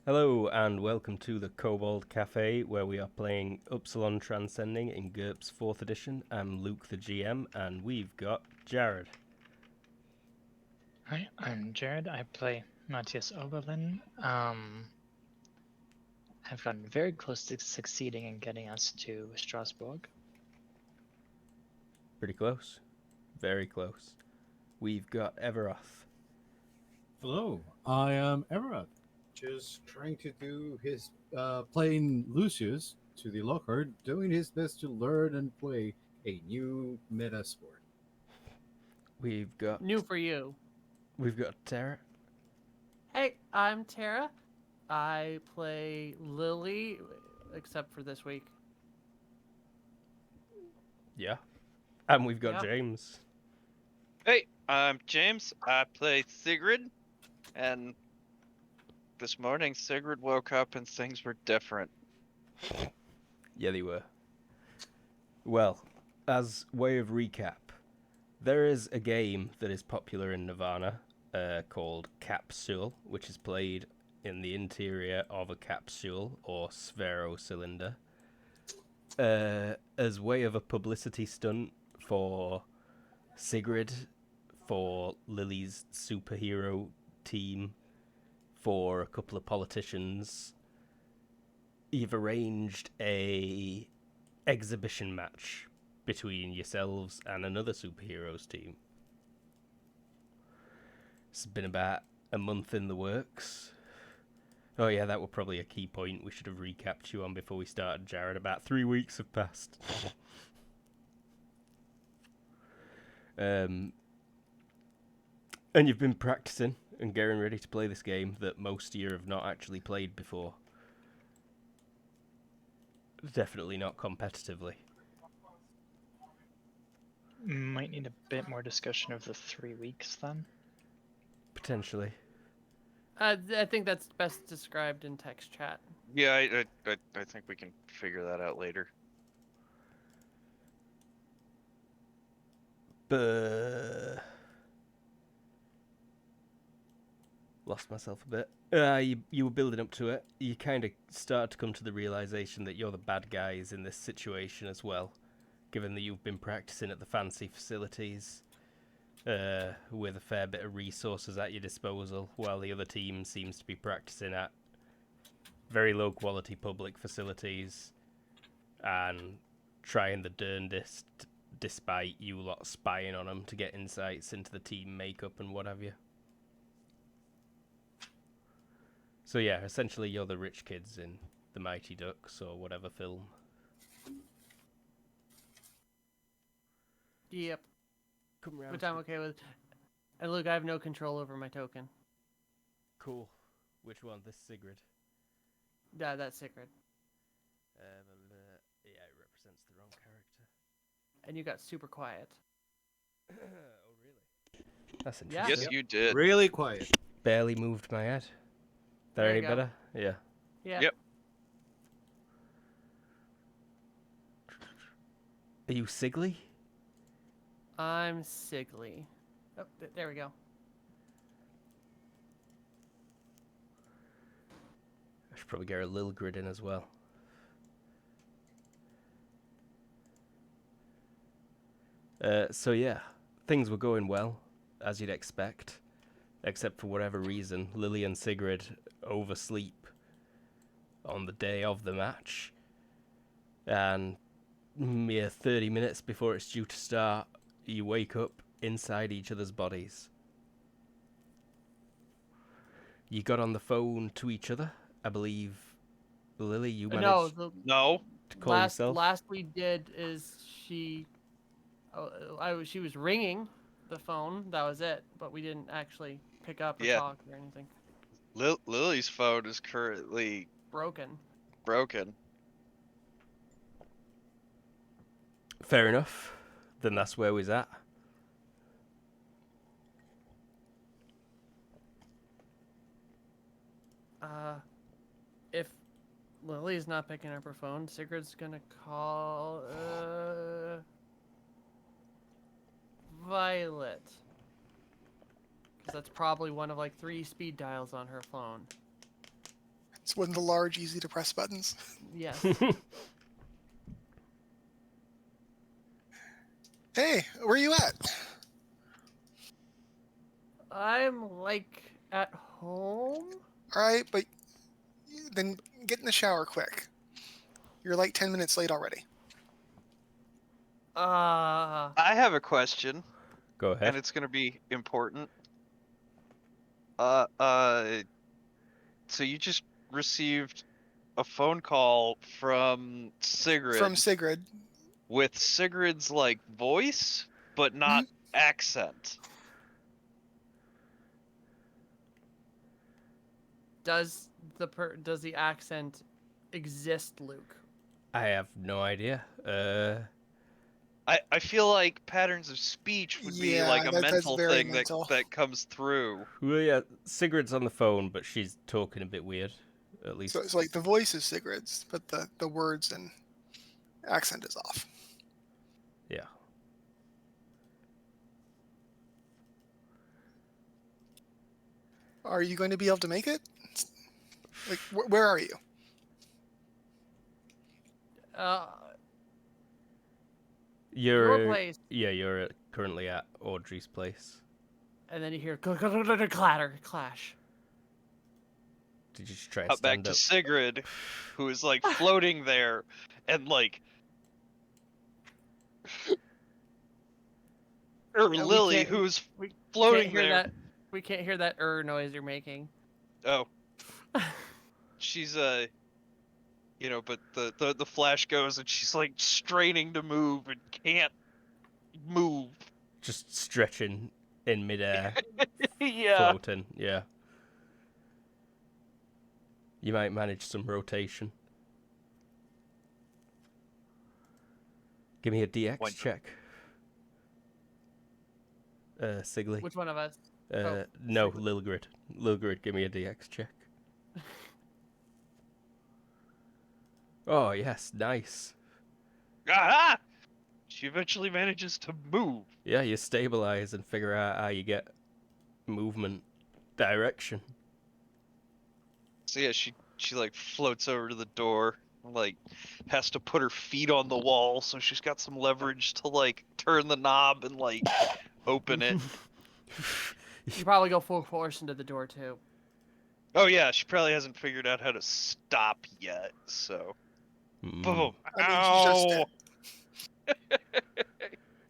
Hello and welcome to the Kobold Cafe, where we are playing Upsilon Transcending in GURPS 4th edition. I'm Luke the GM, and we've got Jared. Hi, I'm Jared. I play Matthias Oberlin. I've gotten very close to succeeding in getting us to Strasbourg. Pretty close. Very close. We've got Everoth. Hello, I am Everett. Just trying to do his playing Lucius to the Lockhart, doing his best to learn and play a new meta sport. We've got New for you. Tara. Hey, I'm Tara. I play Lily, except for this week. Yeah. And we've got Yeah. James. Hey, I'm James. I play Sigrid, and this morning Sigrid woke up and things were different. Yeah, they were. Well, as way of recap, there is a game that is popular in Nirvana called Capsule, which is played in the interior of a capsule or spherocylinder as way of a publicity stunt for Sigrid, for Lily's superhero team, for a couple of politicians. You've arranged a exhibition match between yourselves and another superheroes team. It's been about a month in the works. Oh yeah, that was probably a key point we should have recapped you on before we started, Jared. About 3 weeks have passed. And you've been practicing and getting ready to play this game that most of you have not actually played before. Definitely not competitively. Might need a bit more discussion of the 3 weeks then. Potentially. I think that's best described in text chat. Yeah, I think we can figure that out later. But lost myself a bit. You were building up to it. You kind of started to come to the realization that you're the bad guys in this situation as well, given that you've been practicing at the fancy facilities with a fair bit of resources at your disposal, while the other team seems to be practicing at very low quality public facilities and trying the darndest despite you lot spying on them to get insights into the team makeup and what have you. So yeah, essentially you're the rich kids in The Mighty Ducks or whatever film. Yep, Come round. which I'm okay with. And look, I have no control over my token. Cool. Which one? This Sigrid? Yeah, that's Sigrid. Yeah, it represents the wrong character. And you got super quiet. Oh, really? That's Yeah. interesting. Yes, you did. Really quiet. Barely moved my head. That There any you go. better? Yeah. Yeah. Yep. Are you Sigley? I'm Sigley. Oh, there we go. I should probably get a little grid in as well. So yeah, things were going well, as you'd expect, except for whatever reason, Lily and Sigrid oversleep on the day of the match, and mere 30 minutes before it's due to start, you wake up inside each other's bodies. You got on the phone to each other, I believe. Lily, you managed No, the No. to call yourself. last we did is she was ringing the phone. That was it, but we didn't actually pick up or Yeah. talk or anything. Lily's phone is currently Broken. broken. Fair enough. Then that's where we's at. If Lily's not picking up her phone, Sigrid's gonna call Violet. Because that's probably one of like 3 speed dials on her phone. It's one of the large, easy to press buttons. Yes. Hey, where are you at? I'm like at home. All right, but then get in the shower quick. You're like 10 minutes late already. I have a question, Go and ahead. it's gonna be important. So you just received a phone call from Sigrid From Sigrid. with Sigrid's like voice, but not accent. Does the accent exist, Luke? I have no idea. I feel like patterns of speech would be Yeah, like a that's mental very thing mental. that comes through. Well, yeah, Sigrid's on the phone, but she's talking a bit weird. At least. So it's like the voice is Sigrid's, but the words and accent is off. Yeah. Are you going to be able to make it? Like, where are you? Your place. Yeah, you're currently at Audrey's place. And then you hear clash. Did you just try and Cut back stand to up? Sigrid, who is like floating there, and like, or we Lily, can't- who's We floating can't hear there. that. We can't hear that noise you're making. Oh, she's you know, but the flash goes and she's like straining to move and can't move. Just stretching in midair, Yeah. floating. Yeah. You might manage some rotation. Give me a DX Why not? check. Sigley. Which one of us? No, Sigley. Lilgrid. Lilgrid, give me a DX check. Oh, yes, nice. Aha! She eventually manages to move. Yeah, you stabilize and figure out how you get movement direction. So yeah, she like floats over to the door, like has to put her feet on the wall, so she's got some leverage to like turn the knob and like open it. You probably go full force into the door too. Oh yeah, she probably hasn't figured out how to stop yet, so boom. I mean, she's just Ow! dead.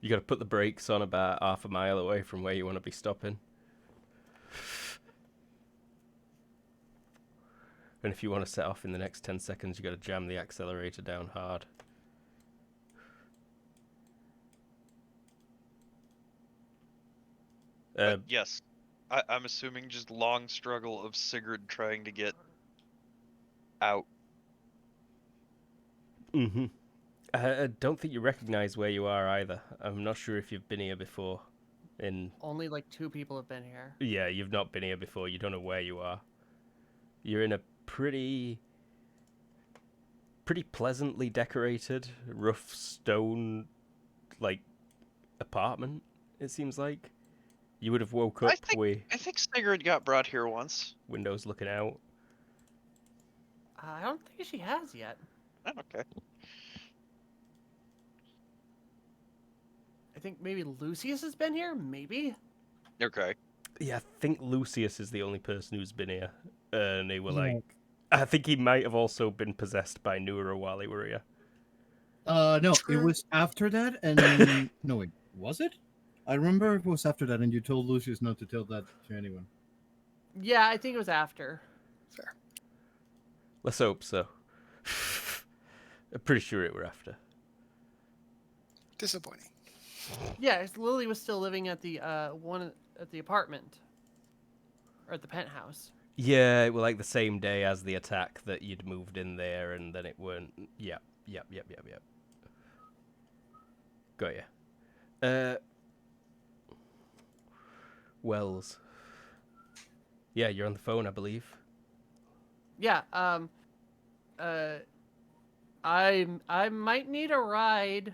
You gotta put the brakes on about half a mile away from where you want to be stopping. And if you want to set off in the next 10 seconds, you gotta jam the accelerator down hard. But yes, I'm assuming just long struggle of Sigurd trying to get out. Mm-hmm. I don't think you recognize where you are either. I'm not sure if you've been here before. Only like 2 people have been here. Yeah, you've not been here before. You don't know where you are. You're in a pretty pleasantly decorated, rough stone, like, apartment, it seems like. You would have woke up with I think Sigurd got brought here once. windows looking out. I don't think she has yet. Oh, okay. I think maybe Lucius has been here. Maybe. Okay. Yeah, I think Lucius is the only person who's been here. And they were Yeah. like... I think he might have also been possessed by Nura while they were here. No, it True. was after that, and no, wait, was it? I remember it was after that, and you told Lucius not to tell that to anyone. Yeah, I think it was after. Fair. Let's hope so. I'm pretty sure it were after. Disappointing. Yeah, Lily was still living at the one at the apartment or at the penthouse. Yeah, it was like the same day as the attack that you'd moved in there, and then it weren't. Yep. Got ya. Wells. Yeah, you're on the phone, I believe. Yeah. I might need a ride,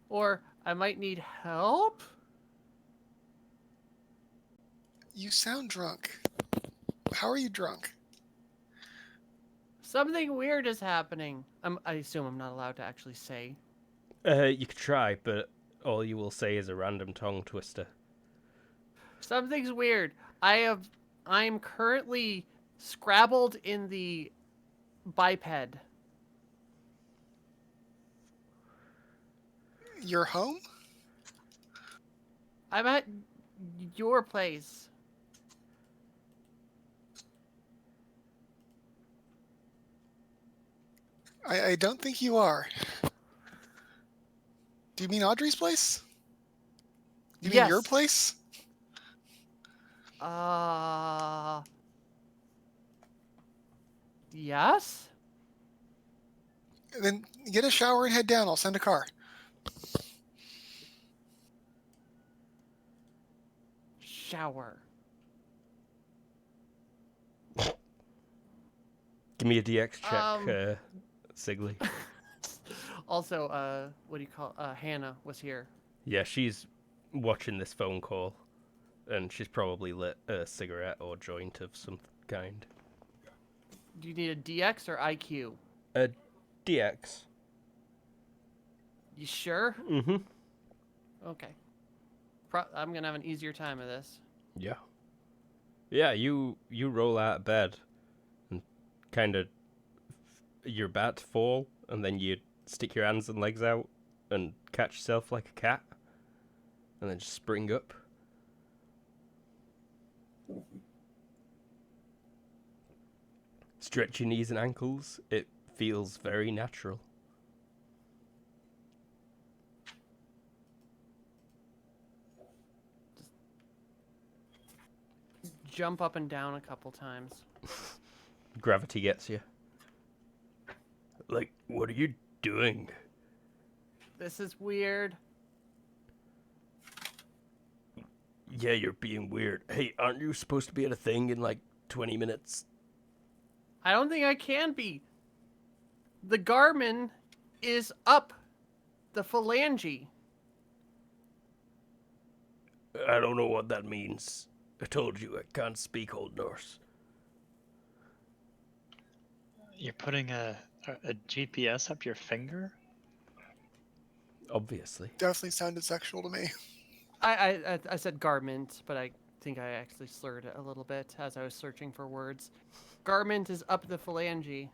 or I might need help. You sound drunk. How are you drunk? Something weird is happening. I assume I'm not allowed to actually say. You could try, but all you will say is a random tongue twister. Something's weird. I'm currently scrabbled in the biped. You're home? I'm at your place. I don't think you are. Do you mean Audrey's place? Do you mean your Yes. place? Yes? Then get a shower and head down. I'll send a car. Shower. Give me a DX check, Um, Sigley. Also, what do you call Hannah was here. Yeah, she's watching this phone call, and she's probably lit a cigarette or joint of some kind. Do you need a DX or IQ? A DX. You sure? Mm-hmm. Okay. I'm gonna have an easier time of this. Yeah. Yeah, you roll out of bed, and kind of you're about to fall, and then you stick your hands and legs out and catch yourself like a cat, and then just spring up. Stretch your knees and ankles. It feels very natural. Jump up and down a couple times. Gravity gets you. Like, what are you doing? This is weird. Yeah, you're being weird. Hey, aren't you supposed to be at a thing in like 20 minutes? I don't think I can be. The Garmin is up the phalange. I don't know what that means. I told you I can't speak Old Norse. You're putting a GPS up your finger? Obviously. Definitely sounded sexual to me. I said garment, but I think I actually slurred it a little bit as I was searching for words. Garment is up the phalange.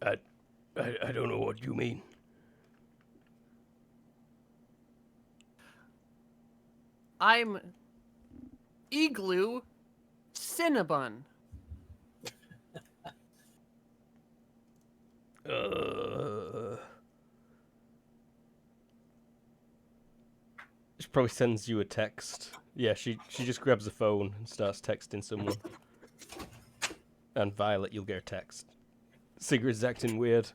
I don't know what you mean. I'm Igloo Cinnabon. She probably sends you a text. Yeah, she just grabs a phone and starts texting someone. And Violet, you'll get a text. Sigrid's acting weird.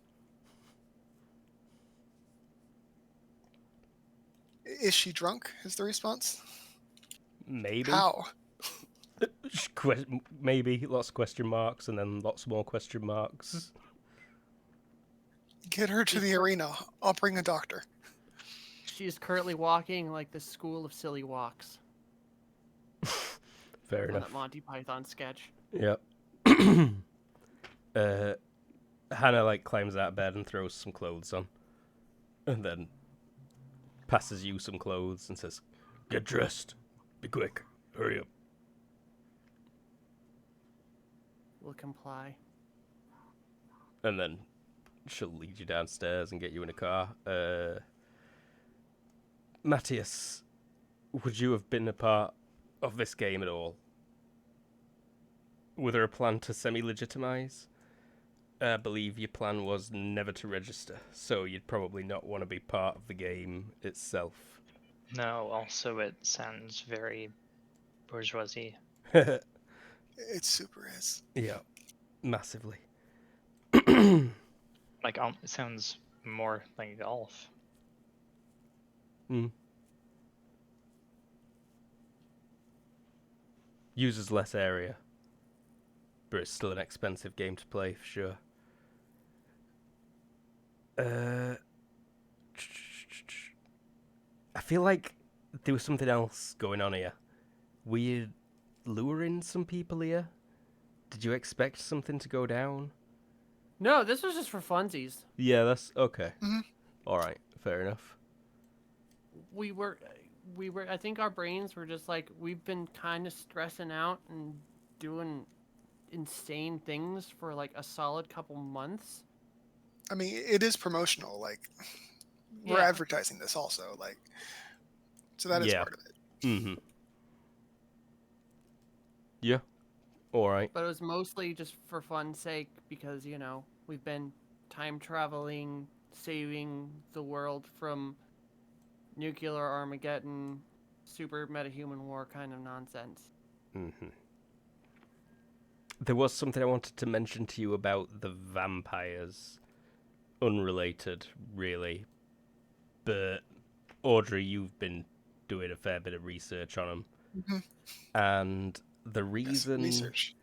Is she drunk? Is the response? Maybe. How? Maybe. Lots of question marks and then lots more question marks. Get her to the arena. I'll bring a doctor. She is currently walking like the School of Silly Walks. Fair On enough. that Monty Python sketch. Yep. Hannah like climbs out of bed and throws some clothes on, and then passes you some clothes and says, "Get dressed. Be quick. Hurry up." Will comply. And then she'll lead you downstairs and get you in a car. Matthias, would you have been a part of this game at all? Was there a plan to semi-legitimize? I believe your plan was never to register, so you'd probably not want to be part of the game itself. No, also it sounds very bourgeoisie. It super is. Yeah, massively. Like, it sounds more like golf. Uses less area, but it's still an expensive game to play for sure. I feel like there was something else going on here. Were you luring some people here? Did you expect something to go down? No, this was just for funsies. Yeah, that's okay. Mhm. All right, fair enough. We were, I think our brains were just like, we've been kind of stressing out and doing insane things for like a solid couple months. I mean, it is promotional. Like, we're Yeah. advertising this also. Like, so that is Yeah. part of it. Mm-hmm. Yeah. All right. But it was mostly just for fun's sake because, you know, we've been time traveling, saving the world from nuclear Armageddon, super metahuman war kind of nonsense. Mm-hmm. There was something I wanted to mention to you about the vampires. Unrelated, really. But, Audrey, you've been doing a fair bit of research on them. Mhm. And the Yes, reason... research.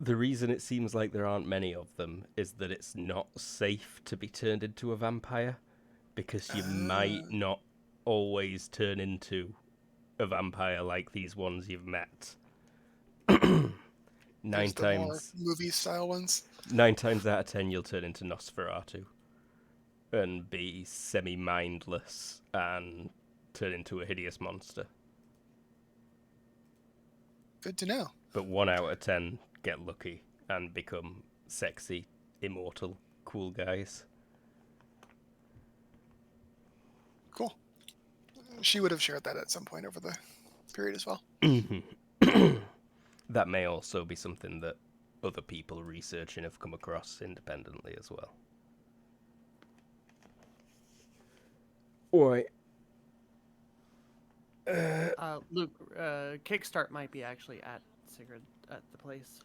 The reason it seems like there aren't many of them is that it's not safe to be turned into a vampire, because you might not always turn into a vampire like these ones you've met. There's the more movie style ones. 9 times out of 10 you'll turn into Nosferatu and be semi-mindless and turn into a hideous monster. Good to know. But 1 out of 10 get lucky and become sexy, immortal, cool guys. Cool. She would have shared that at some point over the period as well. That may also be something that other people researching have come across independently as well. Alright. Luke, Kickstart might be actually at Sigrid at the place.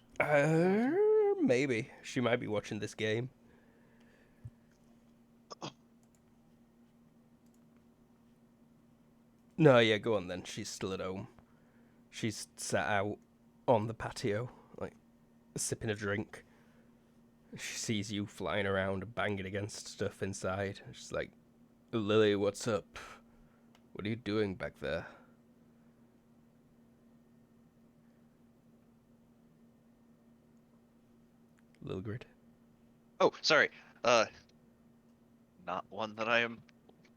Maybe. She might be watching this game. No, yeah, go on then. She's still at home. She's sat out on the patio, like, sipping a drink. She sees you flying around and banging against stuff inside. She's like, Lily, what's up? What are you doing back there? Lil Grid? Oh, sorry. Not one that I am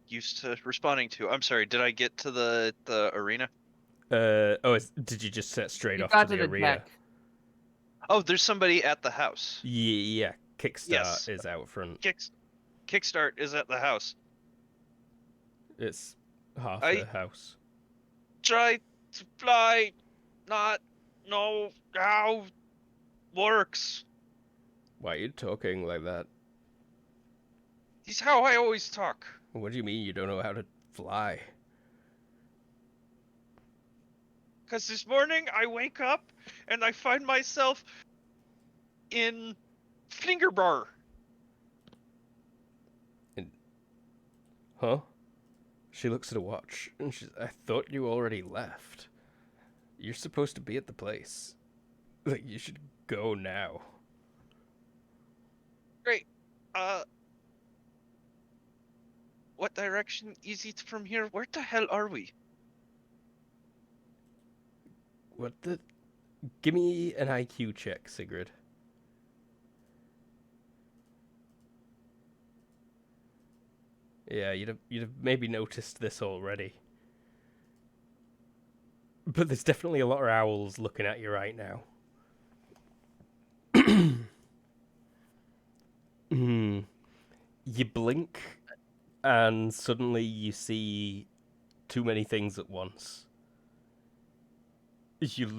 used to responding to. I'm sorry. Did I get to the arena? Did you just set straight You off got to the arena? deck. Oh, there's somebody at the house. Yeah, Kickstart Yes. is out front. Kickstart is at the house. It's half I- her house. Try to fly, not know how works. Why are you talking like that? This is how I always talk. What do you mean you don't know how to fly? Because this morning I wake up and I find myself in Fingerbar. Huh? She looks at a watch and she's, I thought you already left. You're supposed to be at the place. Like, you should go now. Great. What direction is it from here? Where the hell are we? What the? Give me an IQ check, Sigrid. Yeah, you'd have maybe noticed this already. But there's definitely a lot of owls looking at you right now. You blink, and suddenly you see too many things at once.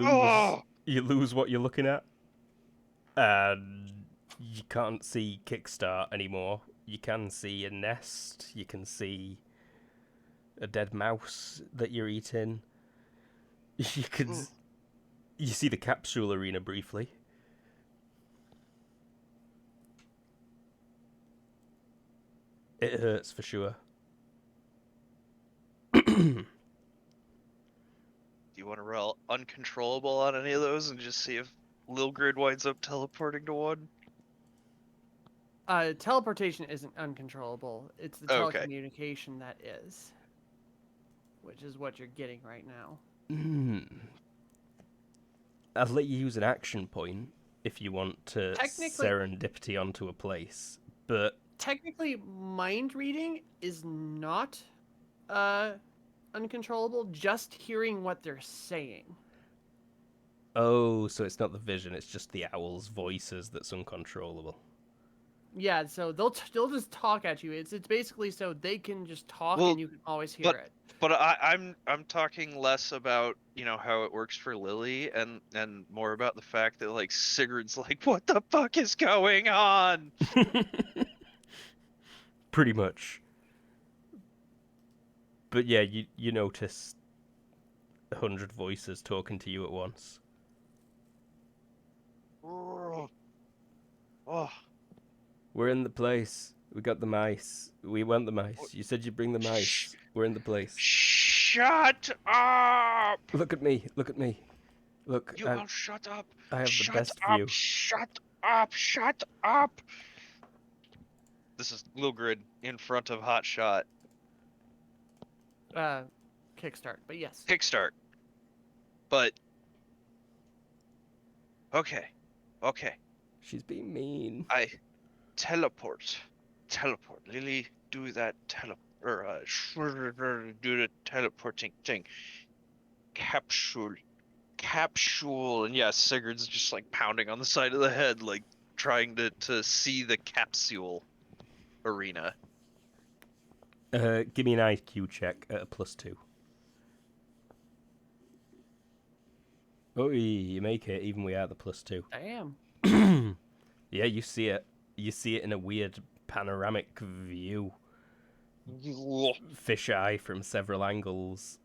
Oh! You lose what you're looking at, and you can't see Kickstart anymore. You can see a nest. You can see a dead mouse that you're eating. You see the capsule arena briefly. It hurts for sure. Do you want to roll uncontrollable on any of those and just see if Lil Grid winds up teleporting to one? Teleportation isn't uncontrollable. It's the Okay. telecommunication that is, which is what you're getting right now. I'll let you use an action point if you want to Technically- serendipity onto a place, but Technically, mind reading is not uncontrollable. Just hearing what they're saying. oh, so it's not the vision; it's just the owl's voices that's uncontrollable. Yeah, so they'll just talk at you. It's basically so they can just talk Well, and you can always hear it. But I'm talking less about, you know, how it works for Lily and more about the fact that like Sigurd's like, what the fuck is going on? Pretty much. But yeah, you notice 100 voices talking to you at once. Oh, We're in the place. We got the mice. We want the mice. You said you'd bring the mice. We're in the place. shut up! Look at me. Look at me. Look, You all shut up! I have the Shut best up! view. Shut up! Shut up! This is Lilgrid in front of Hotshot. Kickstart, but yes. Kickstart. But okay. She's being mean. I teleport. Lily, do that do the teleporting thing. Capsule, and yeah, Sigurd's just like pounding on the side of the head, like trying to see the capsule arena. Give me an IQ check at a +2. Oh, you make it even without the +2. Damn. Yeah, you see it. You see it in a weird panoramic view. Fisheye from several angles.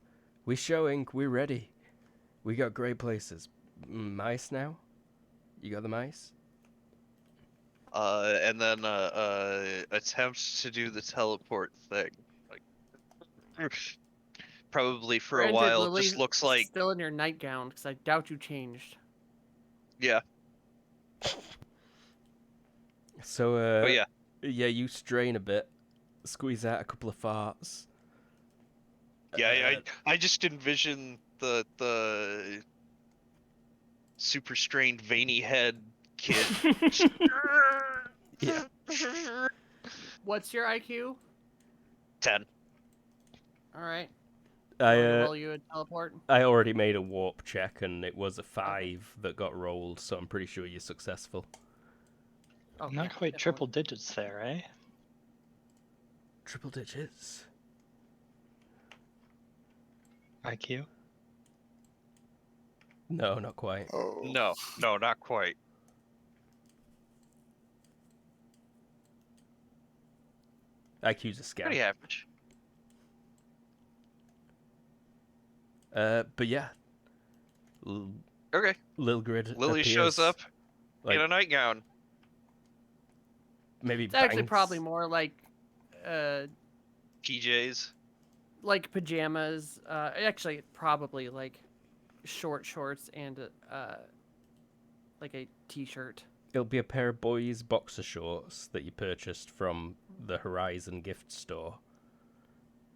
We're showing. We're ready. We got great places. Mice now? You got the mice? And then attempts to do the teleport thing. Like probably for a Granted, while Lily's just looks like still in your nightgown because I doubt you changed. yeah. So, Oh yeah. yeah, you strain a bit, squeeze out a couple of farts. Yeah, I just envision the super strained veiny head kid. Yeah. What's your IQ? 10. All right. I Roll you a teleport. I already made a warp check and it was a 5 that got rolled, so I'm pretty sure you're successful. Oh, Not yeah, quite definitely. triple digits there, eh? Triple digits. IQ. No, not quite. Oh. No, not quite. IQ's a scam. Pretty average. But yeah. Okay. Lilgrid Lily appears, shows up like, in a nightgown. maybe It's actually bangs. probably more like PJs. like pajamas. Actually, probably like short shorts and like a t-shirt. It'll be a pair of boys' boxer shorts that you purchased from the Horizon gift store.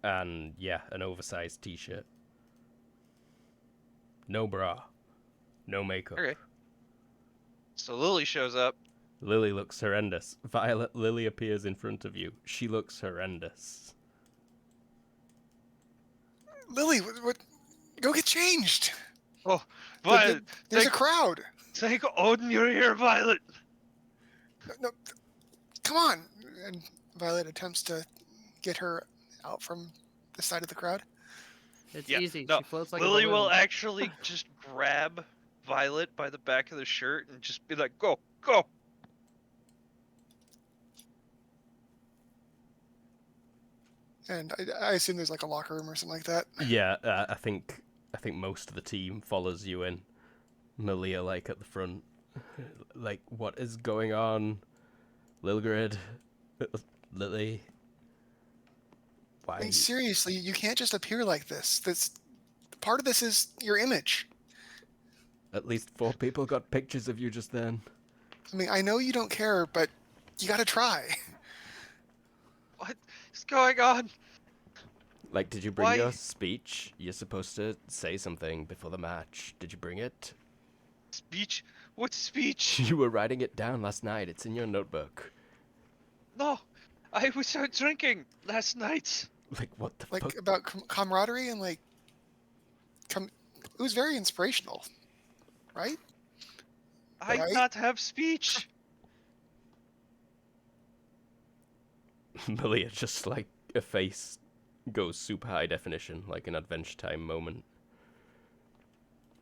And yeah, an oversized t-shirt. No bra. No makeup. Okay. So Lily shows up. Lily looks horrendous. Violet, Lily appears in front of you. She looks horrendous. Lily, what? Go get changed. Oh, Violet, There's a take, crowd. take Odin, you're here, Violet. No, come on. And Violet attempts to get her out from the side of the crowd. It's Yeah, easy. no, She floats like Lily a will balloon. actually just grab Violet by the back of the shirt and just be like, go, go. And I assume there's like a locker room or something like that. Yeah, I think most of the team follows you in. Malia, like, at the front. Like, what is going on? Lilgrid? Lily? Why? I mean, seriously, you can't just appear like this. Part of this is your image. At least 4 people got pictures of you just then. I mean, I know you don't care, but you gotta try. What is going on? Like, did you bring Why- your speech? You're supposed to say something before the match. Did you bring it? Speech? What speech? You were writing it down last night. It's in your notebook. No, I was out drinking last night. Like, what the Like fuck? about camaraderie and like, it was very inspirational, right? I Right? not have speech. Malia, just like a face goes super high definition, like an Adventure Time moment.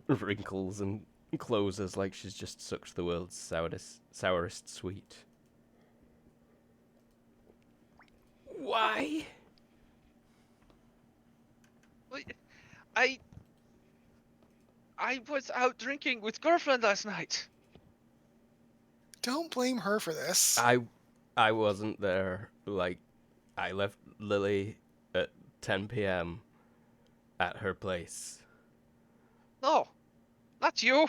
Wrinkles and closes like she's just sucked the world's sourest sweet. Why? I was out drinking with girlfriend last night. Don't blame her for this. I wasn't there. Like, I left Lily at 10 p.m. at her place. No, not you.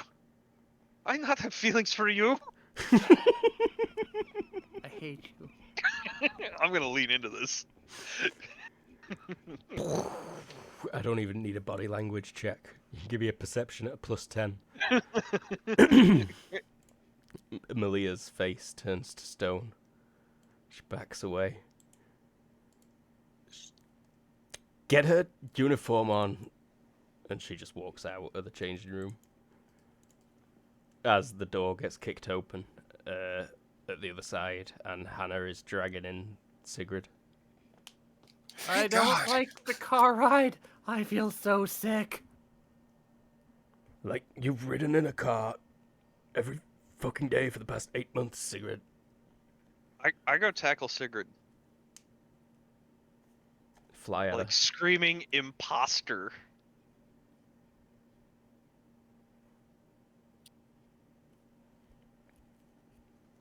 I not have feelings for you. I hate you. I'm gonna lean into this. I don't even need a body language check. You can give me a perception at a +10. Malia's face turns to stone. She backs away. Get her uniform on. And she just walks out of the changing room. As the door gets kicked open at the other side, and Hannah is dragging in Sigrid. I Thank don't God. like the car ride. I feel so sick. Like, you've ridden in a car every fucking day for the past 8 months, Sigrid. I go tackle Sigrid, Fly at like screaming imposter.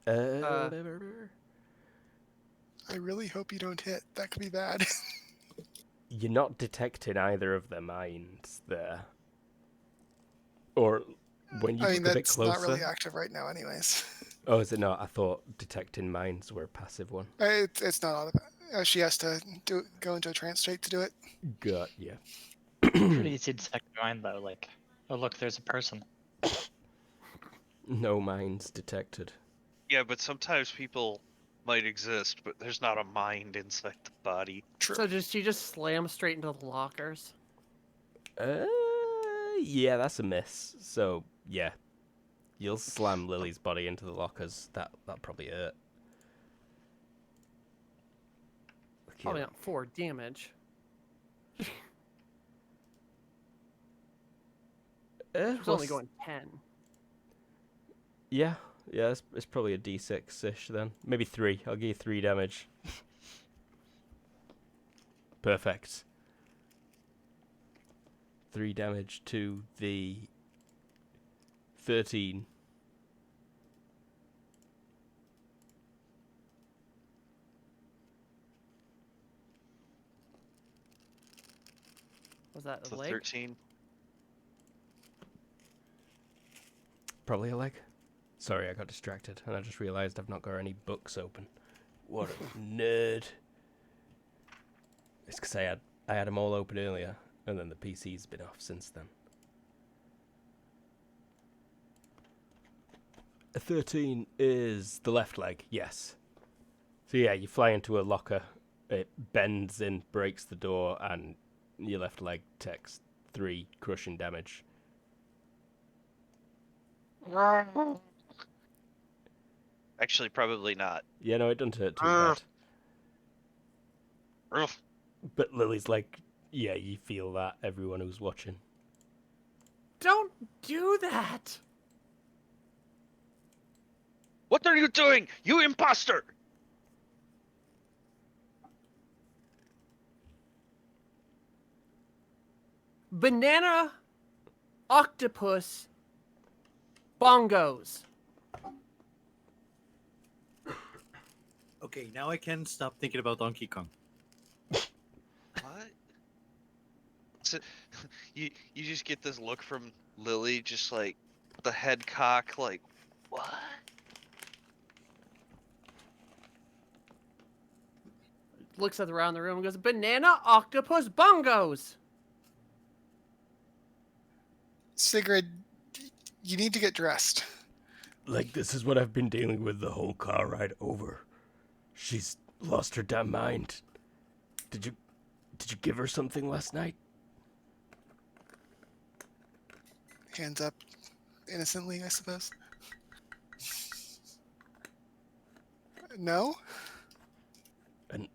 her. I really hope you don't hit. That could be bad. You're not detecting either of their minds there. Or when you I mean, look a bit that's closer. not really active right now, anyways. Oh, is it not? I thought detecting minds were a passive one. It's not auto. She has to go into a trance state to do it. Got yeah. Pretty easy to detect mind though. Like, oh look, there's a person. No minds detected. Yeah, but sometimes people might exist, but there's not a mind inside the body. True. So does she just slam straight into the lockers? Yeah, that's a miss. So yeah, you'll slam Lily's body into the lockers. That probably hurt. Probably not 4 damage. She's only going 10. Yeah, it's probably a D6-ish then. Maybe 3. I'll give you 3 damage. Perfect. 3 damage to the 13. Was that a So leg? 13. Probably a leg. Sorry, I got distracted, and I just realised I've not got any books open. What a nerd. It's because I had them all open earlier, and then the PC's been off since then. A 13 is the left leg, yes. So yeah, you fly into a locker, it bends in, breaks the door, and your left leg takes 3 crushing damage. Actually, probably not. Yeah, no, it doesn't hurt too bad. Ugh. But Lily's like, yeah, you feel that, everyone who's watching. Don't do that! What are you doing, you imposter? Banana, octopus, bongos. Okay, now I can stop thinking about Donkey Kong. What? So, you just get this look from Lily, just like the head cock, like what? Looks at around the room and goes, banana, octopus, bongos. Sigrid, You need to get dressed. Like, this is what I've been dealing with the whole car ride over. She's lost her damn mind. Did you give her something last night? Hands up innocently, I suppose. No? And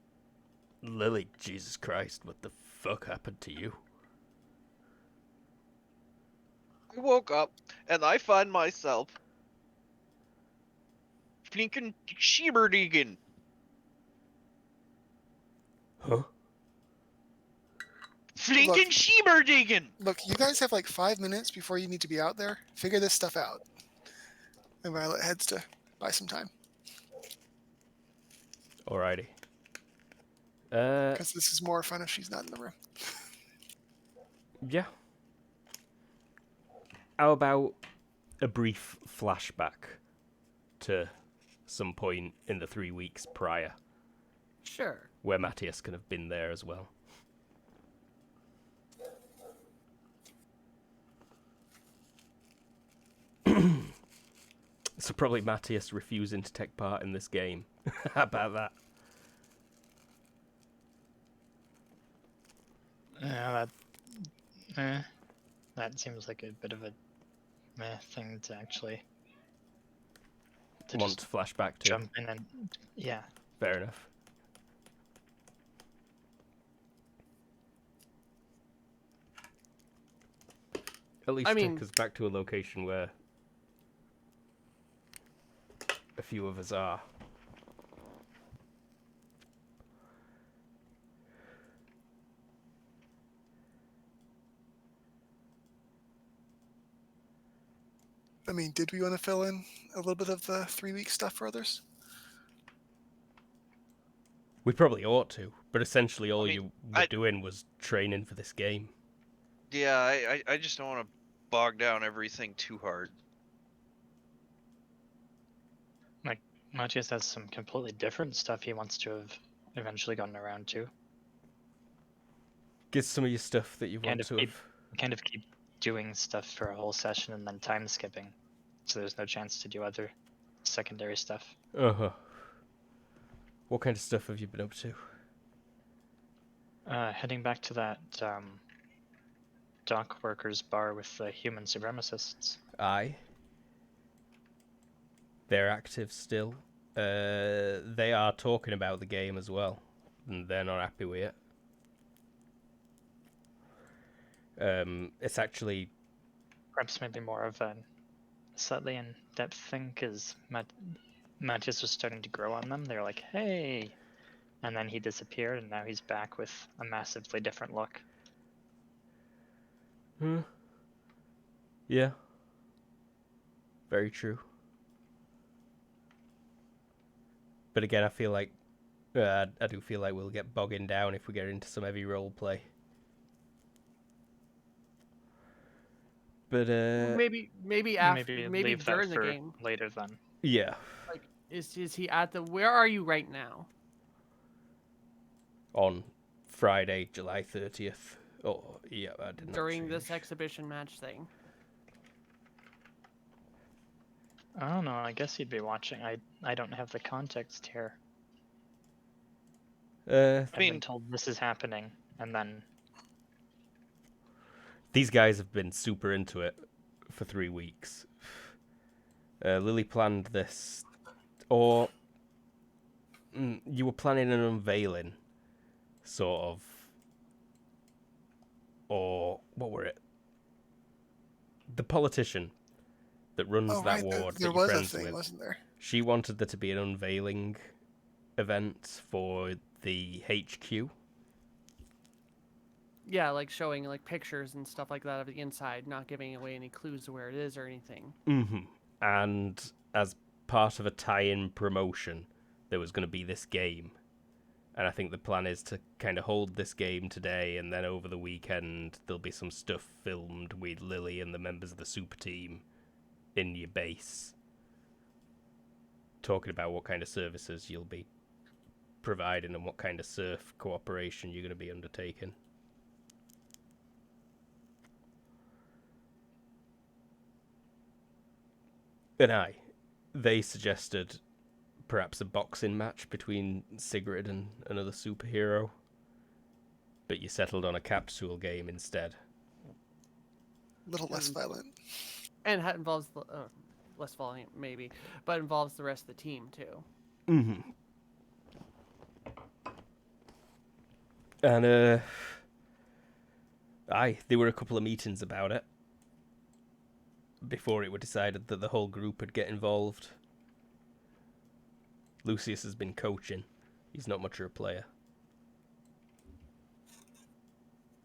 Lily, Jesus Christ, what the fuck happened to you? I woke up and I find myself flinking Schieberdigen. Huh? Flinking Schieberdigen! Look, you guys have like 5 minutes before you need to be out there. Figure this stuff out. And Violet heads to buy some time. Alrighty. Because this is more fun if she's not in the room. Yeah. How about a brief flashback to some point in the 3 weeks prior, Sure. where Matthias can have been there as well? So probably Matthias refusing to take part in this game. How about that? Yeah, that seems like a bit of a meh thing to actually Want to just flashback to? jump in and yeah. Fair enough. At least I mean- take us back to a location where a few of us are. I mean, did we want to fill in a little bit of the 3-week stuff for others? We probably ought to, but essentially all I mean, you were doing was training for this game. Yeah, I just don't want to bog down everything too hard. Matthias has some completely different stuff he wants to have eventually gotten around to. Get some of your stuff that you Kind want of to keep- have. Kind of keep doing stuff for a whole session and then time skipping, so there's no chance to do other secondary stuff. Uh-huh. What kind of stuff have you been up to? Heading back to that dock workers bar with the human supremacists. Aye. They're active still. They are talking about the game as well, and they're not happy with it. It's actually Perhaps maybe more of a slightly in-depth thing, because Matthias was starting to grow on them. They were like, hey! And then he disappeared, and now he's back with a massively different look. Yeah. Very true. But again, I feel like I do feel like we'll get bogging down if we get into some heavy role play. But maybe after, maybe leave during that the for game. later then. yeah, Like, is he at the? Where are you right now? on Friday, July 30th. Oh, yeah, I did not During change. this exhibition match thing. I don't know, I guess you'd be watching. I don't have the context here. I've mean- been told this is happening, and then These guys have been super into it for 3 weeks. Lily planned this, or you were planning an unveiling, sort of, or what were it? The politician that runs Oh, that right. ward There that you're was a friends thing, with. wasn't there? She wanted there to be an unveiling event for the HQ. Yeah, like showing like pictures and stuff like that of the inside, not giving away any clues to where it is or anything. And as part of a tie-in promotion, there was going to be this game. And I think the plan is to kind of hold this game today, and then over the weekend there'll be some stuff filmed with Lily and the members of the super team in your base, talking about what kind of services you'll be providing and what kind of surf cooperation you're going to be undertaking. And they suggested perhaps a boxing match between Sigrid and another superhero, but you settled on a capsule game instead. A little less Mm. violent. And that involves the less volume, maybe, but involves the rest of the team too. Mm-hmm. And there were a couple of meetings about it before it were decided that the whole group would get involved. Lucius has been coaching. He's not much of a player.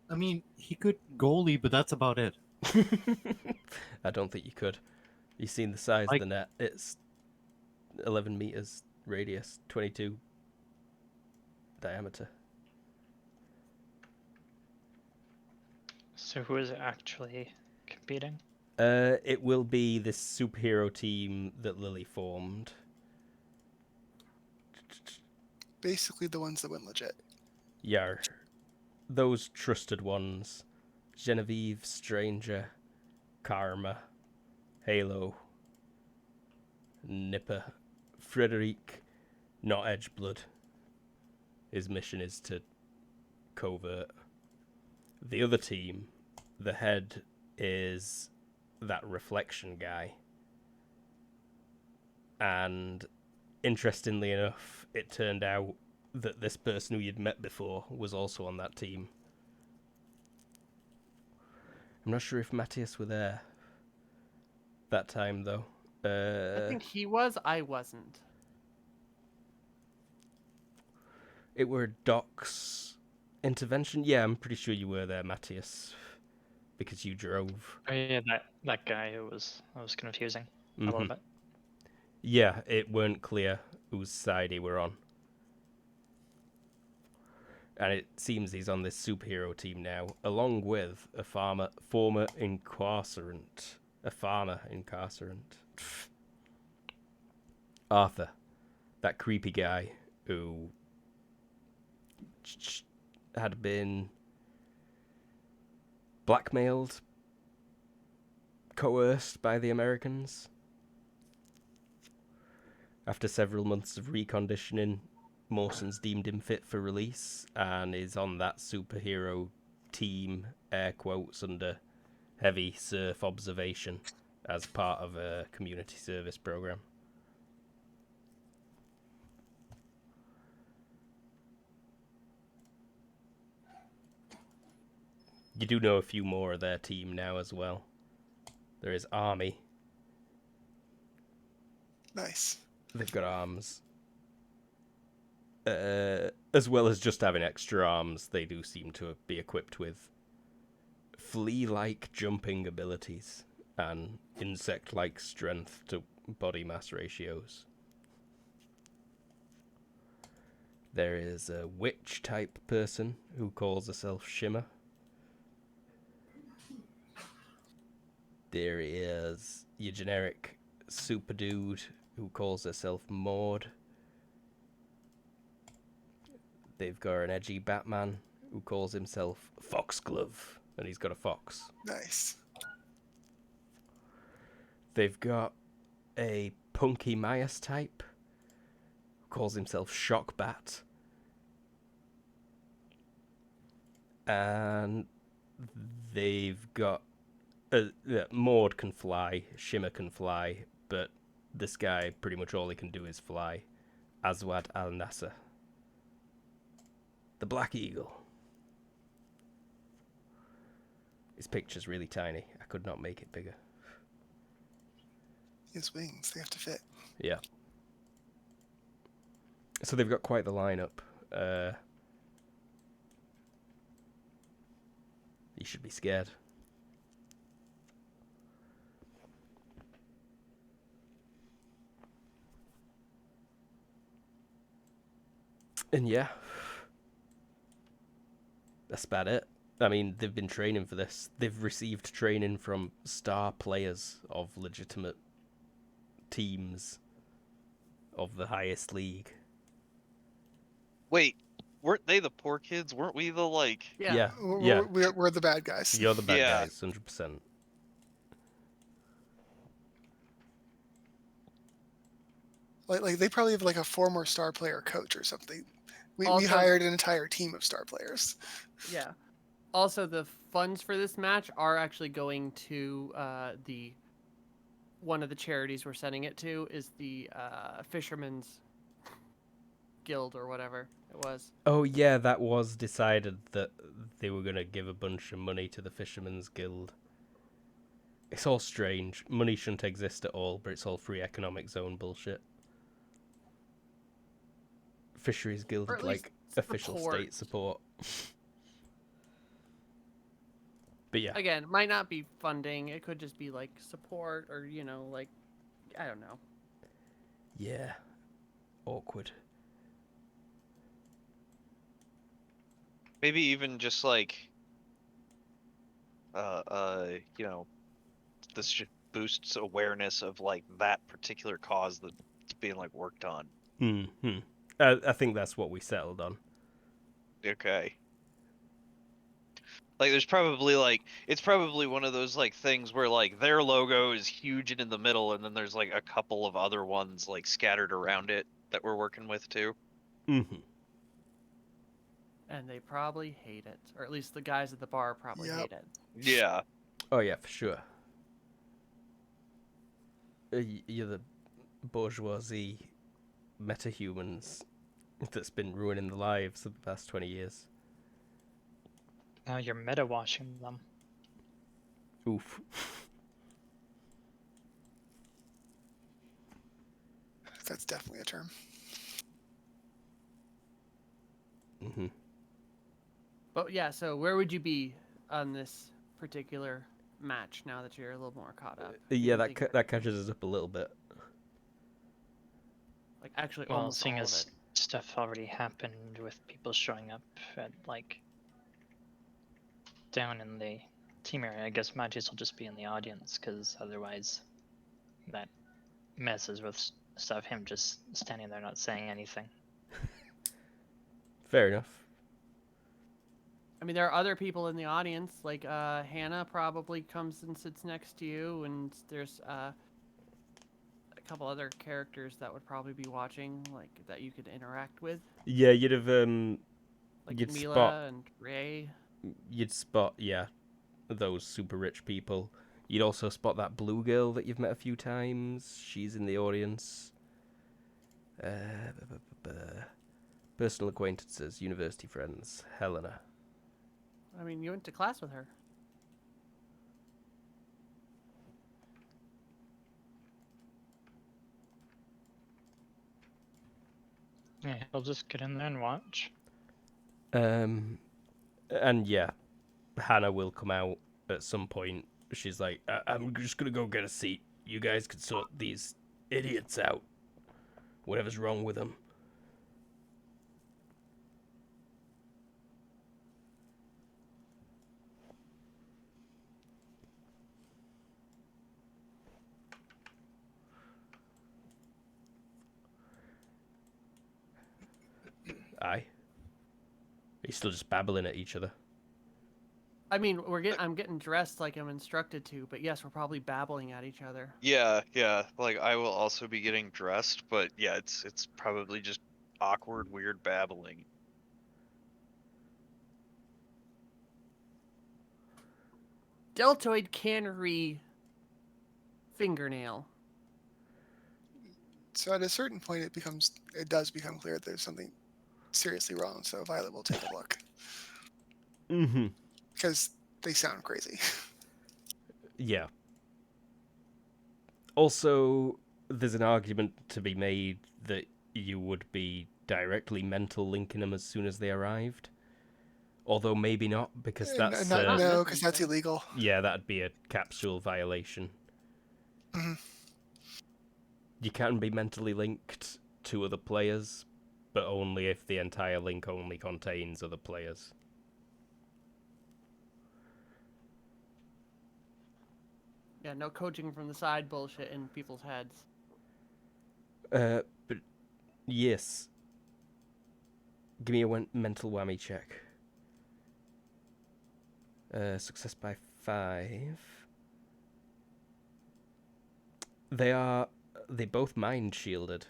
I mean, he could goalie, but that's about it. I don't think you could. You've seen the size of Like- the net. It's 11 meters radius, 22 diameter. So who is actually competing? It will be this superhero team that Lily formed. Basically, the ones that went legit. Yeah, those trusted ones. Genevieve, Stranger, Karma, Halo, Nipper, Frederic, not Edgeblood. His mission is to covert. The other team, the head is that reflection guy. And interestingly enough, it turned out that this person who you'd met before was also on that team. I'm not sure if Matthias were there that time, though. I think he was. I wasn't. It were Doc's intervention. Yeah, I'm pretty sure you were there, Matthias, because you drove. Oh yeah, that guy who was confusing a little Mhm. bit. Yeah, it weren't clear whose side he were on. And it seems he's on this superhero team now, along with a former incarcerant. A farmer incarcerant. Arthur. That creepy guy who had been blackmailed, coerced by the Americans. After several months of reconditioning, Mawson's deemed him fit for release and is on that superhero team, air quotes, under heavy surf observation as part of a community service program. You do know a few more of their team now as well. There is Army. Nice. They've got arms. As well as just having extra arms, they do seem to be equipped with flea-like jumping abilities and insect-like strength to body mass ratios. There is a witch-type person who calls herself Shimmer. There is your generic super dude who calls herself Maud. They've got an edgy Batman who calls himself Foxglove, and he's got a fox. Nice. They've got a punky Myas type who calls himself Shockbat. And they've got... Maud can fly, Shimmer can fly, but this guy, pretty much all he can do is fly. Aswad al-Nasser. The Black Eagle. His picture's really tiny. I could not make it bigger. His wings, they have to fit. Yeah. So they've got quite the lineup. You should be scared. And yeah, that's about it. I mean, they've been training for this. They've received training from star players of legitimate teams of the highest league. Wait, weren't they the poor kids? Weren't we the like? Yeah. We're the bad guys. You're the bad Yeah. guys, 100%. Like they probably have like a former star player coach or something. We Also- hired an entire team of star players. Yeah. Also, the funds for this match are actually going to the one of the charities we're sending it to is the Fisherman's Guild or whatever it was. Oh yeah, that was decided that they were gonna give a bunch of money to the Fishermen's Guild. It's all strange. Money shouldn't exist at all, but it's all free economic zone bullshit. Fisheries Guild Or would at least like official support. state support. But yeah, Again, it might not be funding. It could just be like support or, like, I don't know. yeah, awkward. Maybe even just like, you know, this just boosts awareness of like that particular cause that's being like worked on. Hmm. I think that's what we settled on. Okay. Like there's probably like it's probably one of those like things where like their logo is huge and in the middle, and then there's like a couple of other ones like scattered around it that we're working with too. Hmm. And they probably hate it. Or at least the guys at the bar probably Yep. hate it. Yeah. Oh yeah, for sure. You're the bourgeoisie metahumans that's been ruining the lives of the past 20 years. Now you're meta washing them. Oof. That's definitely a term. Hmm. But yeah, so where would you be on this particular match now that you're a little more caught up? Yeah, You think that catches us up a little bit. like actually Well, almost seeing all as of it. stuff already happened with people showing up at like down in the team area, I guess Magis will just be in the audience because otherwise that messes with stuff. Him just standing there not saying anything. Fair enough. I mean, there are other people in the audience, like Hannah probably comes and sits next to you, and there's a couple other characters that would probably be watching, like that you could interact with, Yeah, you'd have like you'd Mila spot and Ray. yeah, those super rich people. You'd also spot that blue girl that you've met a few times. She's in the audience. Personal acquaintances, university friends, Helena. I mean, you went to class with her. Yeah, he'll just get in there and watch. And yeah, Hannah will come out at some point. She's like, I'm just gonna go get a seat. You guys can sort these idiots out. Whatever's wrong with them. Aye. Are you still just babbling at each other? I mean, I'm getting dressed like I'm instructed to, but yes, we're probably babbling at each other. Yeah, like I will also be getting dressed, but yeah, it's probably just awkward, weird babbling. Deltoid cannery fingernail. So at a certain point, it does become clear that there's something seriously wrong. So Violet will take a look Mm-hmm. because they sound crazy. Yeah. Also, there's an argument to be made that you would be directly mental linking them as soon as they arrived. Although maybe not, because that's... No, because that's illegal. Yeah, that'd be a capsule violation. Hmm. You can be mentally linked to other players, but only if the entire link only contains other players. Yeah, no coaching from the side bullshit in people's heads. But yes. Give me a mental whammy check. Success by 5. They both mind shielded.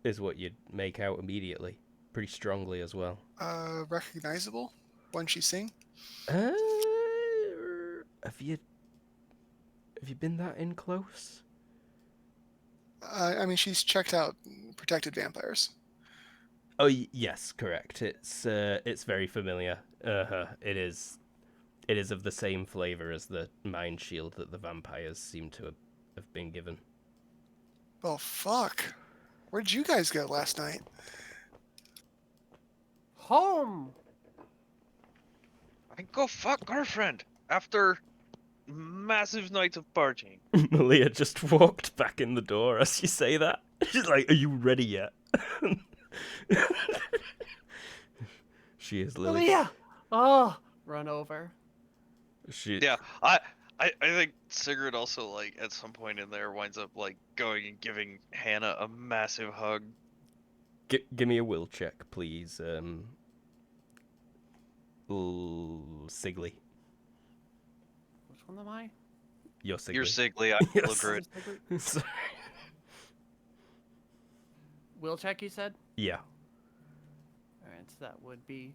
is what you'd make out immediately, pretty strongly as well. Recognizable when she sing? Uh, have you been that in close? I mean, she's checked out protected vampires. Oh yes, correct. It's very familiar. It is. It is of the same flavor as the mind shield that the vampires seem to have been given. Well, fuck. Where'd you guys go last night? Home. I go fuck girlfriend after massive nights of partying. Malia just walked back in the door as you say that. She's like, "Are you ready yet?" She is Lily. Malia! Oh, run over. She. Yeah, I think Sigrid also like at some point in there winds up like going and giving Hannah a massive hug. Give me a will check, please. Sigley. Which one am I? You're Sigley. You're Sigley, I'm Yes. Lilgrid. Sorry. Will check, you said? Yeah. Alright, so that would be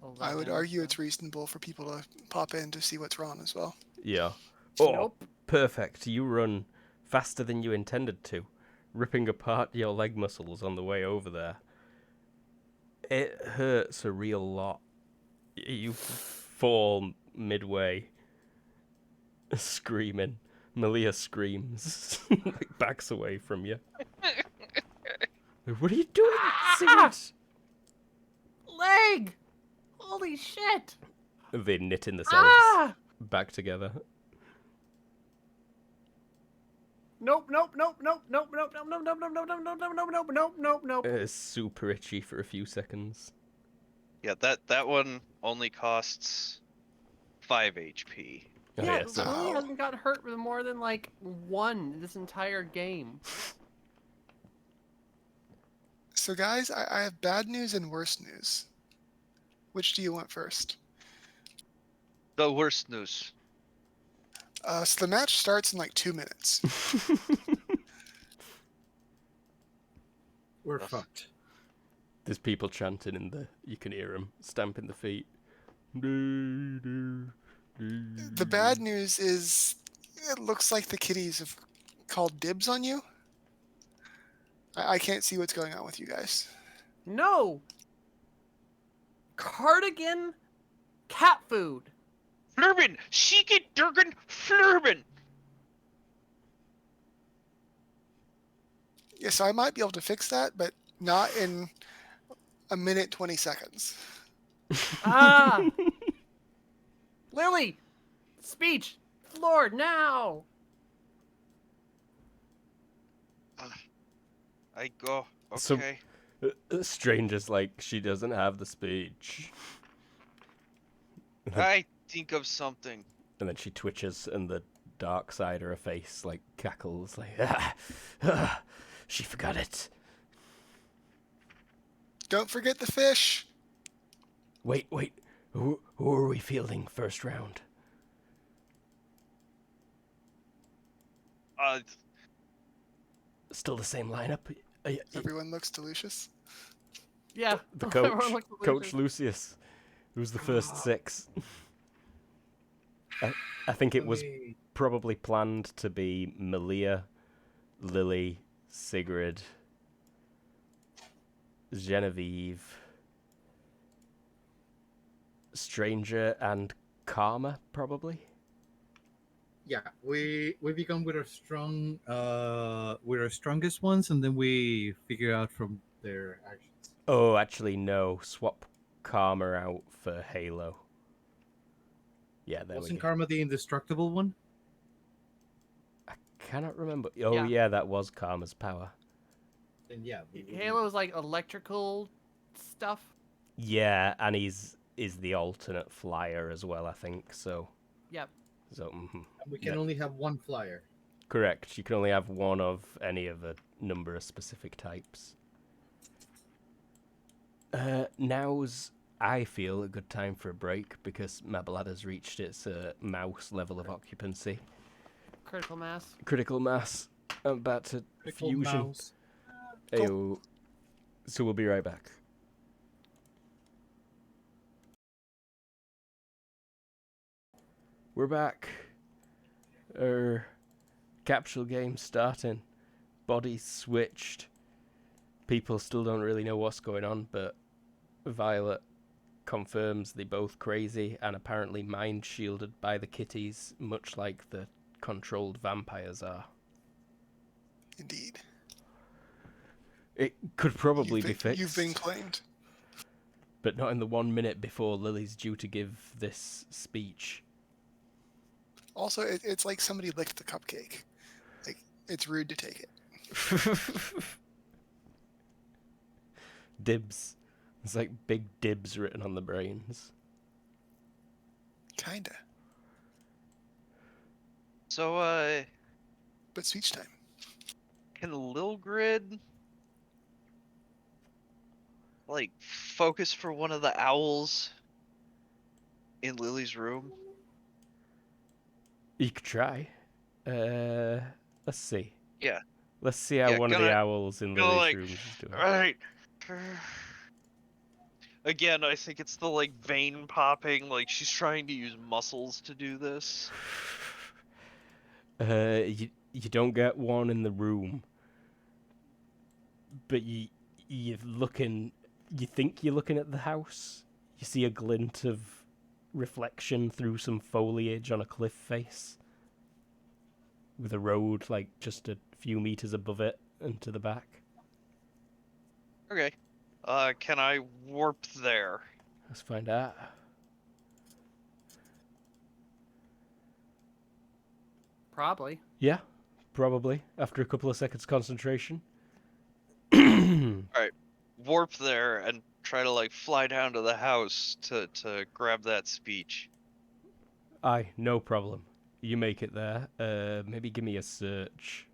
11. I would argue so- it's reasonable for people to pop in to see what's wrong as well. Yeah. Oh, Nope. perfect. You run faster than you intended to, ripping apart your leg muscles on the way over there. It hurts a real lot. You fall midway, screaming. Malia screams, like backs away from you. What are you doing, Sigurd? Leg! Holy shit! They knit in themselves Ah! back together. Nope, nope, nope, nope, nope, nope, nope, nope, nope, nope, nope, nope, nope, nope, nope, nope, nope, nope. It's super itchy for a few seconds. Yeah, that one only costs 5 HP. Oh, Yeah, so Lily Ow. hasn't got hurt with more than like one this entire game. So, guys, I have bad news and worse news. Which do you want first? The worst news. So the match starts in like 2 minutes. We're Yes. fucked. There's people chanting in the. You can hear them stamping the feet. The The bad news is it looks like the kitties have called dibs on you. I can't see what's going on with you guys. No! Cardigan cat food. Flurben! Sheikit Durgan Flurben! Yeah, so I might be able to fix that, but not in a minute 20 seconds. Ah! Lily! Speech! Floor now! I go. So- Okay. Stranger's like, she doesn't have the speech. I think of something. And then she twitches, and the dark side of her face like cackles, like, she forgot it. Don't forget the fish. Wait, who are we fielding first round? Still the same lineup? Everyone looks delicious. Yeah. The everyone coach, looks at Coach Lucius. Lucius, who's the first six. I think it was probably planned to be Malia, Lily, Sigrid, Genevieve, Stranger, and Karma, probably. Yeah, we become with our strongest ones, and then we figure out from their actions. Oh, actually, no. Swap Karma out for Halo. Yeah, there we Wasn't go. Karma the indestructible one? I cannot remember. Oh, Yeah. yeah, that was Karma's power. Then yeah, Halo's like electrical stuff. Yeah, and he's the alternate flyer as well, I think. So, Yep. mhm. And we can Yeah. only have one flyer. Correct. You can only have one of any of a number of specific types. Now's, I feel, a good time for a break because my bladder's reached its mouse level of occupancy. Critical mass. Critical mass. I'm about to Pickle fusion. mouse. Ayo. So we'll be right back. We're back. Capsule game starting. Bodies switched. People still don't really know what's going on, but Violet confirms they're both crazy and apparently mind shielded by the kitties, much like the controlled vampires are. Indeed. It could probably be fixed. You've been claimed. But not in the 1 minute before Lily's due to give this speech. Also, it's like somebody licked the cupcake. Like, it's rude to take it. Dibs. There's like big dibs written on the brains. Kinda. So, But speech time. can Lilgrid like focus for one of the owls in Lily's room? You could try. Let's see. Yeah. Let's see how Yeah, one of the gonna- owls in gonna, Lily's like, rooms is doing. Right. Again, I think it's the like vein popping, like she's trying to use muscles to do this. You don't get one in the room, but you're looking. You think you're looking at the house. You see a glint of reflection through some foliage on a cliff face, with a road like just a few meters above it and to the back. Okay. Can I warp there? Let's find out. Probably. Yeah, probably after a couple of seconds concentration. Warp there and try to like fly down to the house to grab that speech. Aye, no problem. You make it there. Maybe give me a search.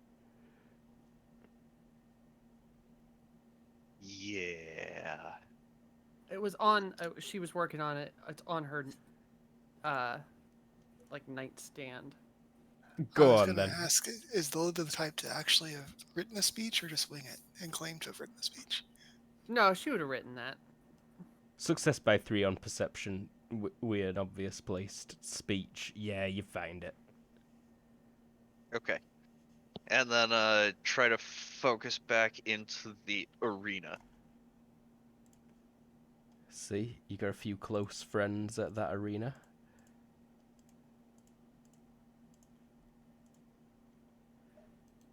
Yeah. It was on. She was working on it. It's on her, like nightstand. Go I was on gonna then. ask, is Lily the type to actually have written a speech or just wing it and claim to have written a speech? No, she would have written that. Success by 3 on perception. Weird, obvious placed speech. Yeah, you find it. Okay. And then try to focus back into the arena. See, you got a few close friends at that arena.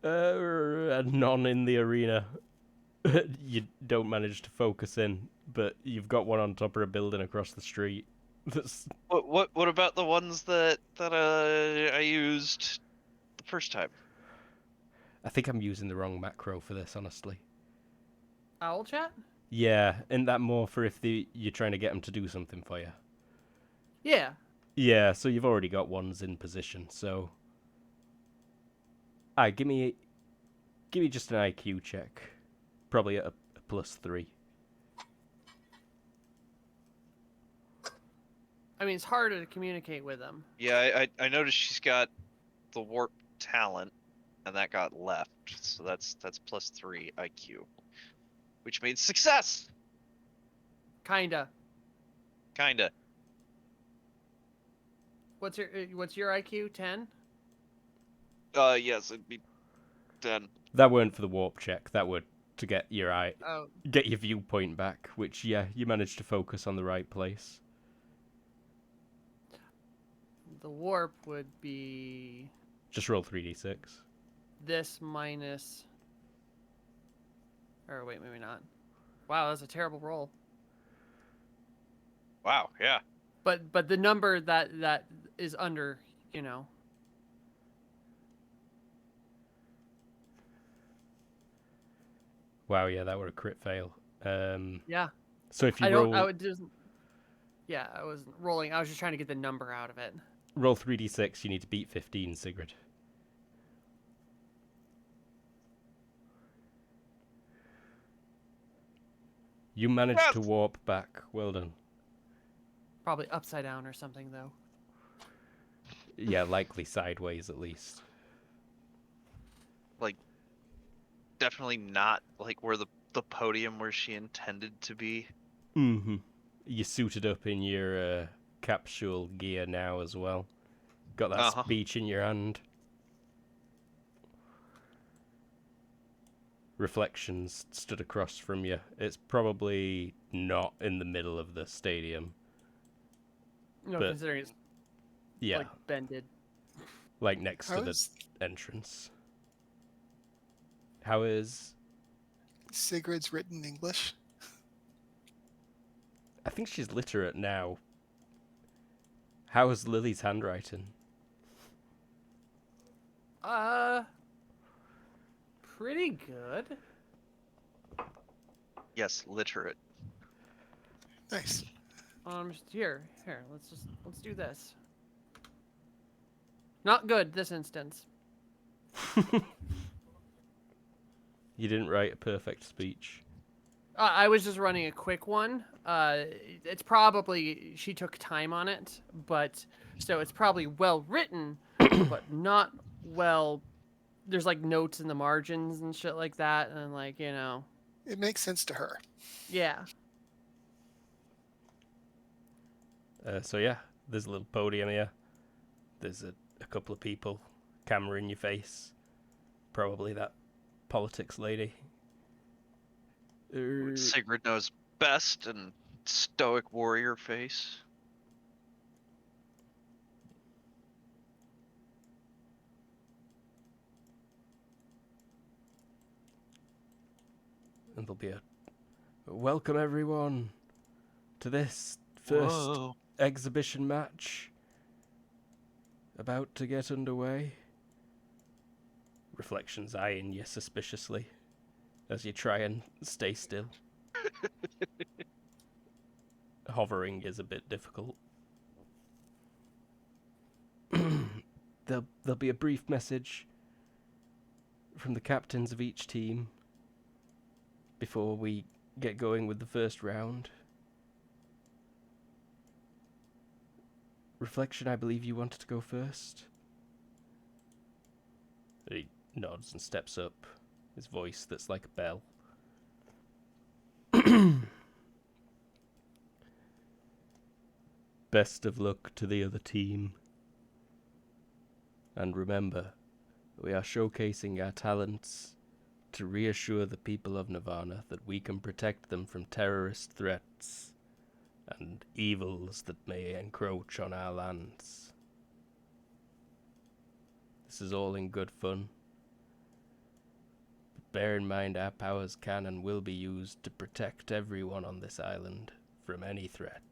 None in the arena. You don't manage to focus in, but you've got one on top of a building across the street. That's... What about the ones that I used the first time? I think I'm using the wrong macro for this, honestly. Owl chat? Yeah, isn't that more for if you're trying to get them to do something for you? Yeah. Yeah, so you've already got ones in position, so... give me just an IQ check. Probably at a +3. I mean, it's harder to communicate with them. Yeah, I noticed she's got the warp talent, and that got left. So that's +3 IQ, which means success. Kinda. Kinda. What's your IQ? 10? Yes, it'd be 10. That weren't for the warp check. That were to get your Oh, get your viewpoint back. Which, yeah, you managed to focus on the right place. the warp would be Just roll 3d6. this minus. Or wait, maybe not. Wow, that's a terrible roll. Wow. Yeah. But the number that is under, you know. Wow, yeah, that were a crit fail. Yeah. So if you I don't. roll I would just. Yeah, I wasn't rolling. I was just trying to get the number out of it. roll 3d6, you need to beat 15, Sigrid. You managed to Yes! warp back. Well done. Probably upside down or something, though. Yeah, likely sideways at least. Like, definitely not like where the the podium where she intended to be. Mm-hmm. You suited up in your capsule gear now as well. Got that Uh-huh. speech in your hand. Reflections stood across from you. It's probably not in the middle of the stadium. No, But- considering it's Yeah, like bended. like next How to the is entrance. How is... Sigrid's written English? I think she's literate now. How is Lily's handwriting? Pretty good. Yes, literate. Nice. Here, let's do this. Not good this instance. You didn't write a perfect speech. I was just running a quick one. It's probably she took time on it, but so it's probably well written, but not well. There's like notes in the margins and shit like that, and like It makes sense to her. yeah. So yeah, there's a little podium here. There's a couple of people, camera in your face. Probably that politics lady. Sigrid knows best and stoic warrior face. And there'll be a welcome everyone to this first Whoa. exhibition match about to get underway. Reflections eyeing you suspiciously as you try and stay still. Hovering is a bit difficult. There'll be a brief message from the captains of each team before we get going with the first round. Reflection, I believe you wanted to go first. He nods and steps up, his voice that's like a bell. Best of luck to the other team. And remember, we are showcasing our talents to reassure the people of Nirvana that we can protect them from terrorist threats and evils that may encroach on our lands. This is all in good fun. But bear in mind our powers can and will be used to protect everyone on this island from any threat.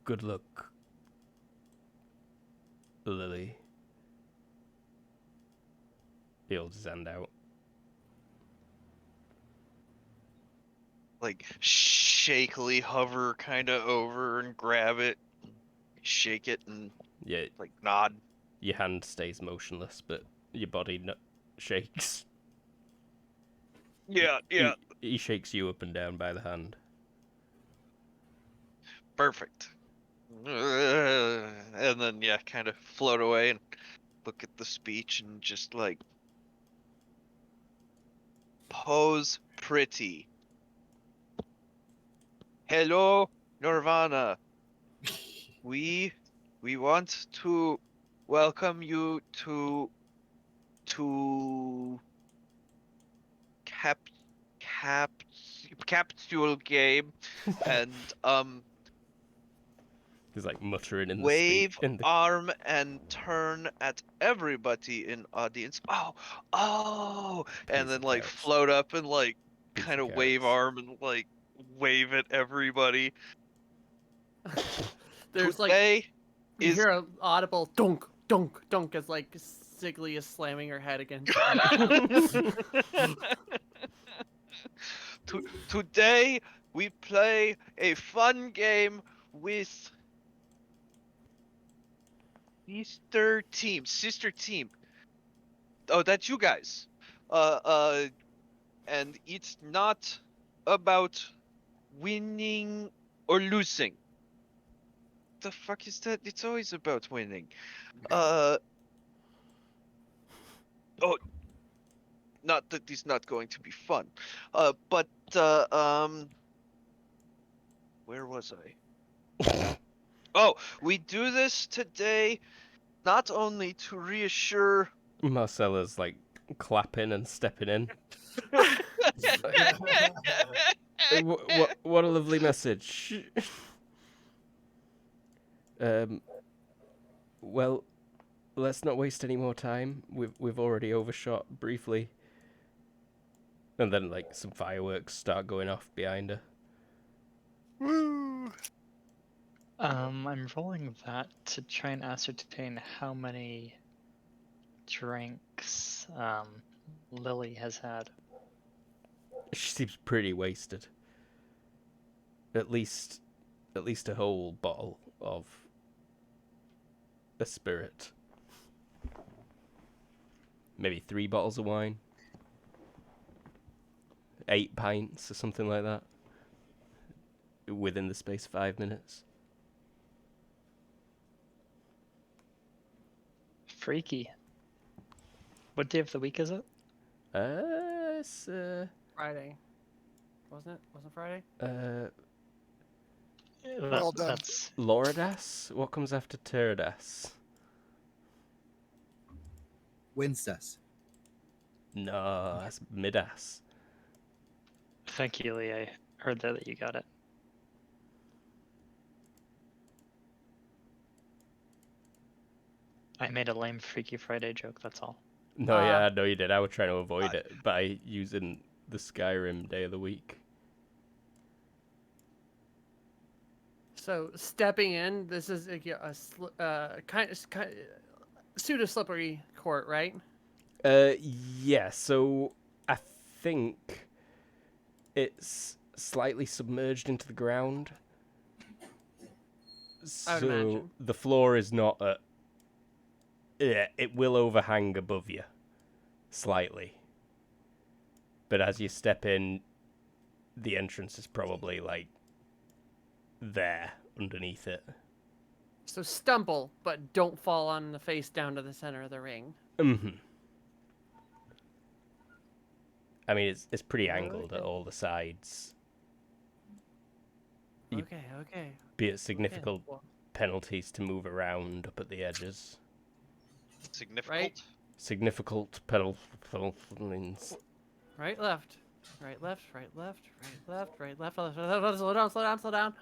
Good luck, Lily. He holds his hand out. Like shakily hover kind of over and grab it, shake it and Yeah, like nod. your hand stays motionless, but your body shakes. Yeah, yeah, He shakes you up and down by the hand. perfect. And then yeah, kind of float away and look at the speech and just like pose pretty. Hello, Nirvana. We want to welcome you to capsule game and He's like muttering in wave the arm and turn at everybody in audience. Oh, and Piece then of like carrots. float up and like Piece kind of of wave carrots. arm and like wave at everybody. There's Today you is hear a audible dunk, dunk, dunk as like Sigley is slamming her head against the Today we play a fun game with sister team. Oh, that's you guys. And it's not about winning or losing. The fuck is that? It's always about winning. Oh, not that these not going to be fun. But where was I? Oh, we do this today not only to reassure. Marcella's like clapping and stepping in. What a lovely message. Well, let's not waste any more time. We've already overshot briefly. And then like some fireworks start going off behind her. Woo! I'm rolling that to try and ascertain how many drinks Lily has had. She seems pretty wasted. At least a whole bottle of a spirit. Maybe 3 bottles of wine. 8 pints or something like that. Within the space of 5 minutes. Freaky. What day of the week is it? It's Friday. Wasn't it? Wasn't Friday? Well done. That's Loridas? What comes after Pteridas? Winstas. No, that's Midas. thank you, Lee. I heard that you got it. I made a lame Freaky Friday joke, that's all. No, yeah, no, you did. I was trying to avoid it by using the Skyrim day of the week. So stepping in, this is kind of pseudo slippery court, right? Yeah. So I think it's slightly submerged into the ground. I would So imagine. the floor is not at. Yeah, it will overhang above you, slightly. But as you step in, the entrance is probably like there underneath it. So stumble, but don't fall on the face down to the center of the ring. Mm-hmm. I mean, it's pretty angled at Okay. all the sides. You- Okay. Be it significant Well, penalties to move around up at the edges. Significant. Right. Significant penalties. right, left. Right, left, right, left, right, left, right, left, left, left. Slow down, slow down, slow down.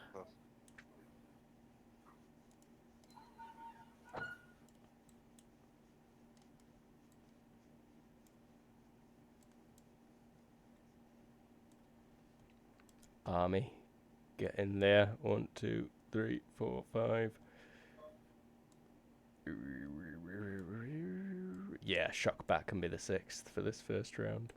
Army, get in there. 1, 2, 3, 4, 5. Yeah, shock back can be the 6th for this first round.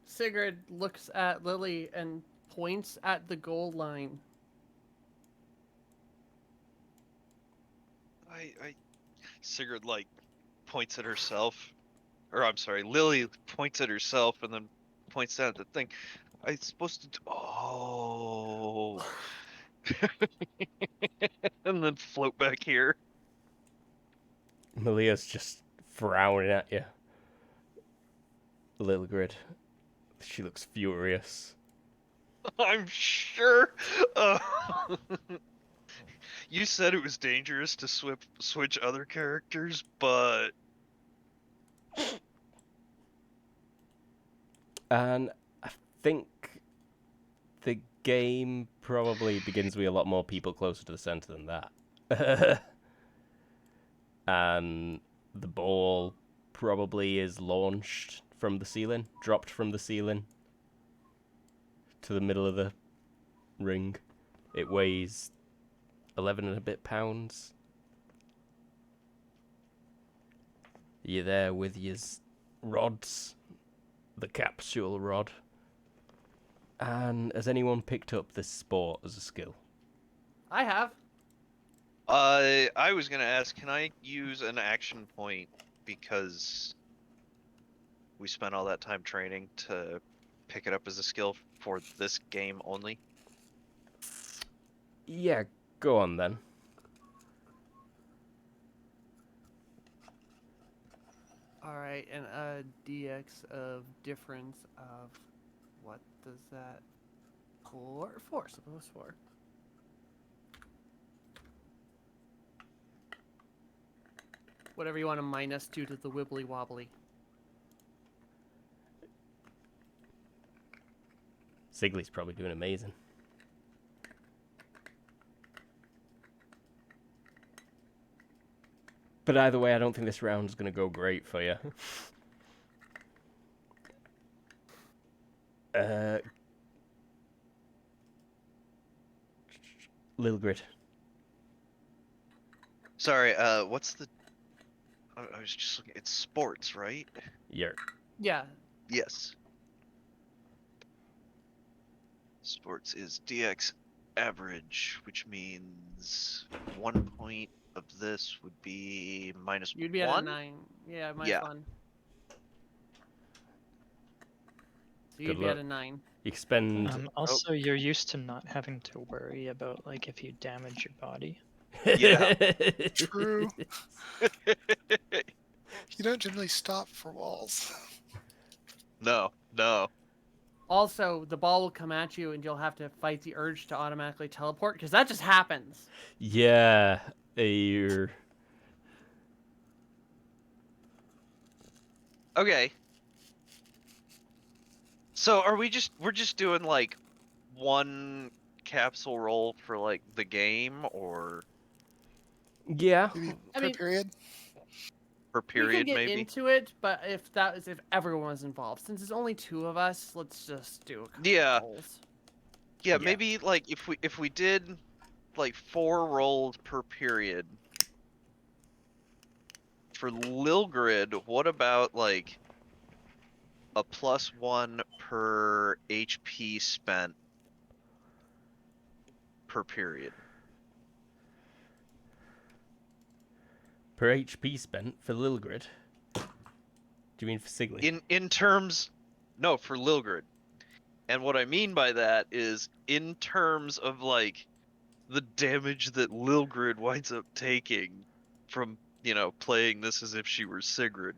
Sigurd looks at Lily and points at the goal line. Sigurd like points at herself, or I'm sorry, Lily points at herself and then points down at the thing. I'm supposed to. Oh. And then float back here. Malia's just frowning at you. Lilgrid. She looks furious. I'm sure. You said it was dangerous to switch other characters, but And I think the game probably begins with a lot more people closer to the center than that. And the ball probably is launched from the ceiling, dropped from the ceiling to the middle of the ring. It weighs 11 and a bit pounds. You're there with your rods, the capsule rod. And has anyone picked up this sport as a skill? I have. I was gonna ask, can I use an action point because we spent all that time training to pick it up as a skill for this game only? Yeah, go on then. All right, and a DX of difference of what does that? 4, suppose 4. Whatever you want to minus due to the wibbly wobbly. Sigley's probably doing amazing. But either way, I don't think this round's going to go great for you. Lil Grid. Sorry, what's the... I was just looking... It's sports, right? You're Yeah. Yes. Sports is DX average, which means 1 point of this would be minus You'd be at a 1? 9. Yeah, minus Yeah. 1. So Good you'd be luck. at a 9. You can spend... Also, you're used to not having to worry about like if you damage your body. Yeah. True. You don't generally stop for walls. No, no. Also, the ball will come at you and you'll have to fight the urge to automatically teleport, because that just happens. Yeah. You're... Okay. So we're just doing like one capsule roll for like the game or Yeah. Maybe I per mean- period. per We could period get maybe? into it, but if everyone was involved, since it's only 2 of us, let's just do a couple Yeah. rolls. Yeah, Yeah. maybe like if we did like 4 rolls per period. For Lilgrid, what about like a +1 per HP spent per period? Per HP spent for Lil Grid. Do you mean for Sigley? In terms, no, for Lilgrid. And what I mean by that is in terms of like the damage that Lilgrid winds up taking from, you know, playing this as if she were Sigrid.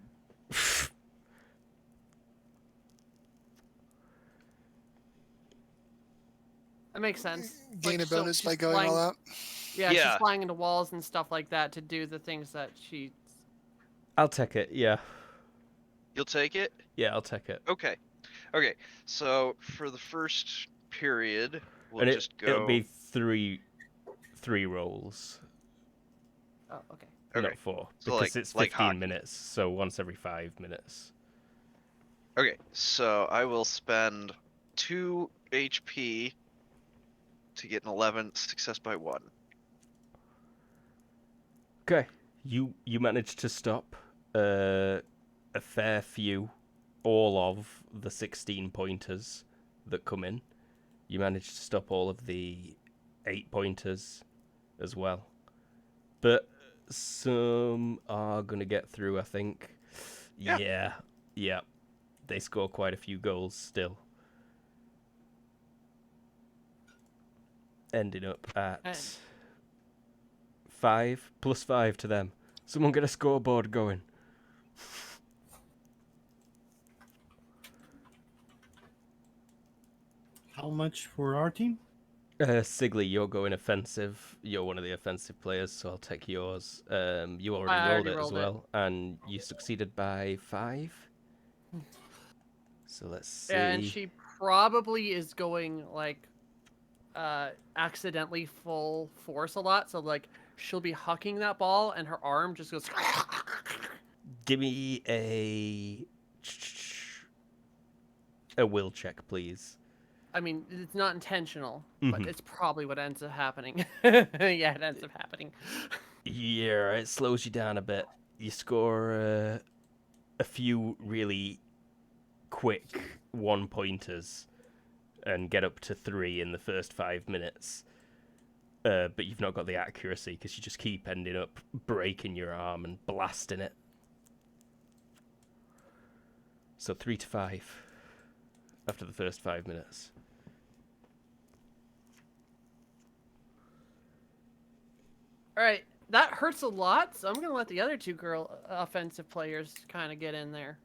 That makes sense. Gain a so bonus by she's going all flying- out. Yeah, Yeah. she's flying into walls and stuff like that to do the things that she... I'll take it, yeah. You'll take it? Yeah, I'll take it. Okay. Okay. So for the first period, we'll And just go. it'll be three rolls, Oh, okay. Okay. not 4. So Because like- it's like 15 hockey. minutes, so once every 5 minutes. Okay, so I will spend 2 HP to get an 11 success by 1. Okay. You managed to stop a fair few, all of the 16 pointers that come in. You managed to stop all of the 8 pointers as well. But some are going to get through, I think. Yeah. Yeah. They score quite a few goals still. Ending up at And- 5 plus 5 to them. Someone get a scoreboard going. How much for our team? Sigley, you're going offensive. You're one of the offensive players, so I'll take yours. You already I rolled already it as rolled it. well, and you succeeded by 5. So let's see. And she probably is going, like, accidentally full force a lot, so, like, she'll be hucking that ball, and her arm just goes... Give me a will check, please. I mean, it's not intentional, Mhm. but it's probably what ends up happening. Yeah, it ends up happening. Yeah, it slows you down a bit. You score a few really quick 1-pointers and get up to 3 in the first 5 minutes. But you've not got the accuracy because you just keep ending up breaking your arm and blasting it. So 3 to 5 after the first 5 minutes. All right, that hurts a lot. So I'm gonna let the other two offensive players kind of get in there.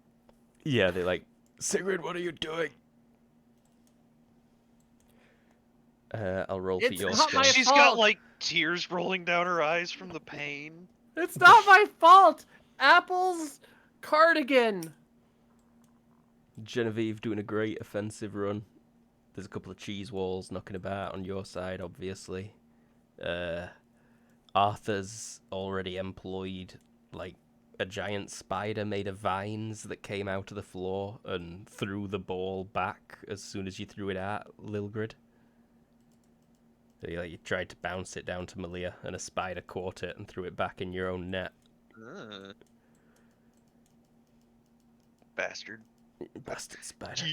Yeah, they're like, Sigrid, what are you doing? I'll roll for It's your not skill. my She's fault. got like tears rolling down her eyes from the pain. It's not my fault. Apple's cardigan. Genevieve doing a great offensive run. There's a couple of cheese walls knocking about on your side, obviously. Arthur's already employed, like, a giant spider made of vines that came out of the floor and threw the ball back as soon as you threw it at Lilgrid. So you tried to bounce it down to Malia, and a spider caught it and threw it back in your own net. Bastard. Bastard spider.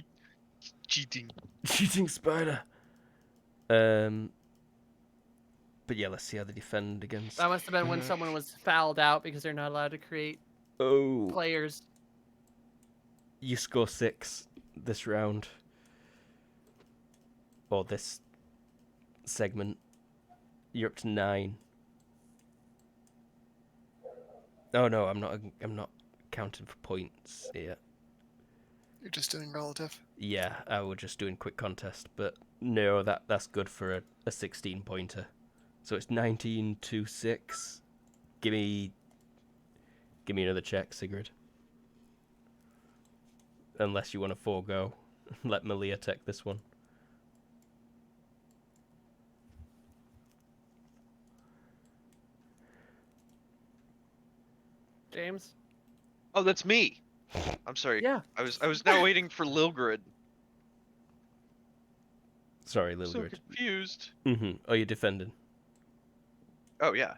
Cheating. Cheating spider. But yeah, let's see how they defend against. That must have been when someone was fouled out because they're not allowed to create Oh, players. you score 6 this round. Or this segment. You're up to 9. Oh no, I'm not counting for points here. You're just doing relative. Yeah, I was just doing quick contest, but no, that's good for a 16-pointer. So it's 19-6. Give me another check, Sigrid. Unless you want to forego. Let Malia take this one. James? Oh, that's me. I'm sorry. Yeah. I was now waiting for Lilgrid. Sorry, So Lilgrid. confused. Oh, you're defending. Oh yeah.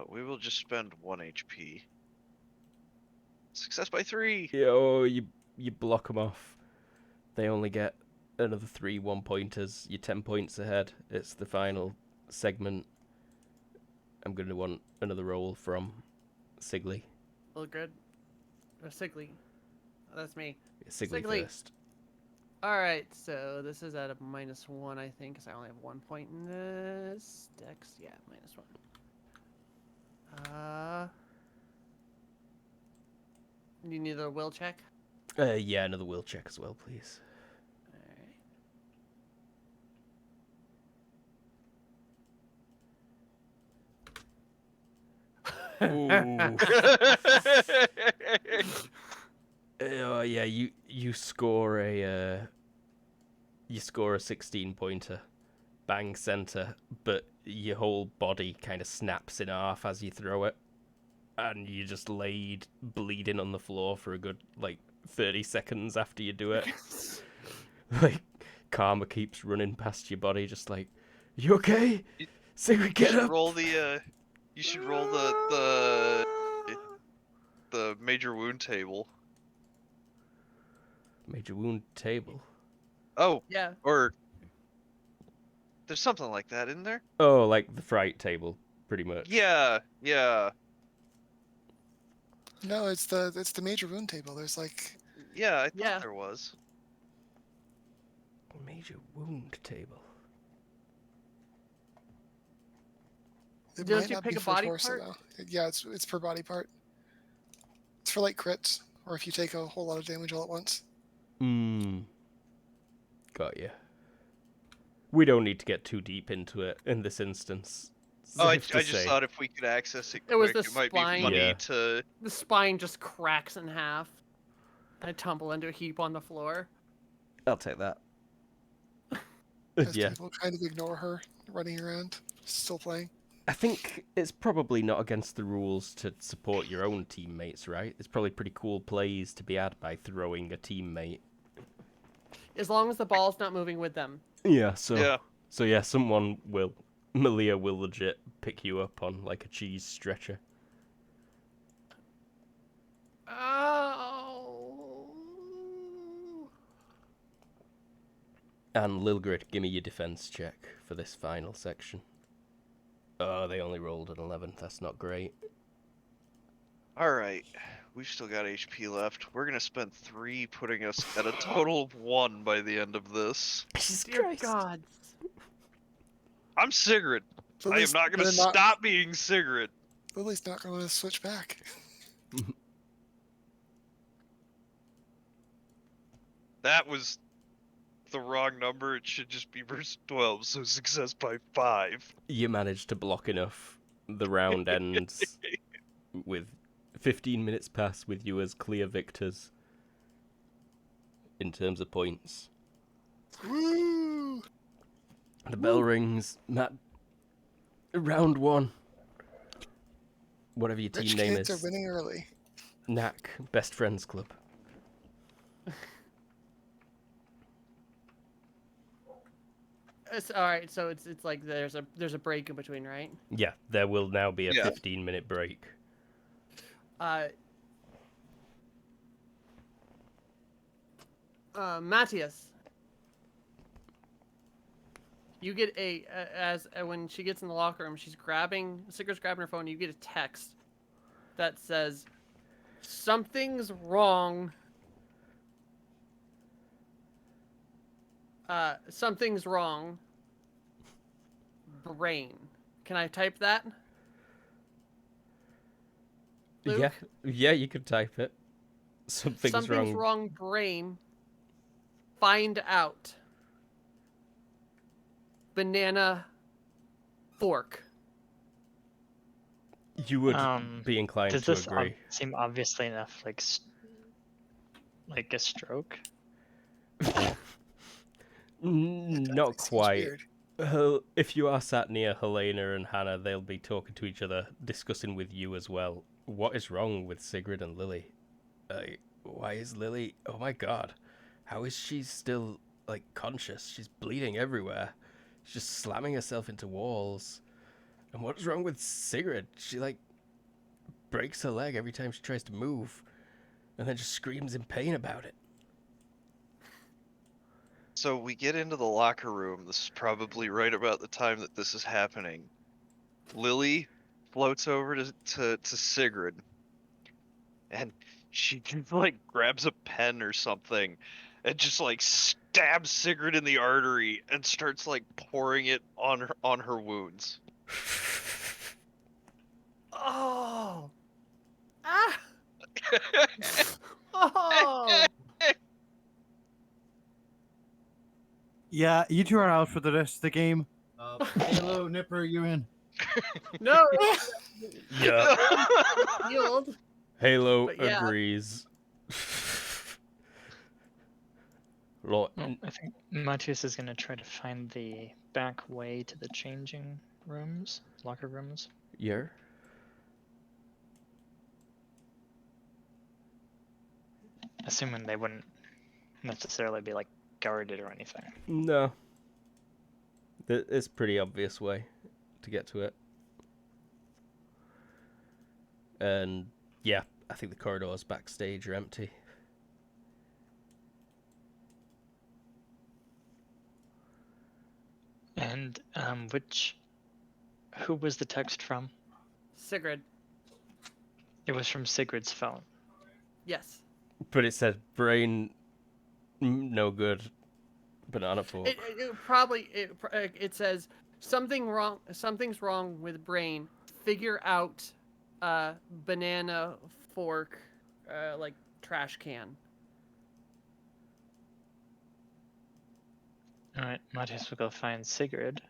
We will just spend 1 HP. Success by 3. Yeah, oh, you block them off. They only get another 3 1-pointers. You're 10 points ahead. It's the final segment. I'm going to want another roll from Sigley. Well, good. Or Sigley. Oh, that's me. Sigley Sigley. first. Alright, so this is at a -1, I think, because I only have 1 point in this. Dex, yeah, -1. You need a will check? Yeah, another will check as well, please. Ooh. Oh yeah, you score a 16-pointer, bang center, but your whole body kind of snaps in half as you throw it, and you just laid bleeding on the floor for a good 30 seconds after you do it. Karma keeps running past your body, just like, you okay? Sigrid, get up. You should roll the major wound table. Major wound table. Oh, Yeah. or there's something like that, isn't there? Oh, like the fright table, pretty much. Yeah. No, it's the major wound table. There's like Yeah, I thought Yeah. there was. Major wound table. it Don't might you not pick be a for body torso part? though. Yeah, it's per body part. It's for like crits, or if you take a whole lot of damage all at once. Got you. We don't need to get too deep into it in this instance. Oh, I Safe to just say. thought if we could access it It was quick, the it might be spine. funny Yeah. to... The spine just cracks in half. I tumble into a heap on the floor. I'll take that. As Yeah. people kind of ignore her running around, still playing. I think it's probably not against the rules to support your own teammates, right? It's probably pretty cool plays to be had by throwing a teammate. As long as the ball's not moving with them. Yeah, Yeah. So yeah, someone will... Malia will legit pick you up on like a cheese stretcher. Oh. And Lilgrid, give me your defense check for this final section. Oh, they only rolled an 11. That's not great. Alright. We've still got HP left. We're gonna spend 3, putting us at a total of 1 by the end of this. Jesus Dear Christ. God. I'm Sigrid. I am Lily's not going to gonna stop being Sigrid. Lily's not going to switch back. That was the wrong number. It should just be verse 12, so success by 5. You managed to block enough. The round ends with 15 minutes pass with you as clear victors in terms of points. Woo! The bell rings. Matt, round 1. Whatever your team Rich name kids is. are winning early. Knack, Best Friends Club. All right, so it's like there's a break in between, right? Yeah, there will now be a Yeah. 15-minute break. Matthias, you get when she gets in the locker room, Sigurd's grabbing her phone. You get a text that says, "Something's wrong. Something's wrong. Brain." Can I type that? Luke? Yeah, you could type it. Something's wrong. Brain. Find out. Banana fork. You would be inclined Does to this agree. seem obviously enough, like a stroke? Not Seems quite. weird. If you are sat near Helena and Hannah, they'll be talking to each other, discussing with you as well. What is wrong with Sigrid and Lily? Why is Lily... Oh my god. How is she still, like, conscious? She's bleeding everywhere. She's just slamming herself into walls. And what's wrong with Sigrid? She, like, breaks her leg every time she tries to move. And then just screams in pain about it. So we get into the locker room. This is probably right about the time that this is happening. Lily floats over to Sigrid. And she just, like, grabs a pen or something and just, like, stabs Sigrid in the artery and starts, like, pouring it on her wounds. Oh. Ah. Oh. Yeah, you two are out for the rest of the game. Halo, Nipper, you in? No. Yeah. Healed. Halo But yeah. agrees. Lord, Well, I think Matthias is gonna try to find the back way to the changing rooms, locker rooms. yeah. Assuming they wouldn't necessarily be like guarded or anything. No. It's a pretty obvious way to get to it. And yeah, I think the corridors backstage are empty. And who was the text from? Sigrid. It was from Sigrid's phone. Yes. But it said brain no good. Banana fork. It says something's wrong with brain. Figure out banana fork like trash can. Alright, Matthias will go find Sigrid.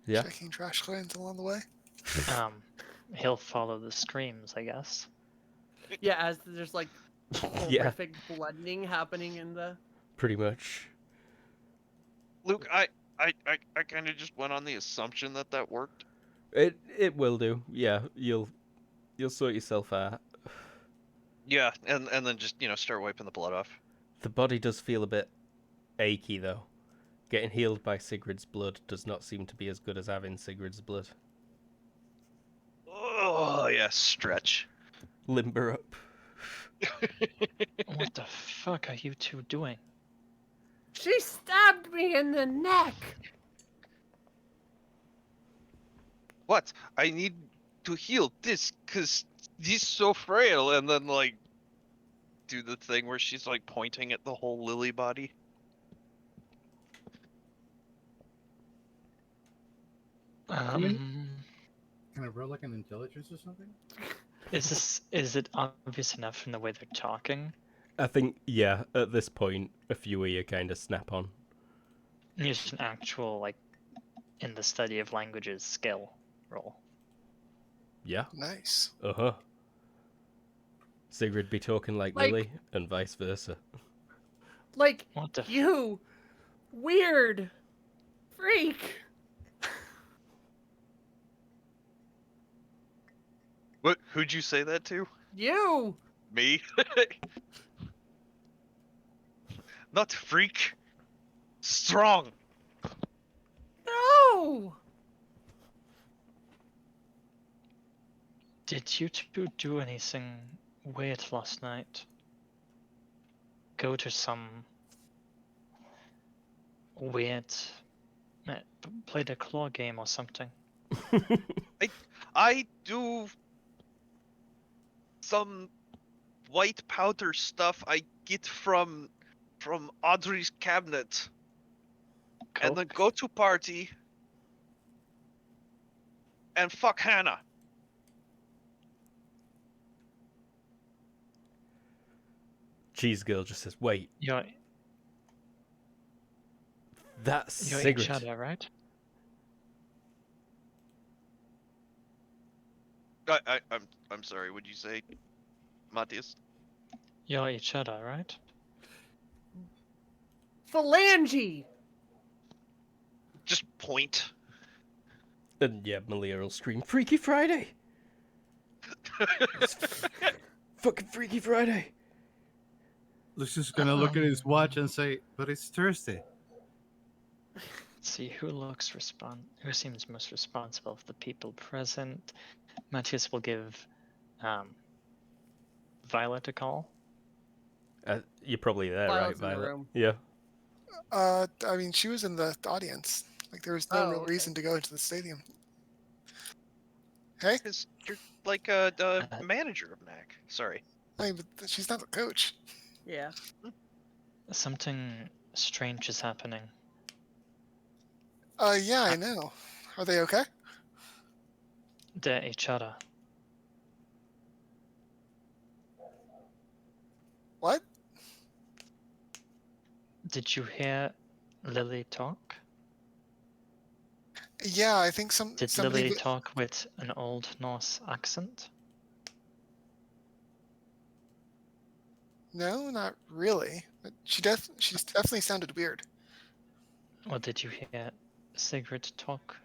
Yeah. Checking trash cans along the way. He'll follow the screams, I guess. Yeah, as there's like Yeah. horrific bloodening happening in the. Pretty much. Luke, I kind of just went on the assumption that worked. It will do. Yeah, you'll sort yourself out. Yeah, and then just, start wiping the blood off. The body does feel a bit achy though. Getting healed by Sigrid's blood does not seem to be as good as having Sigrid's blood. Oh, yeah, stretch. Limber up. What the fuck are you two doing? She stabbed me in the neck. What? I need to heal this, because he's so frail, and then, like, do the thing where she's, like, pointing at the whole Lily body. Can I roll like an intelligence or something? Is it obvious enough from the way they're talking? I think, yeah, at this point, a few of you kind of snap on. Use an actual, like, in the study of languages skill roll. Yeah. Nice. Uh-huh. Sigrid be talking like Like- Lily, and vice versa. Like, What the? you weird freak. What? Who'd you say that to? You. Me? Not freak. Strong. No. Did you two do anything weird last night? Go to some weird, play the claw game or something? I do some white powder stuff I get from Audrey's cabinet. And then Coke? go to party and fuck Hannah. Cheese Girl just says, wait, You're that's each Sigrid. other, right? I'm sorry. Would you say, Matthias? You're each other, right? Phalange. Just point. And yeah, Malia will scream, Freaky Friday! Fucking Freaky Friday! Lucius is gonna look at his watch and say, "But it's Thursday." Let's see who seems most responsible of the people present. Matthias will give Violet a call. You're probably there, Violet's right, in the Violet? room. Yeah. I mean, she was in the audience. Like, there was no Oh, real okay. reason to go into the stadium. Hey, Because you're like the manager of MAC. Sorry. I mean, but she's not the coach. Yeah. Something strange is happening. Yeah, I know. Are they okay? They're each other. What? Did you hear Lily talk? Yeah, I think Did somebody. Lily talk with an Old Norse accent? No, not really. But she's definitely sounded weird. Or did you hear Sigrid talk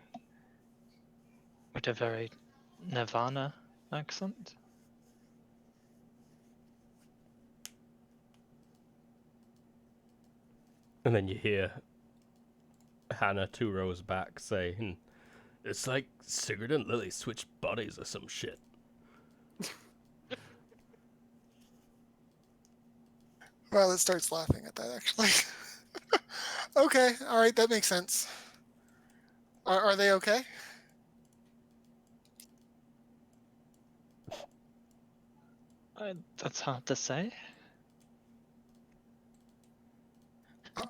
with a very Nirvana accent? And then you hear Hannah 2 rows back saying, it's like Sigrid and Lily switched bodies or some shit. Violet starts laughing at that, actually. Okay, all right, that makes sense. Are they okay? That's hard to say.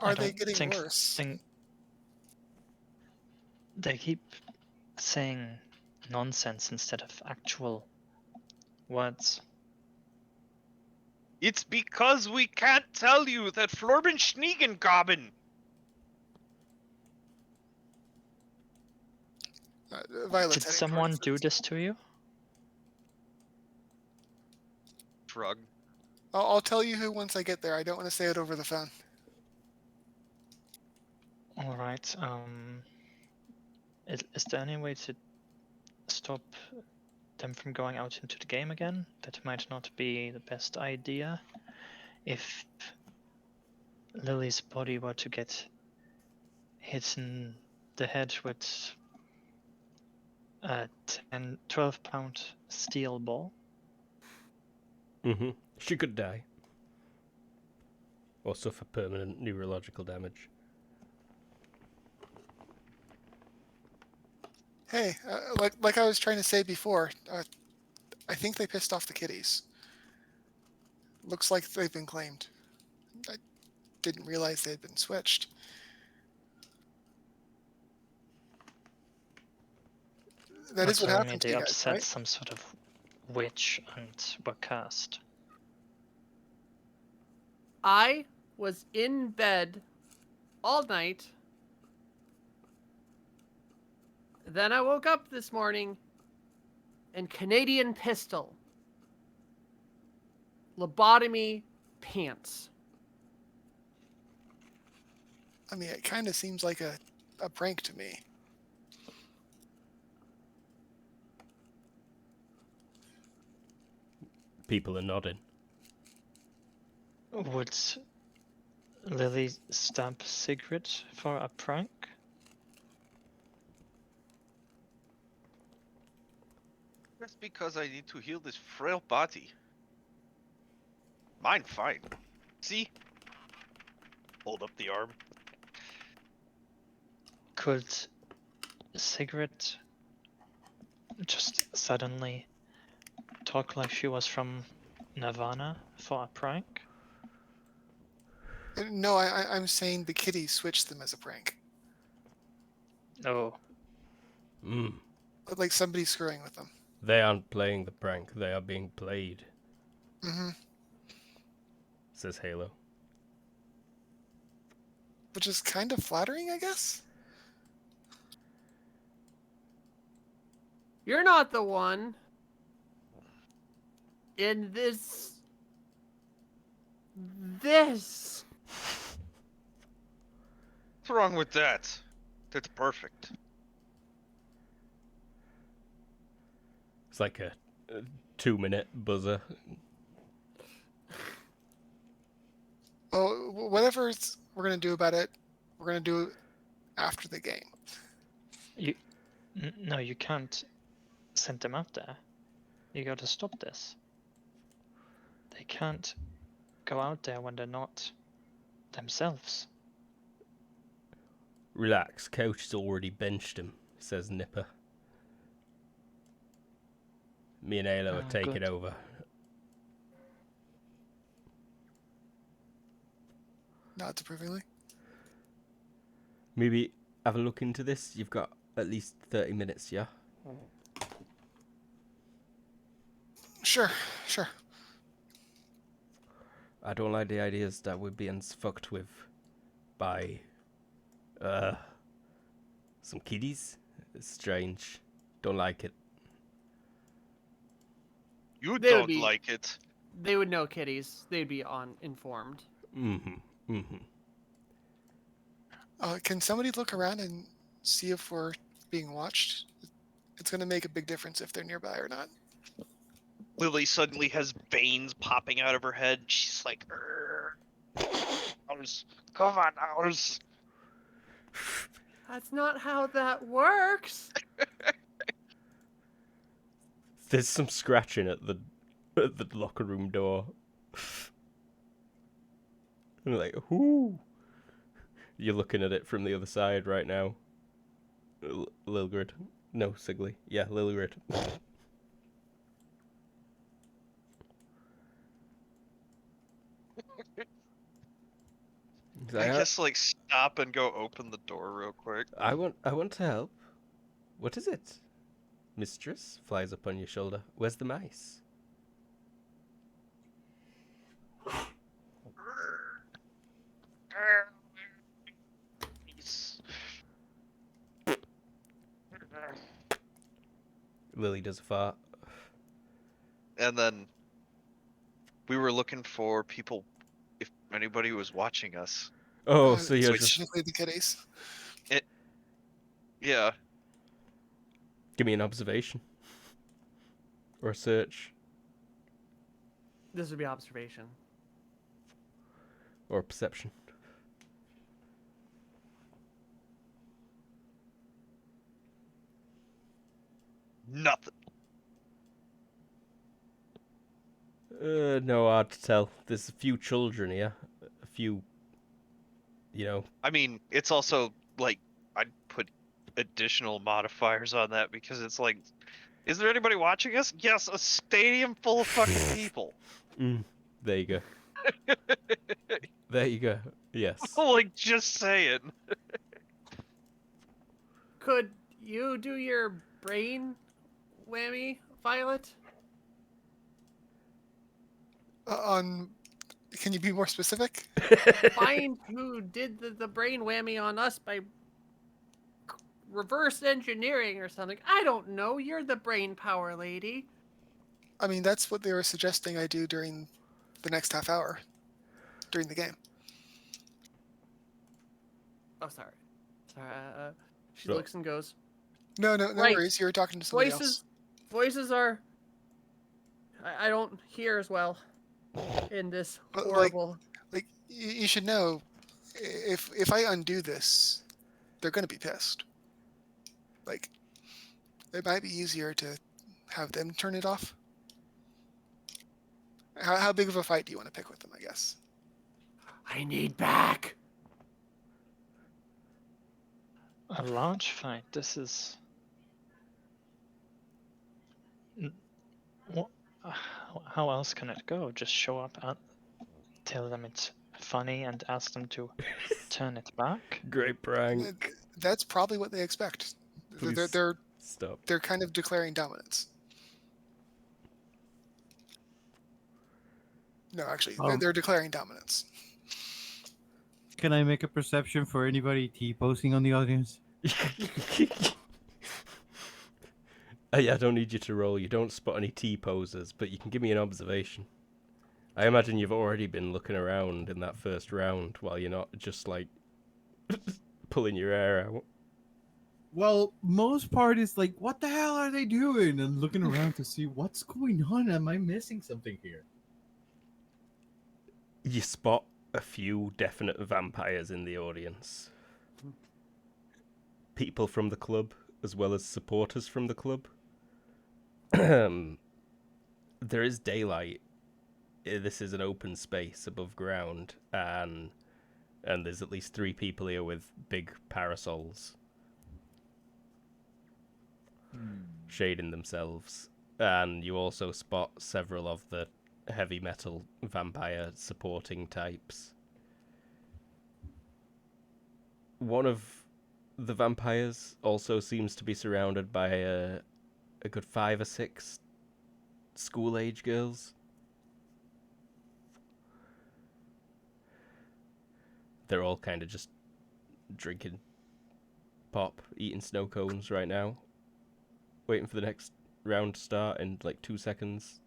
Are I they don't getting worse? They keep saying nonsense instead of actual words. It's because we can't tell you that Florben Schneegen gobbin. Violet's Did heading someone towards do it. this to you? Shrug. I'll tell you who once I get there. I don't want to say it over the phone. All right. Is there any way to stop them from going out into the game again? That might not be the best idea. If Lily's body were to get hit in the head with a 12-pound steel ball, Mm-hmm. She could die. Or suffer permanent neurological damage. Hey, like I was trying to say before, I think they pissed off the kitties. Looks like they've been claimed. I didn't realize they had been switched. That You're is what telling happened me to they you guys, upset right? some sort of witch and were cursed. I was in bed all night. Then I woke up this morning and Canadian Pistol. Lobotomy pants. I mean, it kind of seems like a prank to me. People are nodding. Would Lily stab Sigrid for a prank? That's because I need to heal this frail body. Mine fine. See? Hold up the arm. Could Sigrid just suddenly talk like she was from Nirvana for a prank? No, I'm saying the kitties switched them as a prank. Oh, Mm. Like somebody's screwing with them. They aren't playing the prank, they are being played, Hmm. says Halo. Which is kind of flattering, I guess. You're not the one in this. What's wrong with that? That's perfect. It's like a 2-minute buzzer. Well, whatever we're gonna do about it, we're gonna do it after the game. no, you can't send them out there. You gotta stop this. They can't go out there when they're not themselves. Relax, coach has already benched him, says Nipper. Me and Halo are Oh, taking good. over. Not approvingly. Maybe have a look into this. You've got at least 30 minutes, yeah? Sure, sure. I don't like the ideas that we're being fucked with by some kiddies. It's strange. Don't like it. You They would don't be- like it. They would know kitties. They'd be informed. Can somebody look around and see if we're being watched? It's gonna make a big difference if they're nearby or not. Lily suddenly has veins popping out of her head. She's like, ours. Come on, ours. That's not how that works. There's some scratching at the locker room door. And like, whoo! You're looking at it from the other side right now. Lilgrid. No, Sigley. Yeah, Lilgrid. He's I like, guess like stop and go open the door real quick. I want to help. What is it? Mistress flies up on your shoulder. Where's the mice? Lily does a fart. And then we were looking for people, if anybody was watching us. Oh, so you're Which- just... Specifically the kitties. Yeah. Give me an observation. Or a search. This would be observation. Or a perception. Nothing. No, hard to tell. There's a few children here. A few... You know... I mean, it's also like I'd put additional modifiers on that because it's like, is there anybody watching us? Yes, a stadium full of fucking people. There you go. There you go. Yes. Like, just saying. Could you do your brain whammy, Violet? Can you be more specific? Find who did the brain whammy on us by reverse engineering or something. I don't know. You're the brain power lady. I mean, that's what they were suggesting I do during the next half hour during the game. Oh, sorry. Sorry. She No. looks and goes. No Right. worries. You were talking to somebody else. Voices are. I don't hear as well in this But, horrible. Like you should know, if I undo this, they're going to be pissed. Like, it might be easier to have them turn it off. How big of a fight do you want to pick with them, I guess? I need back. A large fight. This is. What? How else can it go? Just show up and tell them it's funny and ask them to turn it back? Great prank. That's probably what they expect. Please They're stop. kind of declaring dominance. No, actually, they're declaring dominance. Can I make a perception for anybody T-posting on the audience? I don't need you to roll. You don't spot any T-posers, but you can give me an observation. I imagine you've already been looking around in that first round while you're not just, like, pulling your hair out. Well, most part is like, what the hell are they doing? And looking around to see what's going on. Am I missing something here? You spot a few definite vampires in the audience. People from the club, as well as supporters from the club. There is daylight. This is an open space above ground, and there's at least 3 people here with big parasols shading themselves. And you also spot several of the heavy metal vampire supporting types. One of the vampires also seems to be surrounded by a good 5 or 6 school-age girls. They're all kind of just drinking pop, eating snow cones right now, waiting for the next round to start in like 2 seconds.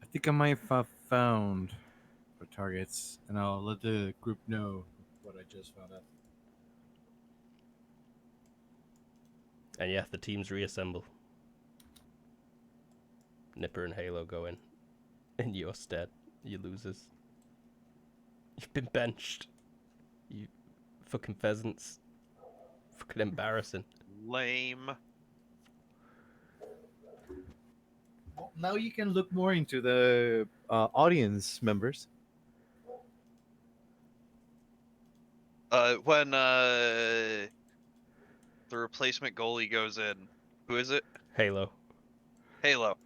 I think I might have found the targets, and I'll let the group know what I just found out. And yeah, the teams reassemble. Nipper and Halo go in your stead, you losers. You've been benched. You fucking pheasants. Fucking embarrassing. Lame. Well, now you can look more into the audience members. When the replacement goalie goes in, who is it? Halo. Halo.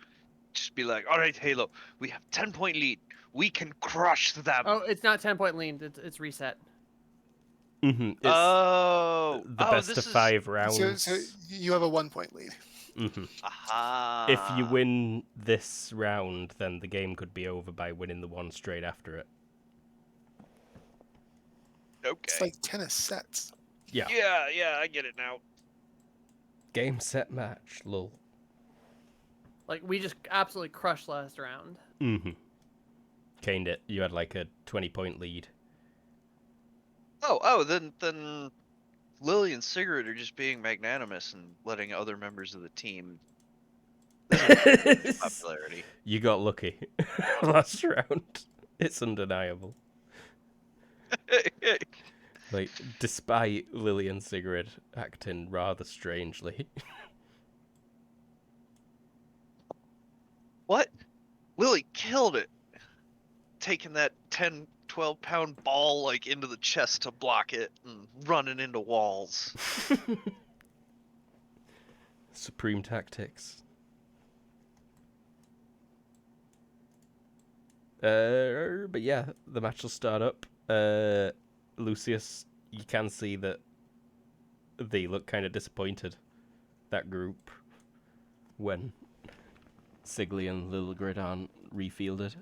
Just be like, all right, Halo, we have 10-point lead. We can crush them. Oh, it's not 10-point lean. It's reset. Mm-hmm. It's Oh, the best this of is... 5 rounds. So you have a 1-point lead. Mm-hmm. Aha. If you win this round, then the game could be over by winning the one straight after it. Okay. It's like tennis sets. Yeah. Yeah, I get it now. Game, set, match, lol. Like, we just absolutely crushed last round. Mm-hmm. Caned it. You had like a 20-point lead. Then Lily and Sigrid are just being magnanimous and letting other members of the team popularity. You got lucky last round. It's undeniable. Like, despite Lily and Sigrid acting rather strangely. What? Lily killed it. Taking that 10, 12-pound ball like into the chest to block it and running into walls. Supreme tactics. But yeah, the match will start up. Lucius, you can see that they look kind of disappointed, that group, when Sigley and Little Grid aren't refielded.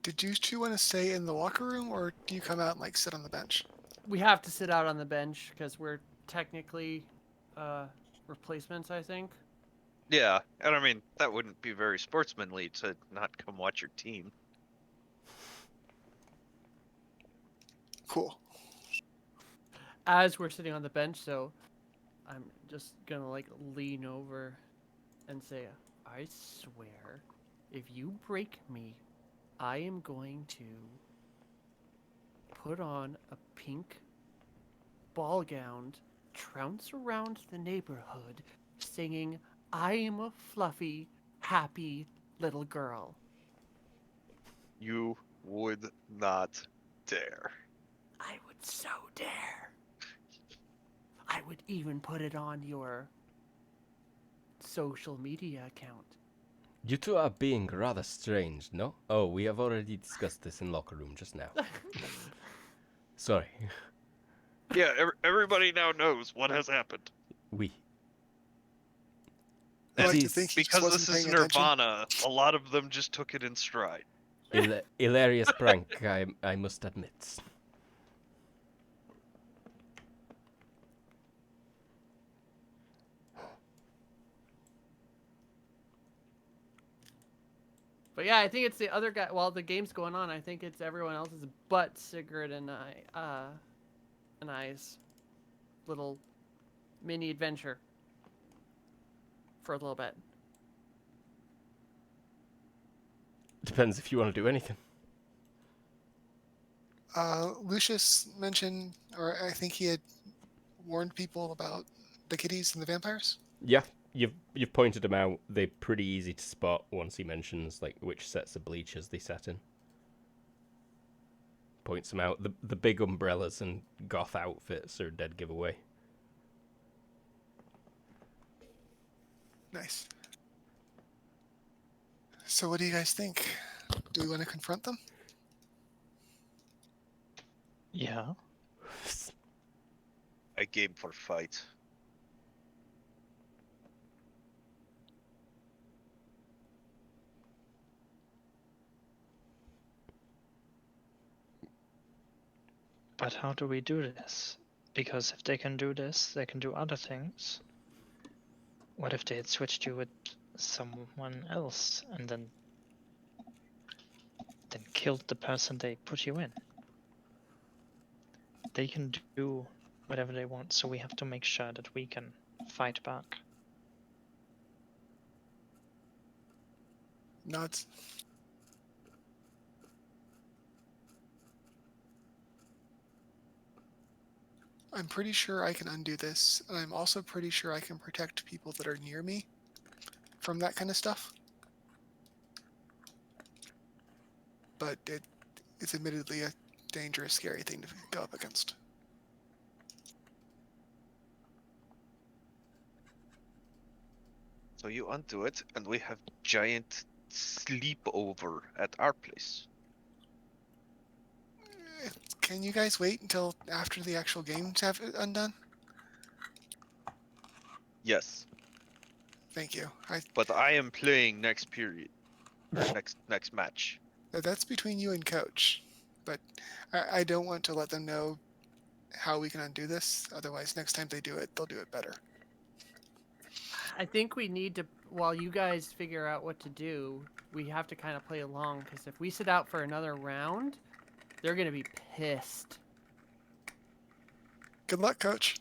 Did you two want to stay in the locker room, or do you come out and like sit on the bench? We have to sit out on the bench because we're technically replacements, I think. Yeah, and I mean that wouldn't be very sportsmanly to not come watch your team. Cool. As we're sitting on the bench, so I'm just gonna like lean over and say, I swear, if you break me, I am going to put on a pink ball gown, trounce around the neighborhood, singing, I am a fluffy, happy little girl. You would not dare. I would so dare. I would even put it on your social media account. You two are being rather strange, no? Oh, we have already discussed this in locker room just now. Sorry. Yeah, everybody now knows what has happened. We. I like to Jeez. think he just Because wasn't this is paying attention. Nirvana, a lot of them just took it in stride. Hilarious prank, I must admit. But yeah, I think it's the other guy. While the game's going on, I think it's everyone else's but Sigrid and I's little mini adventure for a little bit. Depends if you want to do anything. Lucius mentioned, or I think he had warned people about the kitties and the vampires. Yeah, you've pointed them out. They're pretty easy to spot once he mentions like which sets of bleachers they sat in. Points them out. The big umbrellas and goth outfits are a dead giveaway. Nice. So what do you guys think? Do we want to confront them? Yeah. I game for fight. But how do we do this? Because if they can do this, they can do other things. What if they had switched you with someone else and then killed the person they put you in? They can do whatever they want, so we have to make sure that we can fight back. Nods. I'm pretty sure I can undo this, and I'm also pretty sure I can protect people that are near me from that kind of stuff. But it's admittedly a dangerous, scary thing to go up against. So you undo it, and we have giant sleepover at our place. Can you guys wait until after the actual games have it undone? Yes, Thank you. but I am playing next period, or next match. That's between you and Coach, but I don't want to let them know how we can undo this. Otherwise, next time they do it, they'll do it better. I think we need to, while you guys figure out what to do, we have to kind of play along, because if we sit out for another round, they're going to be pissed. Good luck, Coach.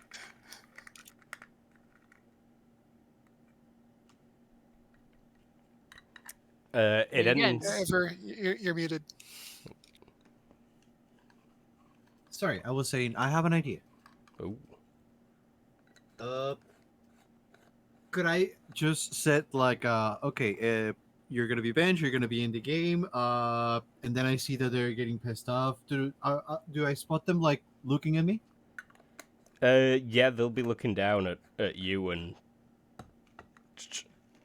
It Again, ends. Ever, you're muted. Sorry, I was saying I have an idea. Oh. Could I just set like okay, you're gonna be benched, you're gonna be in the game, and then I see that they're getting pissed off. Do I spot them like looking at me? Yeah, they'll be looking down at you and,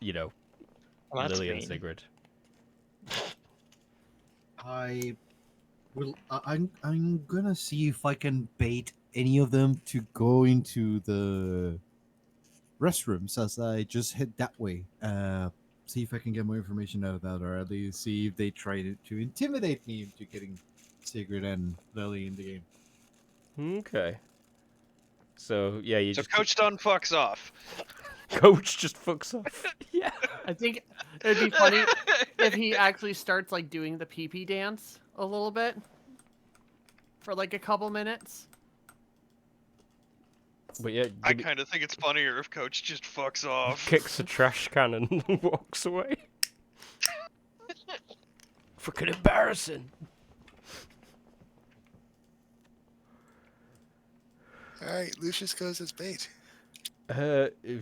you know, Well, that's Lily and mean. Sigrid. I Well, I'm gonna see if I can bait any of them to go into the restrooms as I just head that way. See if I can get more information out of that, or at least see if they try to intimidate me into getting Sigrid and Lily in the game. Okay. So yeah, you So just Coach Dunn fucks off. Coach just fucks off. Yeah. I think it'd be funny if he actually starts like doing the pee pee dance a little bit for like a couple minutes. But yeah, I kind of think it's funnier if Coach just fucks off. kicks a trash can and walks away. Fucking embarrassing. All right, Lucius goes as bait.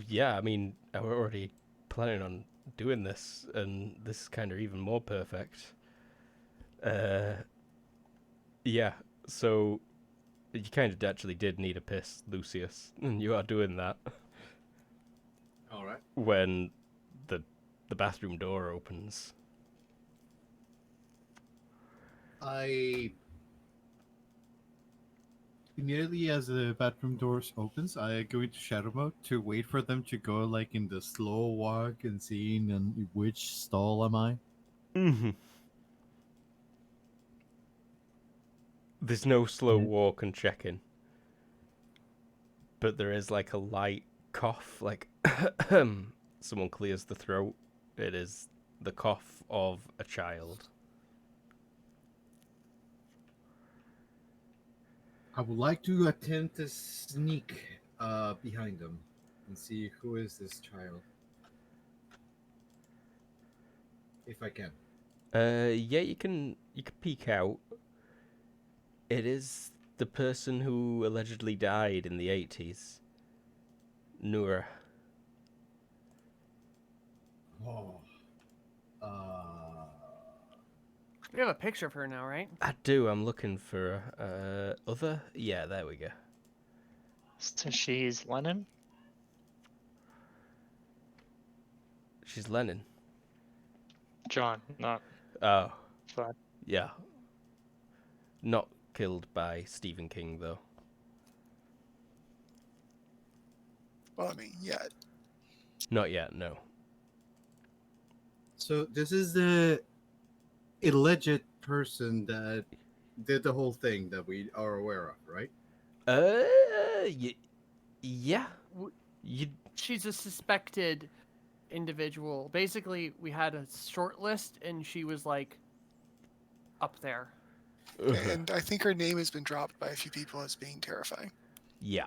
Yeah, I mean, I were already planning on doing this, and this is kind of even more perfect. Yeah, so you kind of actually did need a piss, Lucius, and you are doing that All right. when the bathroom door opens. I immediately as the bathroom doors opens, I go into shadow mode to wait for them to go like in the slow walk and seeing in which stall am I. Mm-hmm. There's no slow Yeah. walk and check-in, but there is like a light cough, like someone clears the throat. It is the cough of a child. I would like to attempt to sneak behind them and see who is this child, if I can. Yeah, you can peek out. It is the person who allegedly died in the 80s. Noura. Oh. We have a picture of her now, right? I do, I'm looking for other. Yeah, there we go. So she's Lennon. She's Lenin. John, not Oh, Vlad. yeah. Not killed by Stephen King though. Well, I mean, yeah, Not yet, no. So this is the alleged person that did the whole thing that we are aware of, right? Yeah. W- You She's a suspected individual. Basically, we had a short list, and she was like up there. and I think her name has been dropped by a few people as being terrifying. yeah.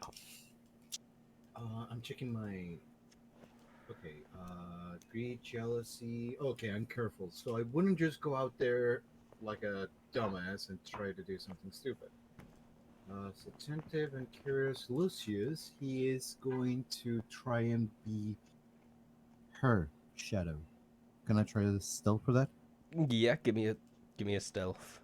I'm checking my. Okay, greed, jealousy. Okay, I'm careful. So I wouldn't just go out there like a dumbass and try to do something stupid. So attentive and curious Lucius, he is going to try and be her shadow. Can I try to stealth for that? Yeah, give me a stealth.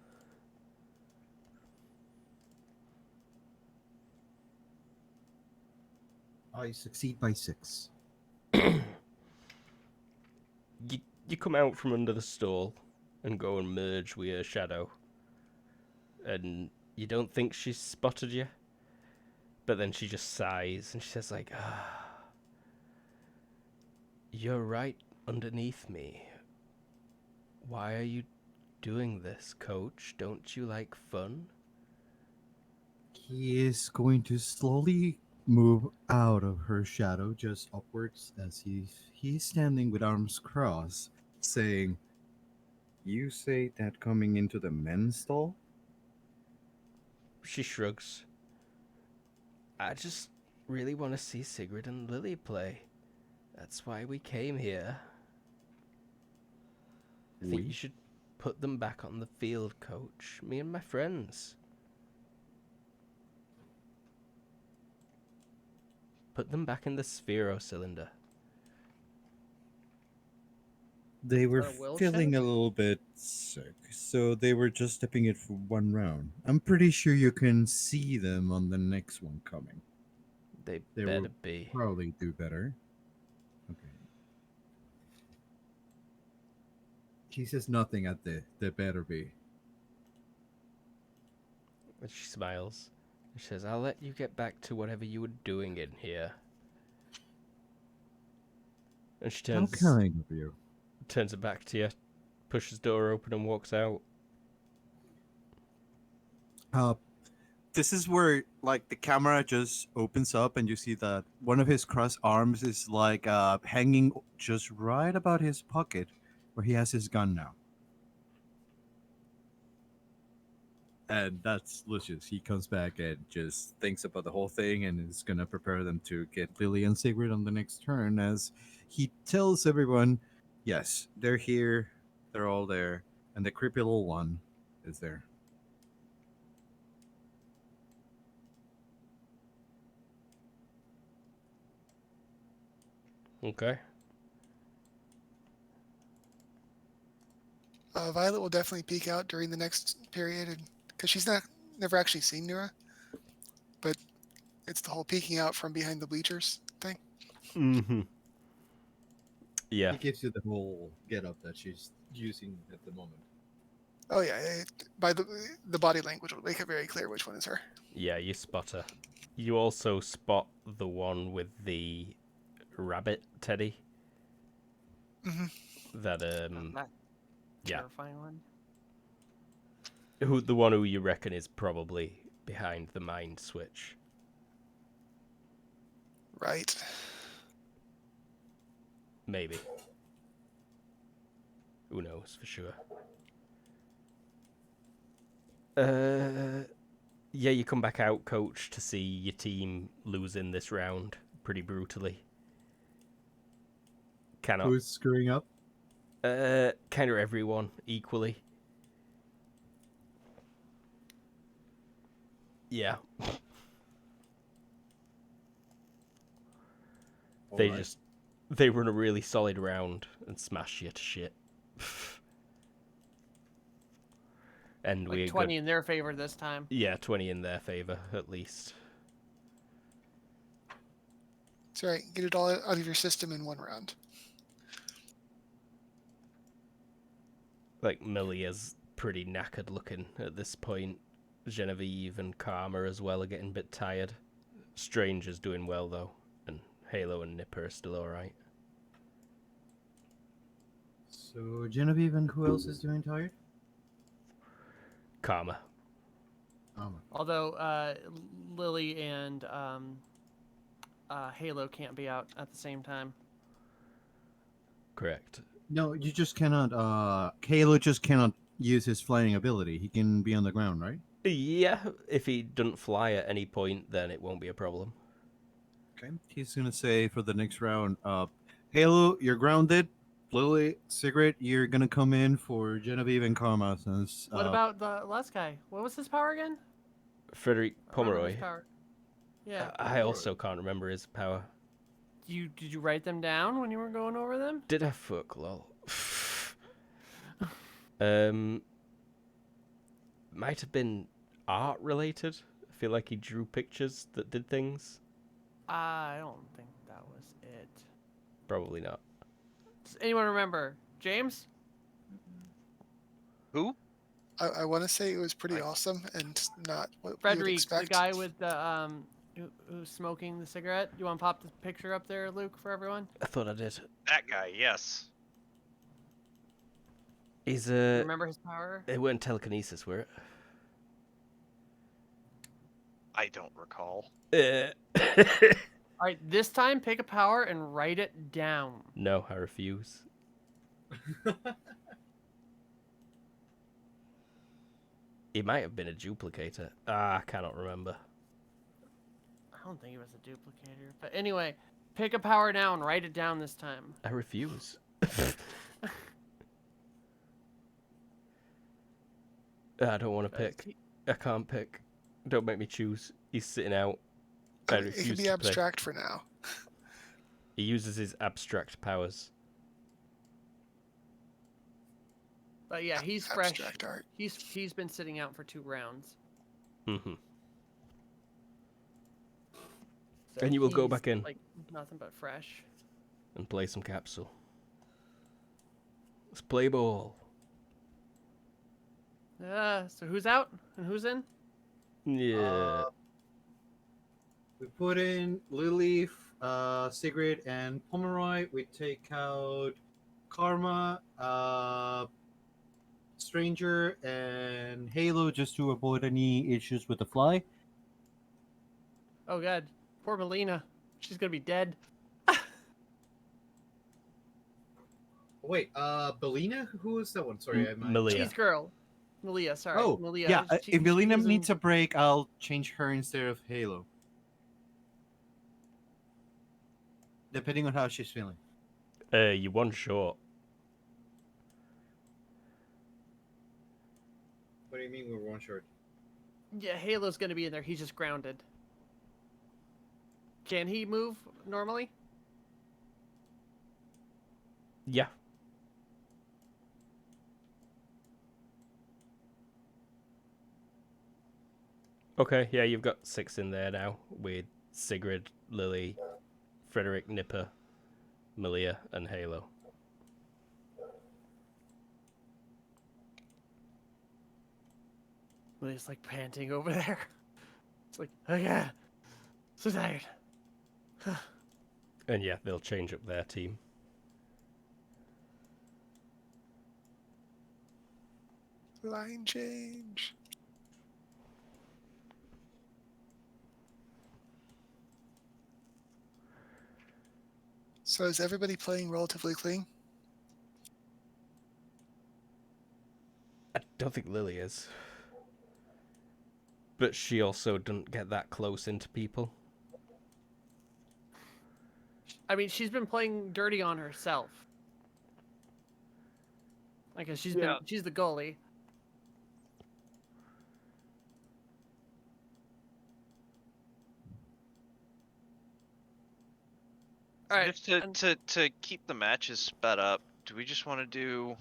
I succeed by 6. You come out from under the stall and go and merge with your shadow. And you don't think she's spotted you. But then she just sighs and she says like, you're right underneath me. Why are you doing this, Coach? Don't you like fun? He is going to slowly move out of her shadow, just upwards, as he's standing with arms crossed, saying, "You say that coming into the men's stall?" She shrugs. I just really want to see Sigrid and Lily play. That's why we came here. I think We? you should put them back on the field, Coach. Me and my friends. Put them back in the Sphero cylinder. They were For a will feeling check? a little bit sick, so they were just stepping it for one round. I'm pretty sure you can see them on the next one coming. They They better will be. probably do better. Okay. He says nothing at the better be. And she smiles. She says, I'll let you get back to whatever you were doing in here. And she How kind of you. turns it back to you, pushes the door open and walks out. This is where like the camera just opens up and you see that one of his crossed arms is like hanging just right about his pocket where he has his gun now. And that's Lucius. He comes back and just thinks about the whole thing and is gonna prepare them to get Lily and Sigrid on the next turn as he tells everyone, yes, they're here, they're all there, and the creepy little one is there. Okay. Violet will definitely peek out during the next period, and because she's never actually seen Nura, but it's the whole peeking out from behind the bleachers thing. Mm-hmm. Yeah. He gives you the whole get up that she's using at the moment. Oh yeah, by the body language will make it very clear which one is her. Yeah, you spot her. You also spot the one with the rabbit teddy. Mm-hmm. That That yeah. terrifying one. The one who you reckon is probably behind the mind switch. Right. Maybe. Who knows for sure. Yeah, you come back out, coach, to see your team losing this round pretty brutally. Cannot. Who's screwing up? Kind of everyone equally. Yeah. Alright. They run a really solid round and smash you to shit. And Like we're 20 good. in their favor this time. Yeah, 20 in their favor at least. It's all right. Get it all out of your system in one round. Like Millie is pretty knackered looking at this point. Genevieve and Karma as well are getting a bit tired. Stranger's doing well though, and Halo and Nipper are still alright. So Genevieve and who else is doing tired? Karma. Although Lily and Halo can't be out at the same time. Correct. No, you just cannot. Halo just cannot use his flying ability. He can be on the ground, right? Yeah, if he doesn't fly at any point, then it won't be a problem. Okay. He's gonna say for the next round, Halo, you're grounded. Lily, Sigrid, you're gonna come in for Genevieve and Karma. Since, What about the last guy? What was his power again? Frederick I don't remember his Pomeroy. power. Yeah. I also can't remember his power. Did you write them down when you were going over them? Did I fuck lol? Might have been art related. I feel like he drew pictures that did things. I don't think that was it. Probably not. Does anyone remember? James? Who? I want to say it was pretty awesome and not what you would Frederick, the expect. guy with the who's smoking the cigarette. You want to pop the picture up there, Luke, for everyone? I thought I did. That guy, yes. He's Remember his power? It weren't telekinesis, were I don't recall. it? All right, this time pick a power and write it down. No, I refuse. He might have been a duplicator. I cannot remember. I don't think it was a duplicator. But anyway, pick a power now and write it down this time. I refuse. I don't want to pick. I can't pick. Don't make me choose. He's sitting out. I It refuse can be to play. abstract for now. He uses his abstract powers. But yeah, he's fresh. Abstract art. He's been sitting out for 2 rounds. Mm-hmm. So And you will go he's, back in. Like nothing but fresh. And play some capsule. Let's play ball. So who's out and who's in? Yeah. We put in Lily, Sigrid, and Pomeroy. We take out Karma, Stranger, and Halo just to avoid any issues with the fly. Oh god, poor Melina. She's gonna be dead. Wait, Belina? Who is that one? Sorry, I might. Malia. Cheese girl. Malia, sorry. Oh, Malia. yeah. If Belina was in- needs a break, I'll change her instead of Halo. Depending on how she's feeling. You one short. What do you mean we're one short? Yeah, Halo's gonna be in there. He's just grounded. Can he move normally? Yeah. Okay, yeah, you've got 6 in there now with Sigrid, Lily, Frederick, Nipper, Malia, and Halo. Malia's like panting over there. It's like, oh yeah, so tired. And yeah, they'll change up their team. Line change. So is everybody playing relatively clean? I don't think Lily is. But she also doesn't get that close into people. I mean, she's been playing dirty on herself. Like, she's the goalie. All right. Just to keep the matches sped up, do we just want to do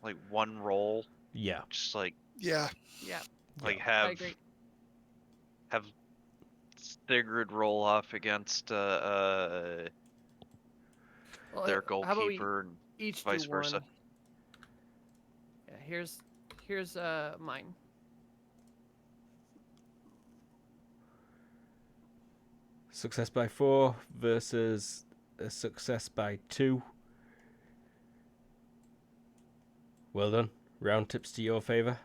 like one roll? Yeah. Just like Yeah. Yeah, like I agree. have Sigrid roll off against Well, their how about we goalkeeper and each vice do versa. one? Yeah, here's mine. Success by 4 versus a success by 2. Well done. Round tips to your favour.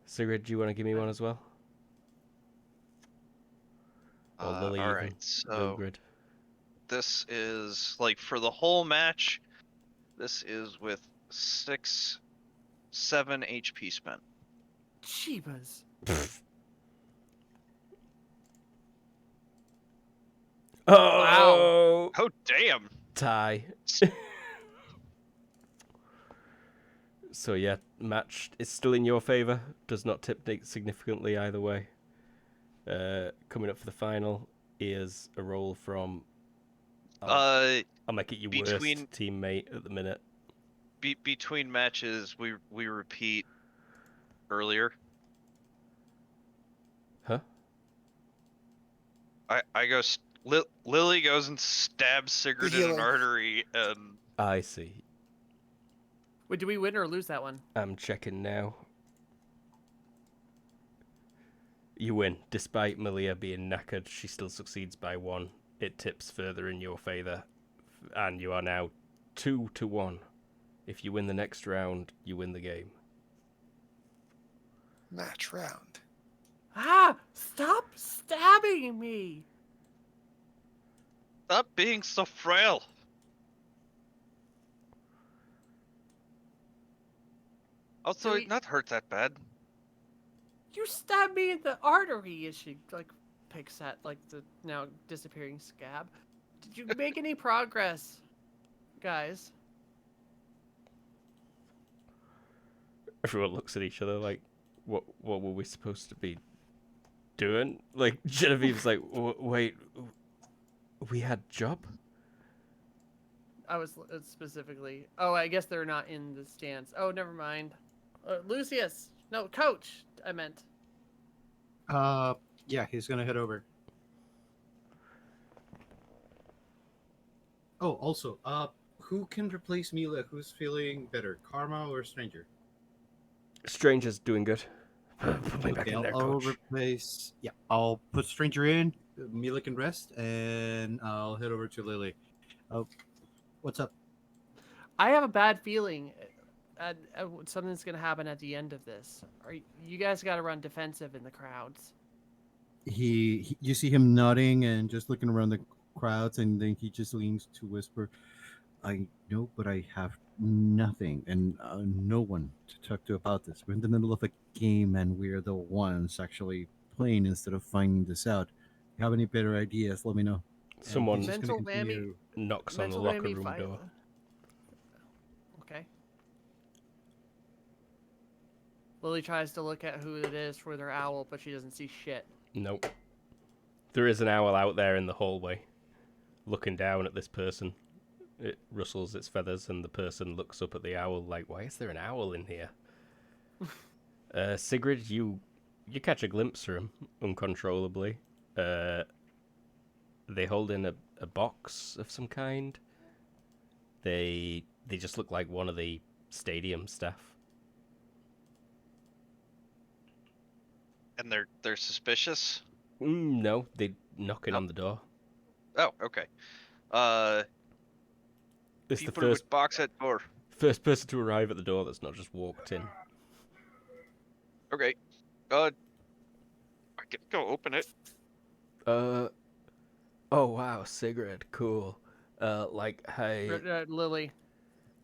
Sigrid, do you want to give me one as well? Or Lily all even? right, so Mildred. this is like for the whole match. This is with 7 HP spent. Jeebus. Oh! Oh damn! Tie. So yeah, match is still in your favour. Does not tip significantly either way. Coming up for the final is a roll from... I'll make it your worst teammate at the minute. Between matches, we repeat earlier. Huh? I go. Lily goes and stabs Sigrid in an healer. artery, and I see. Wait, do we win or lose that one? I'm checking now. You win. Despite Malia being knackered, she still succeeds by 1. It tips further in your favour. And you are now 2-1. If you win the next round, you win the game. Match round. Ah! Stop stabbing me! stop being so frail. Also, Do it not hurt that bad. You stabbed me in the artery, as she like picks at like the now disappearing scab. Did you make any progress, guys? Everyone looks at each other like, what were we supposed to be doing? Like, Genevieve's like, wait, we had job? I was specifically... Oh, I guess they're not in the stands. Oh, never mind. Lucius! No, Coach, I meant. Yeah, he's gonna head over. Oh, also, who can replace Mila? Who's feeling better, Karma or Stranger? Stranger's doing good. Put me back Okay, in there, I'll coach. replace. Yeah, I'll put Stranger in. Mila can rest, and I'll head over to Lily. Oh, what's up? I have a bad feeling something's gonna happen at the end of this. You guys got to run defensive in the crowds? You see him nodding and just looking around the crowds, and then he just leans to whisper, "I know, but I have nothing and no one to talk to about this. We're in the middle of a game, and we're the ones actually playing instead of finding this out. If you have any better ideas, let me know." And Someone he's just going to Mental whammy. continue. knocks on the Mental locker whammy. room door. Okay. Lily tries to look at who it is for their owl, but she doesn't see shit. Nope. There is an owl out there in the hallway, looking down at this person. It rustles its feathers, and the person looks up at the owl like, "Why is there an owl in here?" Sigrid, you catch a glimpse of him uncontrollably. They hold in a box of some kind. They just look like one of the stadium staff. And they're suspicious. No, they knocking Nope. on the door. Oh, okay. It's the People with box at door. first person to arrive at the door that's not just walked in. Okay. I can go open it. Oh wow, Sigrid, cool. Hey, Lily.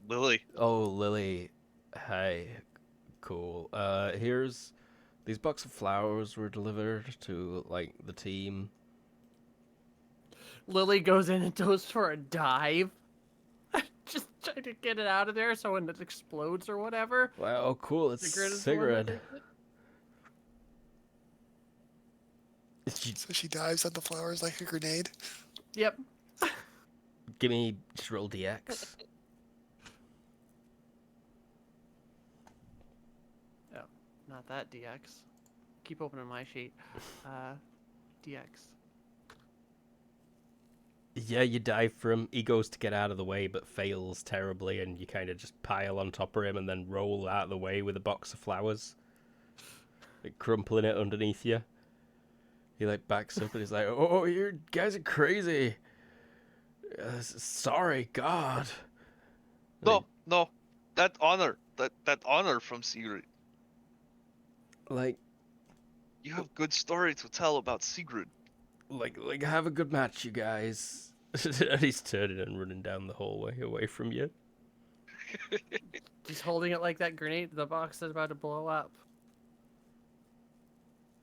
Lily. oh Lily, hey, cool. Here's these box of flowers were delivered to like the team. Lily goes in and goes for a dive. Just trying to get it out of there so when it explodes or whatever. Wow, oh cool, it's Sigrid is the one that Sigrid. takes it. So she dives on the flowers like a grenade. Yep. Give me just roll DX. Oh, not that DX. Keep opening my sheet. DX. Yeah, you dive for him. He goes to get out of the way, but fails terribly, and you kind of just pile on top of him and then roll out of the way with a box of flowers, like crumpling it underneath you. He like backs up and he's like, "Oh, you guys are crazy. Sorry, God." No. That honor from Sigrid. Like, You have good story to tell about Sigrid. like, have a good match, you guys. And he's turning and running down the hallway away from you. Just holding it like that grenade. The box is about to blow up.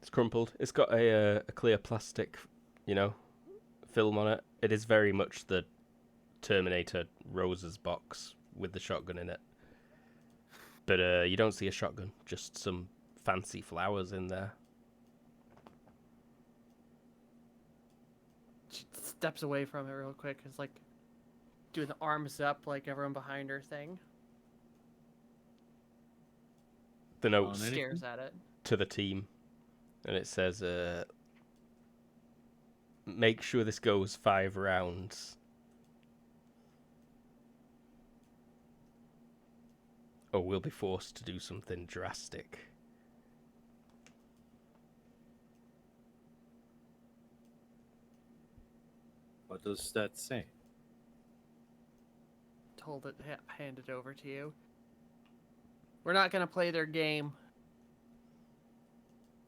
It's crumpled. It's got a clear plastic, film on it. It is very much the Terminator Rose's box with the shotgun in it. But you don't see a shotgun, just some fancy flowers in there. She steps away from it real quick. It's like doing the arms up like everyone behind her thing. The note Stares at it. to the team, and it says, "Make sure this goes 5 rounds. Or we'll be forced to do something drastic." What does that say? Told it, hand it over to you. We're not gonna play their game.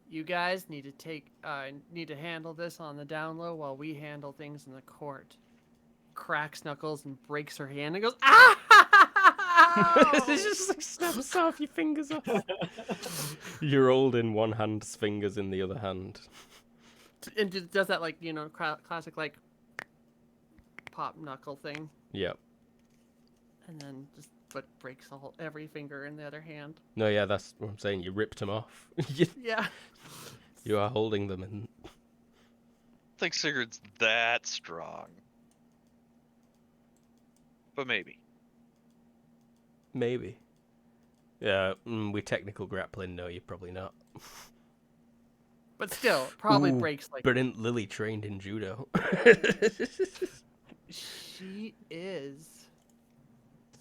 You guys need to handle this on the down low while we handle things in the court. Cracks knuckles and breaks her hand and goes, "Ah!" It just like snaps off your fingers off. You're holding one hand's fingers in the other hand. And just does that classic pop knuckle thing, Yep. and then just breaks every finger in the other hand. No, yeah, that's what I'm saying. You ripped them off. Yeah. You are holding them, and I think Sigrid's that strong. But maybe. maybe. Yeah, with technical grappling, no, you're probably not. But still, probably Ooh, breaks like. But isn't Lily trained in judo? She is.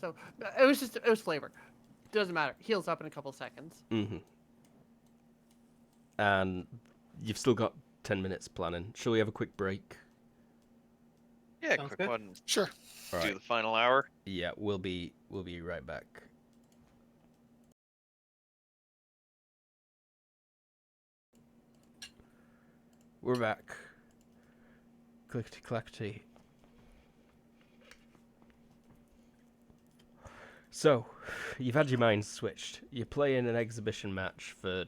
So it was flavor. Doesn't matter. Heals up in a couple seconds. Mm-hmm. and you've still got 10 minutes planning. Shall we have a quick break? Yeah, Sounds quick good. one. Sure. All Do right. the final hour. Yeah, we'll be right back. We're back. Clickety clackety. So, you've had your minds switched. You're playing an exhibition match for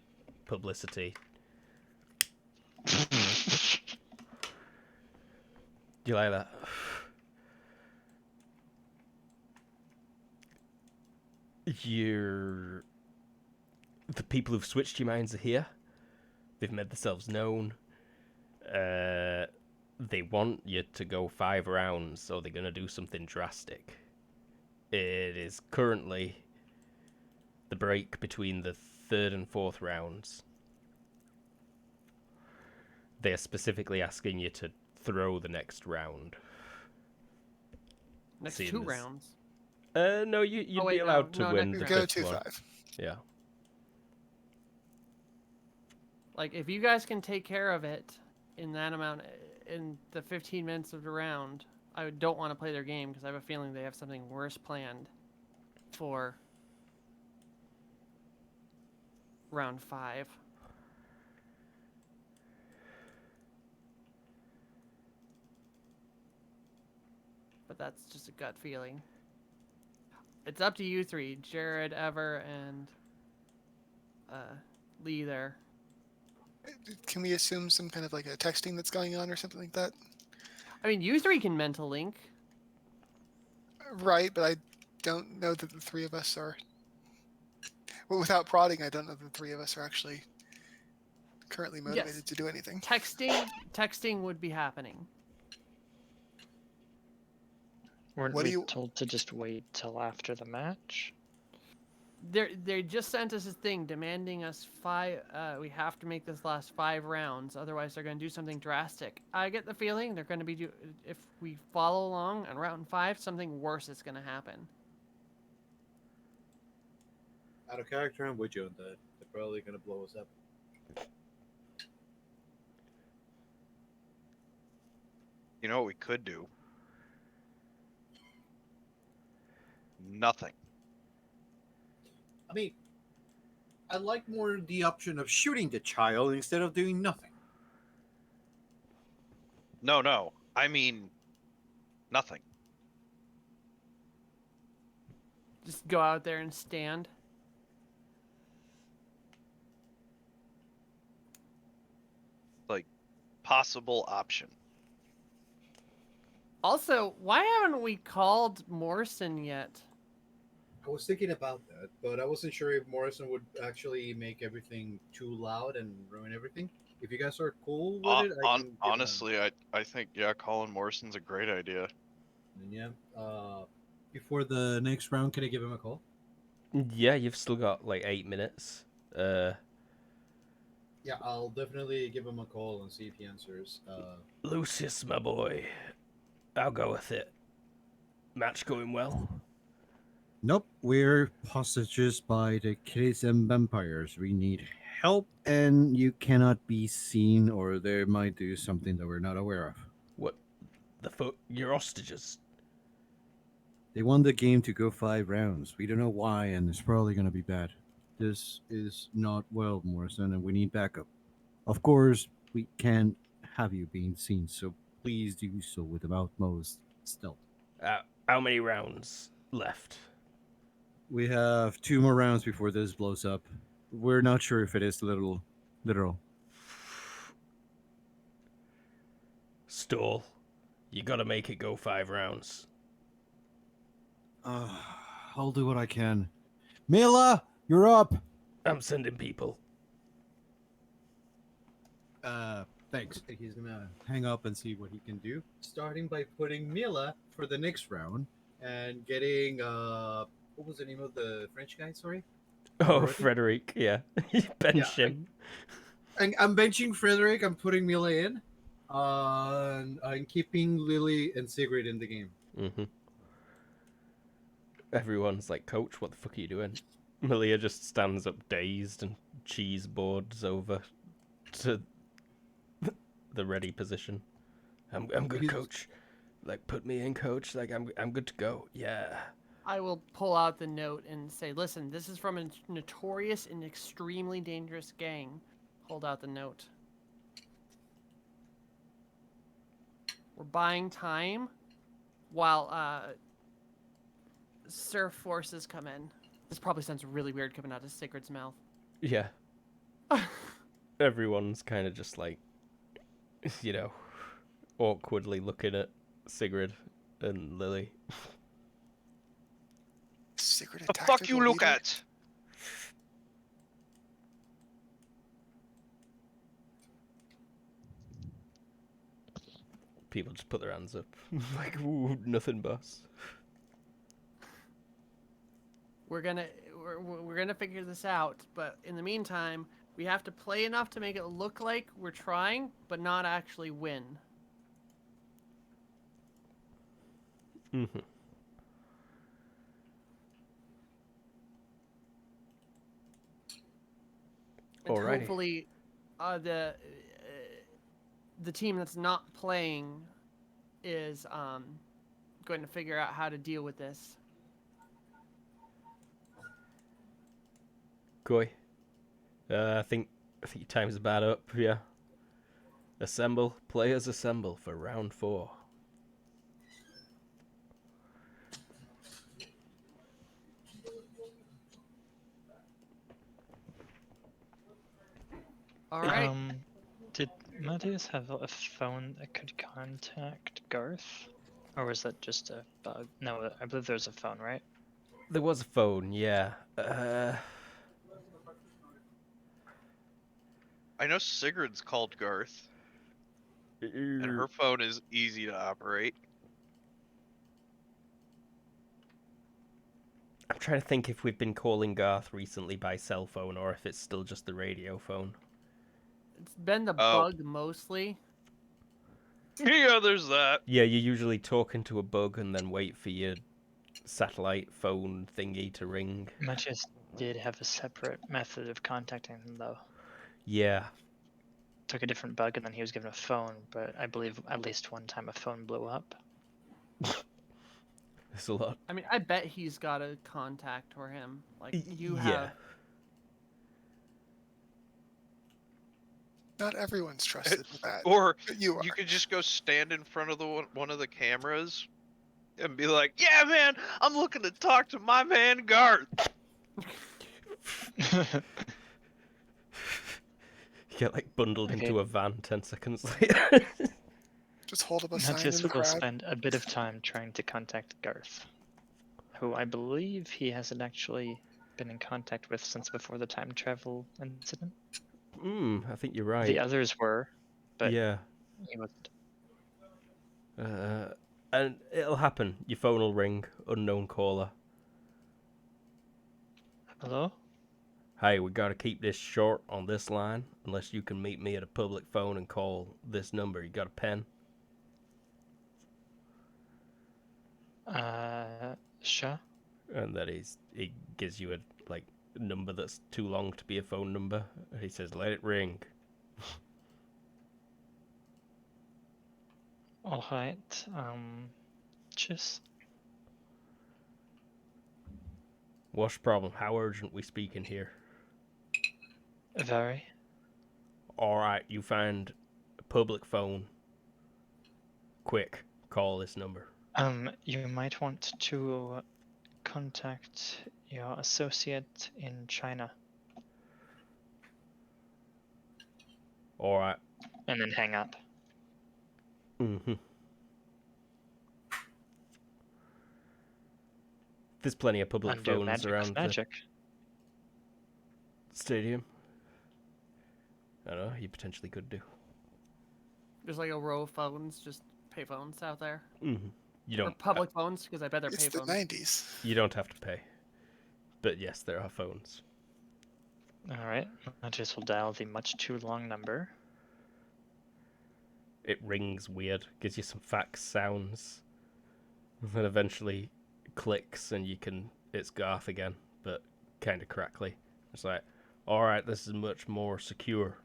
publicity. Do you like that? The people who've switched your minds are here. They've made themselves known. They want you to go 5 rounds, so they're going to do something drastic. It is currently the break between the 3rd and 4th rounds. They are specifically asking you to throw the next round. Next Seeing 2 this- rounds. No, you'd Oh, be wait, allowed no, to win next the round. Go 5th to one. 5. Yeah. Like, if you guys can take care of it in that amount, in the 15 minutes of the round, I don't want to play their game because I have a feeling they have something worse planned for round 5. But that's just a gut feeling. It's up to you 3, Jared, Ever, and Lee there. Can we assume some kind of like a texting that's going on or something like that? I mean, you 3 can mental link. Right, but I don't know that the 3 of us are. Well, without prodding, I don't know that the 3 of us are actually currently motivated Yes. to do anything. Texting would be happening. Weren't What do we you- told to just wait till after the match? They just sent us a thing demanding us 5. We have to make this last 5 rounds, otherwise they're going to do something drastic. I get the feeling they're going to be if we follow along on round 5, something worse is going to happen. Out of character, I'm with you on that. They're probably gonna blow us up. You know what we could do? Nothing. I mean, I like more the option of shooting the child instead of doing nothing. No. I mean, nothing. Just go out there and stand. Possible option. Also, why haven't we called Morrison yet? I was thinking about that, but I wasn't sure if Morrison would actually make everything too loud and ruin everything. If you guys are cool with it, I can give Honestly, I think Colin Morrison's a great idea. yeah. Before the next round, can I give him a call? Yeah, you've still got like 8 minutes. Yeah, I'll definitely give him a call and see if he answers. Lucius, my boy. I'll go with it. Match going well? Nope, we're hostages by the kitties and vampires. We need help, and you cannot be seen, or they might do something that we're not aware of. What the fuck? You're hostages. They want the game to go 5 rounds. We don't know why, and it's probably going to be bad. This is not well, Morrison, and we need backup. Of course, we can't have you being seen, so please do so with the utmost stealth. How many rounds left? We have 2 more rounds before this blows up. We're not sure if it is literal. Stall. You gotta make it go 5 rounds. I'll do what I can. Mila, you're up. I'm sending people. Thanks. He's gonna hang up and see what he can do. Starting by putting Mila for the next round and getting what was the name of the French guy? Sorry. Oh, Dorothy? Frederick, yeah. Bench Yeah, him. I'm benching Frederick. I'm putting Mila in. I'm keeping Lily and Sigrid in the game. Mm-hmm. Everyone's like, Coach, what the fuck are you doing? Malia just stands up dazed and cheese boards over to the ready position. I'm good, He's- coach. Like, put me in, coach. Like, I'm good to go. Yeah. I will pull out the note and say, listen, this is from a notorious and extremely dangerous gang. Hold out the note. We're buying time while surf forces come in. This probably sounds really weird coming out of Sigurd's mouth. Yeah. Everyone's kind of just like, you know, awkwardly looking at Sigrid and Lily. Secret The fuck you look leader? at? People just put their hands up. Like, ooh, nothing, boss. We're gonna figure this out, but in the meantime, we have to play enough to make it look like we're trying, but not actually win. Mm-hmm. And Alrighty. hopefully, the team that's not playing is going to figure out how to deal with this. Koi. I think your time's about up, yeah. Assemble. Players assemble for round 4. All right. Did Mattias have a phone that could contact Garth? Or was that just a bug? No, I believe there's a phone, right? There was a phone, yeah. I know Sigurd's called Garth, and her phone is easy to operate. I'm trying to think if we've been calling Garth recently by cell phone or if it's still just the radio phone. It's been the Oh. bug mostly. Yeah, there's that. Yeah, you usually talk into a bug and then wait for your satellite phone thingy to ring. Mattias did have a separate method of contacting him, though. Yeah. Took a different bug, and then he was given a phone, but I believe at least one time a phone blew up. There's a lot. I mean, I bet he's got a contact for him. Like you Yeah. have. Not everyone's trusted with that. Or But you are. you could just go stand in front of the one of the cameras and be like, "Yeah, man, I'm looking to talk to my man Garth." You get like bundled Okay. into a van 10 seconds later. Just hold up a sign in Mattias the will crowd. spend a bit of time trying to contact Garth, who I believe he hasn't actually been in contact with since before the time travel incident. I think you're right. The others were, but Yeah. he wasn't. And it'll happen. Your phone will ring. Unknown caller. Hello? Hey, we gotta keep this short on this line. Unless you can meet me at a public phone and call this number. You got a pen? Sure. And then he gives you a number that's too long to be a phone number. He says, "Let it ring." Alright, cheers. What's the problem? How urgent we speaking here? Very. All right, you find a public phone. Quick, call this number. You might want to contact your associate in China, All right. and then hang up. Mm-hmm. There's plenty of public Undo phones magic around with magic. the stadium. I don't know, you potentially could do. There's like a row of phones, just pay phones out there. Mm-hmm. You Or don't. public phones, because I bet they're It's pay the phones. 90s. You don't have to pay. But yes, there are phones. Alright, Mattias will dial the much too long number. It rings weird, gives you some fax sounds, and then eventually clicks, and it's Garth again, but kind of crackly. It's like, all right, this is much more secure.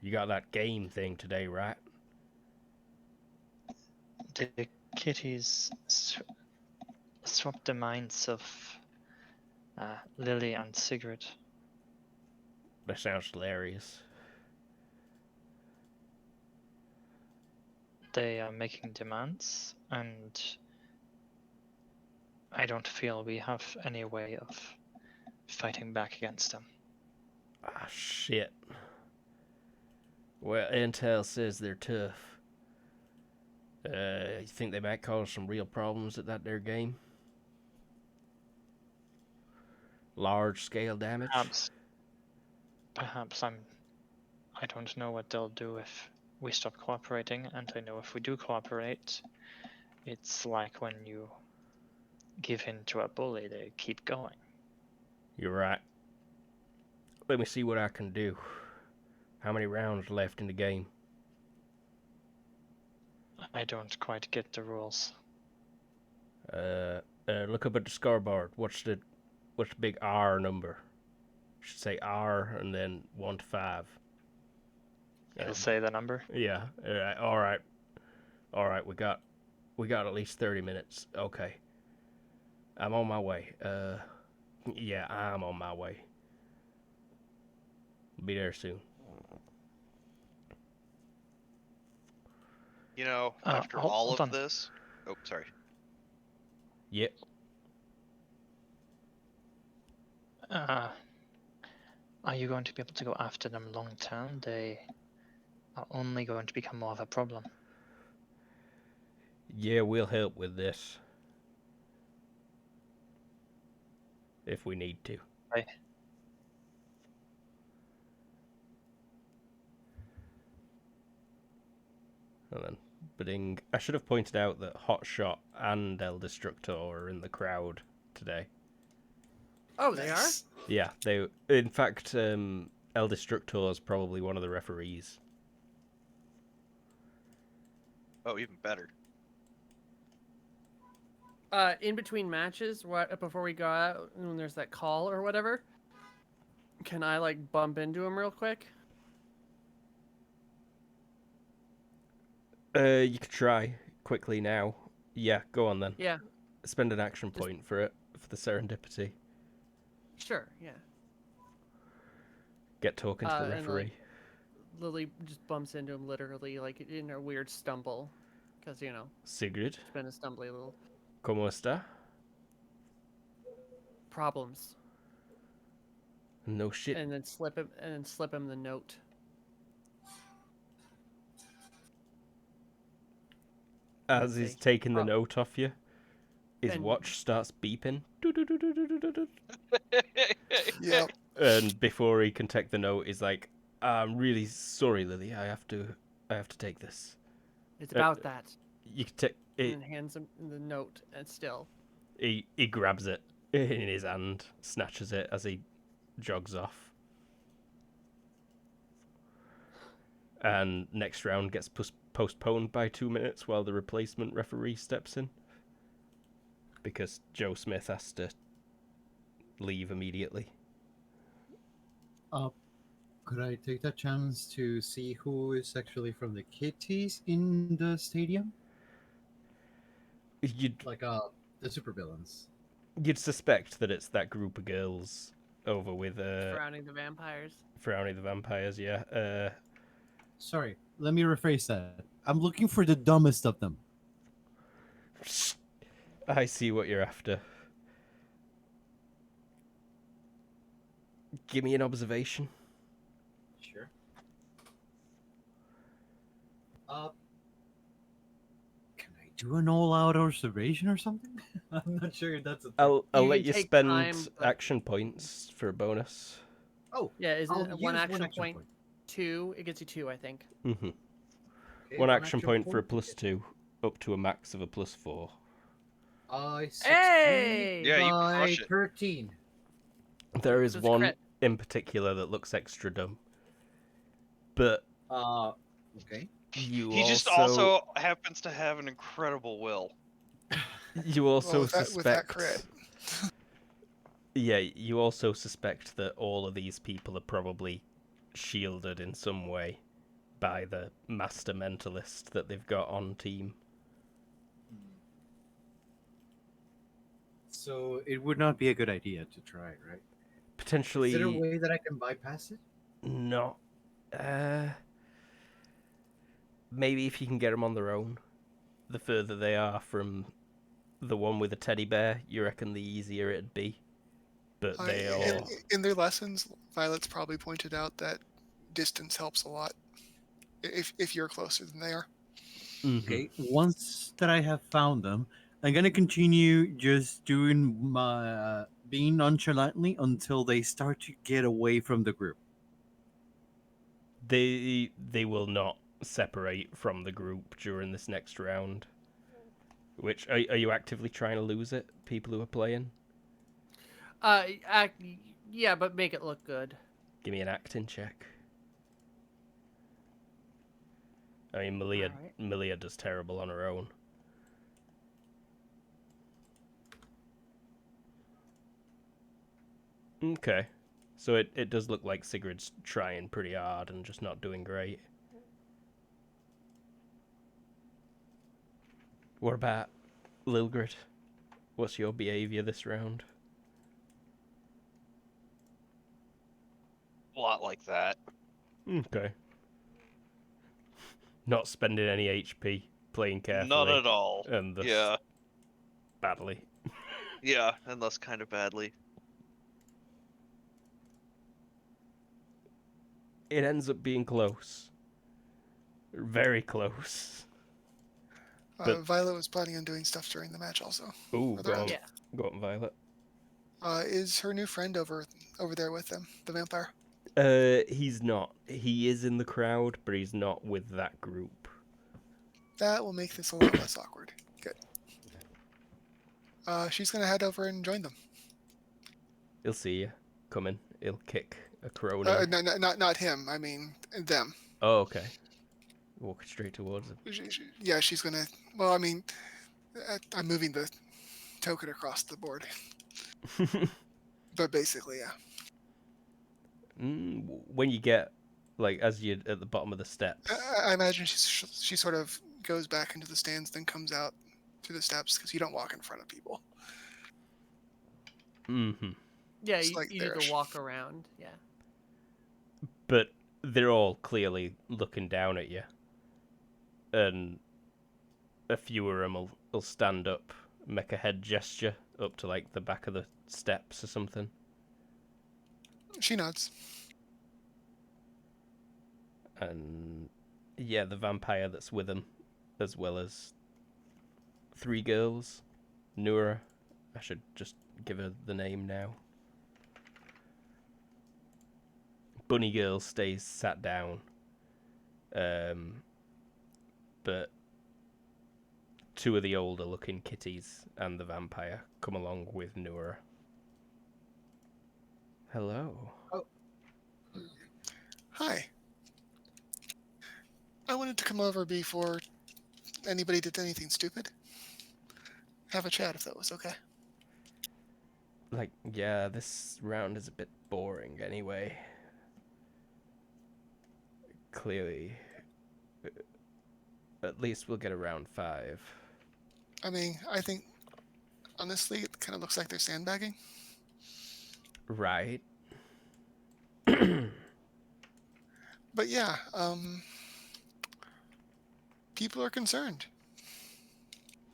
You got that game thing today, right? The kitties swapped the minds of Lily and Sigrid. That sounds hilarious. They are making demands, and I don't feel we have any way of fighting back against them. Ah, shit. Well, intel says they're tough. You think they might cause some real problems at that there game? Large scale damage? Perhaps I don't know what they'll do if we stop cooperating, and I know if we do cooperate, it's like when you give in to a bully, they keep going. You're right. Let me see what I can do. How many rounds left in the game? I don't quite get the rules. Look up at the scoreboard. What's the big R number? Should say R and then 1 to 5. It'll say the number. Yeah. All right. We got at least 30 minutes. Okay. I'm on my way. Yeah, I'm on my way. Be there soon. You know, Uh, after hold- all hold of on. this. Oh, sorry. Yep. Are you going to be able to go after them long term? They are only going to become more of a problem. Yeah, we'll help with this. If we need to. Right. And then, bidding. I should have pointed out that Hotshot and El Destructor are in the crowd today. Oh, they are? Nice. Yeah, they. In fact, El Destructor is probably one of the referees. Oh, even better. In between matches, before we go out, when there's that call or whatever, can I like bump into him real quick? You could try quickly now. Yeah, go on then. Yeah, Spend an action point for it for the serendipity. sure. Yeah. Get talking to the And, referee. like, Lily just bumps into him literally, like in a weird stumble, because Sigrid, it's been a stumbly little ¿cómo está? problems, No shit. and then slip him the note. As he's taking the Oh. note off you, his And- watch starts beeping. Yep. And before he can take the note, he's like, "I'm really sorry, Lily. I have to take this." It's about that. You can take it. And hands him the note, and still. He grabs it in his hand, snatches it as he jogs off. And next round gets postponed by 2 minutes while the replacement referee steps in. Because Joe Smith has to leave immediately. Could I take that chance to see who is actually from the kitties in the stadium? You'd Like the supervillains. suspect that it's that group of girls over with Surrounding the vampires. Frowny the Vampires, yeah. Sorry, let me rephrase that. I'm looking for the dumbest of them. I see what you're after. Give me an observation. Sure. Can I do an all-out observation or something? I'm not sure if that's a thing. I'll You let can you take spend time, but- action points for a bonus. Oh, Yeah, isn't I'll it use one action point? 2. It gets you 2, I think. Mm-hmm. Okay, One action point for a +2, up to a max of a +4. I Hey! Yeah, you by crush it. 13. There is So it's a one crit. in particular that looks extra dumb. But Okay. you He just also happens to have an incredible will. you also with that suspect crit. Yeah, you also suspect that all of these people are probably shielded in some way. by the master mentalist that they've got on team. So it would not be a good idea to try, right? Potentially Is there a way that I can bypass it? not. Maybe if you can get them on their own. The further they are from the one with the teddy bear, you reckon the easier it'd be. But they are. In their lessons, Violet's probably pointed out that distance helps a lot if you're closer than they are. Mhm. Okay, once that I have found them, I'm gonna continue just doing my being nonchalantly until they start to get away from the group. They will not separate from the group during this next round. Which are you actively trying to lose it? People who are playing, Yeah, but make it look good. give me an acting check. I mean, Alright. Malia does terrible on her own. Okay, so it does look like Sigrid's trying pretty hard and just not doing great. What about Lilgrid? What's your behaviour this round? A lot like that. Okay. Not spending any HP, playing carefully. Not at all. And thus Yeah. badly. Yeah, and thus kind of badly. It ends up being close. Very close. But- Violet was planning on doing stuff during the match also. Ooh, Other go on, round. Yeah. go on, Violet. Is her new friend over there with them, the vampire? He's not. He is in the crowd, but he's not with that group. That will make this a lot less awkward. Good. She's gonna head over and join them. He'll see you coming. He'll kick a crony. No, not him. I mean them. Oh, okay. Walk straight towards him. Yeah, she's gonna. Well, I mean, I'm moving the token across the board, but basically, yeah. When you get, like, as you're at the bottom of the steps. I imagine she sort of goes back into the stands, then comes out through the steps because you don't walk in front of people. Mm-hmm. Yeah, It's you, like you do there. the walk around. Yeah. But they're all clearly looking down at you. And a few of them will stand up, make a head gesture up to, like, the back of the steps or something. She nods. And yeah, the vampire that's with him, as well as 3 girls. Nura, I should just give her the name now. Bunny Girl stays sat down. But 2 of the older looking kitties and the vampire come along with Nura. Hello. Hi. I wanted to come over before anybody did anything stupid. Have a chat if that was okay. Like, yeah, this round is a bit boring anyway. Clearly, at least we'll get a round 5. I mean, I think honestly, it kind of looks like they're sandbagging. Right. But yeah, people are concerned.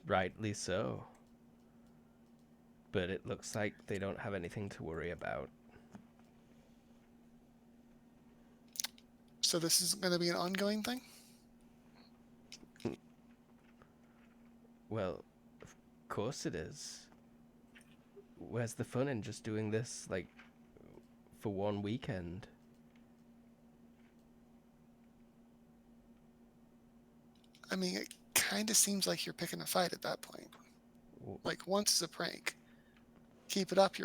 Rightly so. But it looks like they don't have anything to worry about. So this is going to be an ongoing thing? Well, of course it is. Where's the fun in just doing this, like, for one weekend? I mean, it kind of seems like you're picking a fight at that point. Like, once is a prank. Keep it up,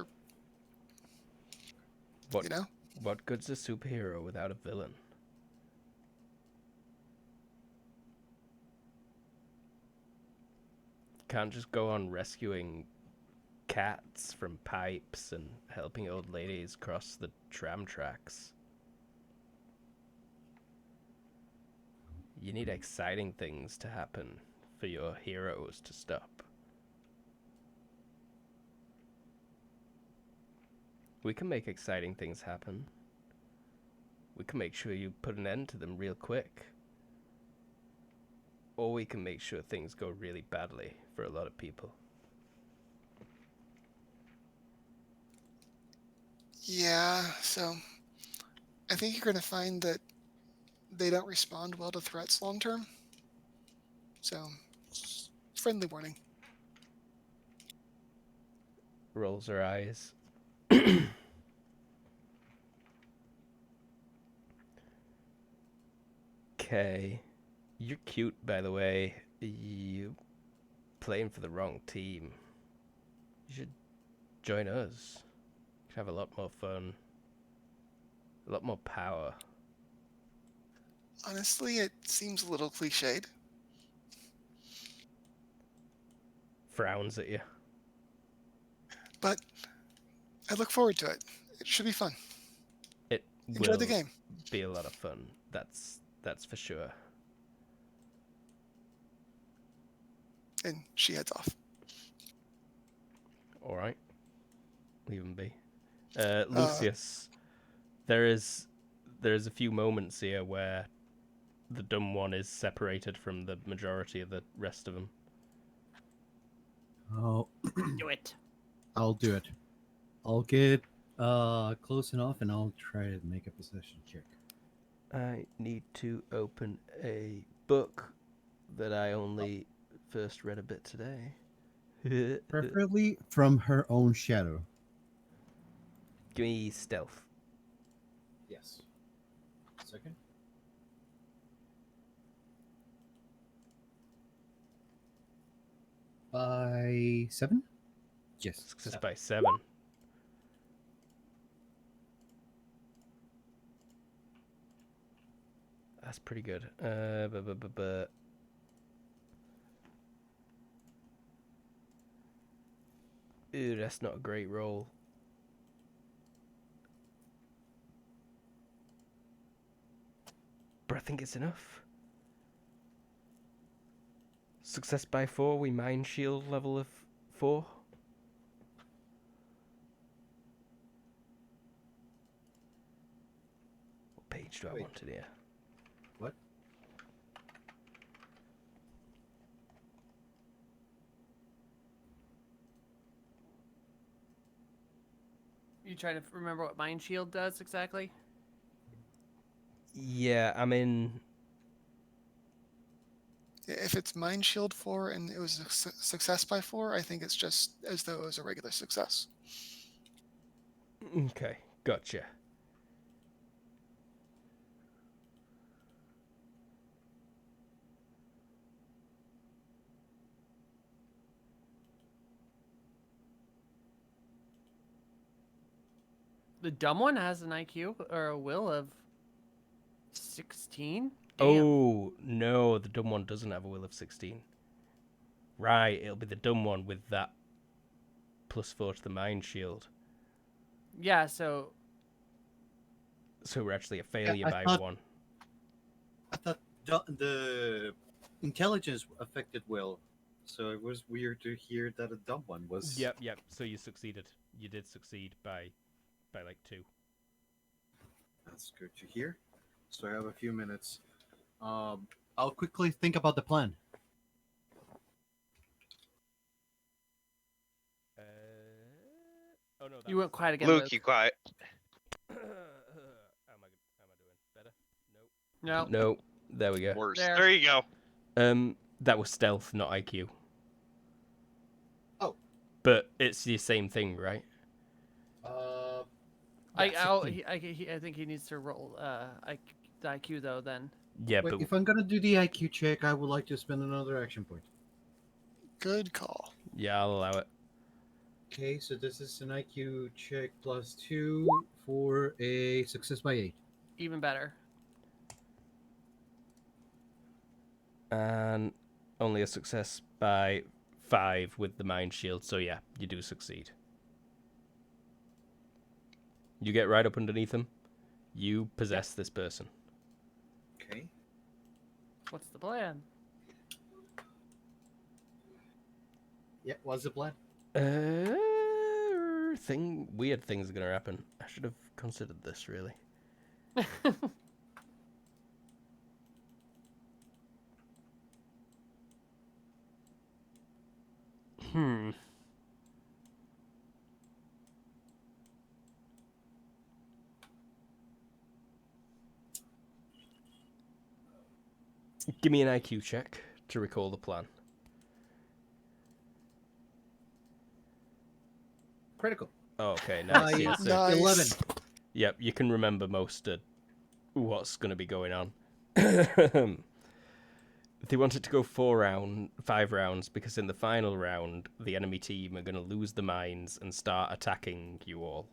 What, you know? what good's a superhero without a villain? Can't just go on rescuing cats from pipes and helping old ladies cross the tram tracks. You need exciting things to happen for your heroes to stop. We can make exciting things happen. We can make sure you put an end to them real quick. Or we can make sure things go really badly for a lot of people. Yeah, so I think you're going to find that they don't respond well to threats long term. So, friendly warning. Rolls her eyes. Okay. You're cute, by the way. You playing for the wrong team. You should join us. You have a lot more fun. A lot more power. Honestly, it seems a little cliched. Frowns at you. But I look forward to it. It should be fun. It Enjoy will the game. be a lot of fun. That's for sure. And she heads off. All right. Leave him be. Lucius, there is a few moments here where the dumb one is separated from the majority of the rest of them. Oh, Do it. I'll do it. I'll get close enough, and I'll try to make a possession check. I need to open a book that I only first read a bit today. Preferably from her own shadow. Give me stealth. Yes. Second. By 7? Yes. Success 7. by 7. That's pretty good. Ooh, that's not a great roll. But I think it's enough. Success by 4, we mind shield level of 4. What page do I Wait. want in here? What? You trying to remember what Mind Shield does exactly? Yeah, I'm in. If it's Mind Shield 4 and it was a success by 4, I think it's just as though it was a regular success. Okay, gotcha. The dumb one has an IQ or a will of 16? Damn. Oh, no, the dumb one doesn't have a will of 16. Right, it'll be the dumb one with that +4 to the mind shield. Yeah, so So we're actually a failure I by thought- 1. I thought the intelligence affected will, so it was weird to hear that a dumb one was. Yep. So you succeeded. You did succeed by like 2. That's good to hear. So I have a few minutes. I'll quickly think about the plan. Oh no, you went quiet again. Luke, you quiet. How am I doing? Better? No. No. There we go. Worse. There. There you go. That was stealth, not IQ. Oh. But it's the same thing, right? I think he needs to roll the IQ though. Then Yeah, Wait, but if I'm gonna do the IQ check, I would like to spend another action point. Good call. yeah, I'll allow it. Okay, so this is an IQ check +2 for a success by 8. even better. And only a success by 5 with the mind shield. So yeah, you do succeed. You get right up underneath him. You possess this person. Okay. What's the plan? Yeah, what's the plan? Weird things are gonna happen. I should have considered this really. Hmm. Give me an IQ check to recall the plan. Critical. Oh, okay, nice. Yeah, Nice. so, Nice. 11. yep, you can remember most of what's going to be going on. They wanted to go 5 rounds because in the final round, the enemy team are going to lose the mines and start attacking you all.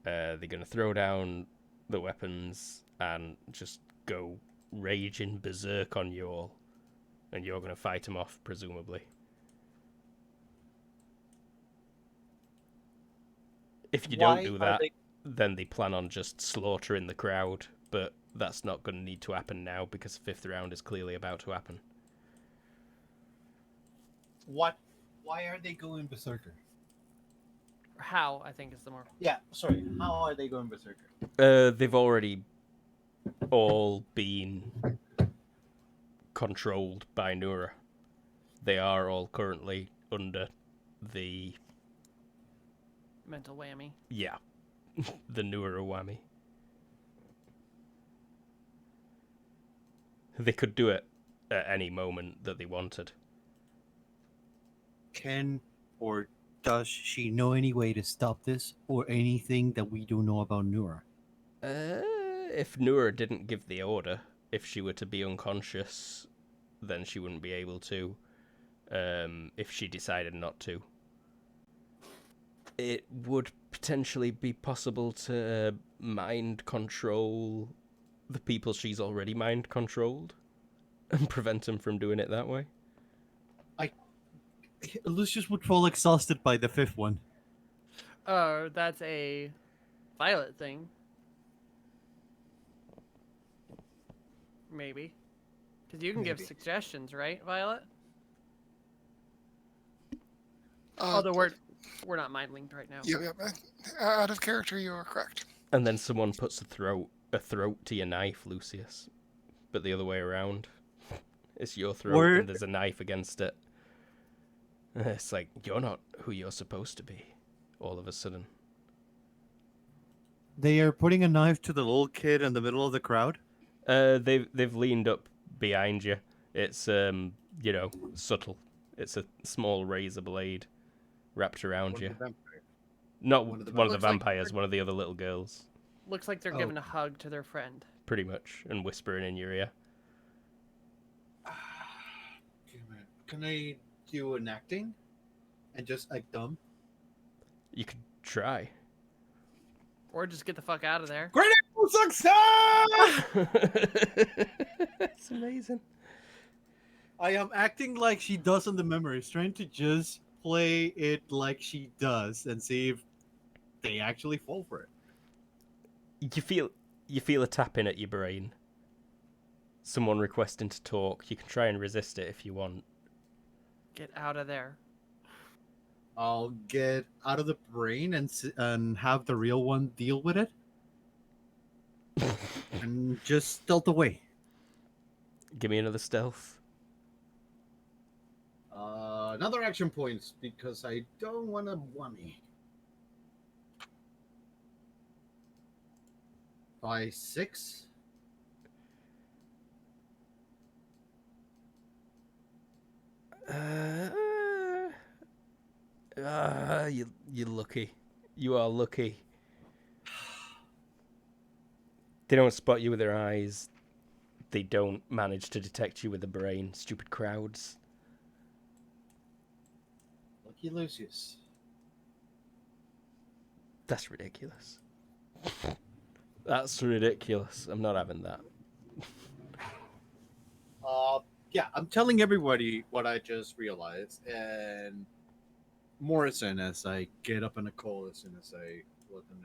They're going to throw down the weapons and just go raging berserk on you all. And you're going to fight them off, presumably. If you don't do that, then they plan on just slaughtering the crowd. But that's not going to need to happen now because the 5th round is clearly about to happen. What? Why are they going berserker? How, I think, is the more. Yeah, sorry. How are they going berserker? They've already all been controlled by Nura. They are all currently under the... Mental whammy. Yeah. The Nura whammy. They could do it at any moment that they wanted. Can or does she know any way to stop this or anything that we don't know about Nura? If Nura didn't give the order, if she were to be unconscious, then she wouldn't be able to. If she decided not to. It would potentially be possible to mind control the people she's already mind controlled and prevent them from doing it that way. Lucius would fall exhausted by the 5th one. Oh, that's a Violet thing. Maybe. Because you can give Maybe. suggestions, right, Violet? Uh, Although we're not mind linked right now. yeah, out of character, you are correct. And then someone puts a throat to your knife, Lucius. But the other way around. It's your throat Or- and there's a knife against it. It's like, you're not who you're supposed to be, all of a sudden. They are putting a knife to the little kid in the middle of the crowd. They've leaned up behind you. It's subtle. It's a small razor blade wrapped around you. Not One of the one of the Looks like- vampires, one of the other little girls, Looks like they're Oh. giving a hug to their friend. pretty much, and whispering in your ear. Can I do an acting and just act dumb? You could try. Or just get the fuck out of there. Critical success! It's amazing. I am acting like she does on the memories, trying to just play it like she does and see if they actually fall for it. You feel a tapping at your brain. Someone requesting to talk. You can try and resist it if you want. Get out of there. I'll get out of the brain and have the real one deal with it, and just stealth away. Give me another stealth. Another action points because I don't want to whammy. By 6. You're lucky. You are lucky. They don't spot you with their eyes. They don't manage to detect you with the brain. Stupid crowds. Lucky Lucius. That's ridiculous. That's ridiculous. I'm not having that. Yeah, I'm telling everybody what I just realized, and Morrison as I get up in a call as soon as I let them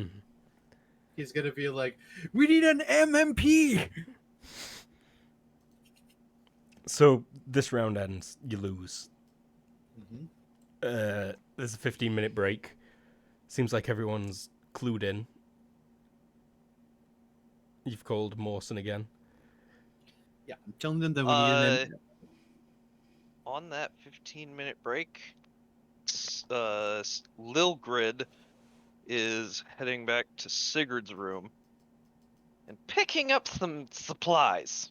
know. He's gonna be like, "We need an MMP." So this round ends. You lose. Mm-hmm. There's a 15-minute break. Seems like everyone's clued in. You've called Mawson again. Yeah, I'm telling them that we need an. On that 15-minute break, Lil Grid is heading back to Sigurd's room and picking up some supplies.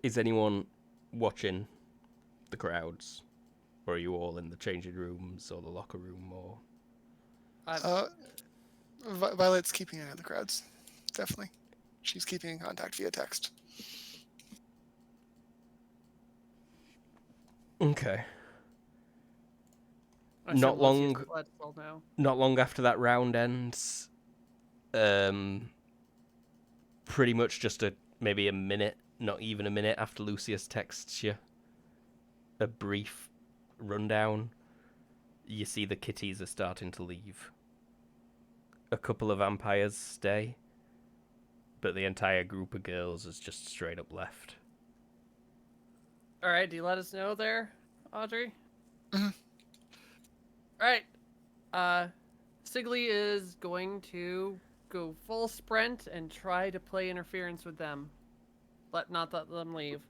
Is anyone watching the crowds? Or are you all in the changing rooms or the locker room or... Violet's keeping an eye on the crowds. Definitely. She's keeping in contact via text. Okay. I Not sent Lucius long- let us all know. Not long after that round ends, pretty much just maybe a minute, not even a minute after Lucius texts you a brief rundown, you see the kitties are starting to leave. A couple of vampires stay, but the entire group of girls is just straight up left. All right, do you let us know there, Audrey? Mhm. All right. Sigley is going to go full sprint and try to play interference with them. Not let them leave.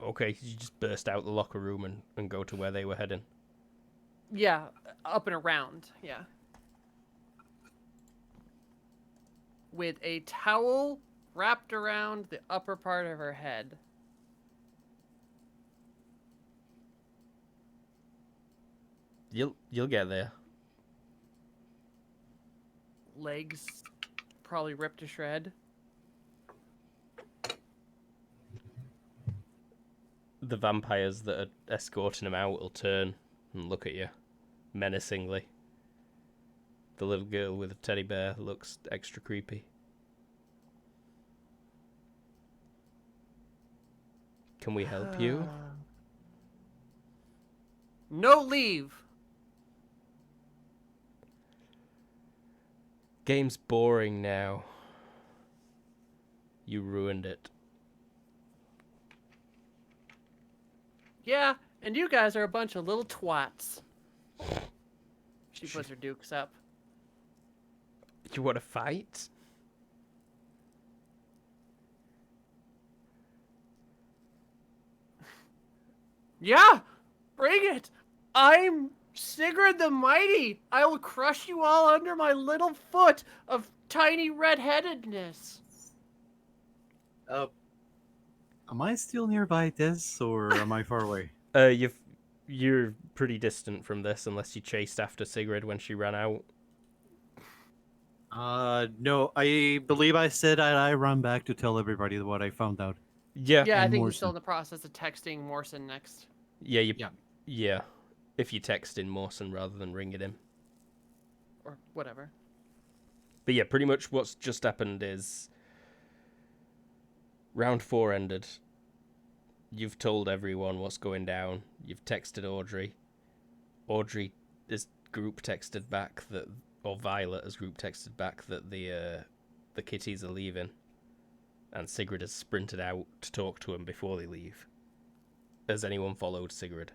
Okay, you just burst out the locker room and go to where they were heading. Yeah, up and around. Yeah. With a towel wrapped around the upper part of her head. You'll get there. Legs probably ripped to shred. The vampires that are escorting him out will turn and look at you menacingly. The little girl with a teddy bear looks extra creepy. Can we help you? No leave. Game's boring now. You ruined it. Yeah, and you guys are a bunch of little twats. She puts her dukes up. You want to fight? Yeah, bring it. I'm Sigurd the Mighty. I will crush you all under my little foot of tiny red-headedness. Am I still nearby this, or am I far away? You're pretty distant from this unless you chased after Sigrid when she ran out. No. I believe I said I run back to tell everybody what I found out. Yeah. Yeah, I and think he's Morrison. still in the process of texting Morrison next. Yeah, Yeah. Yeah. If you text in Mawson rather than ringing him. Or whatever. But yeah, pretty much what's just happened is round 4 ended. You've told everyone what's going down. You've texted Audrey. Audrey has group texted back that, or Violet has group texted back that the kitties are leaving. And Sigrid has sprinted out to talk to them before they leave. Has anyone followed Sigrid?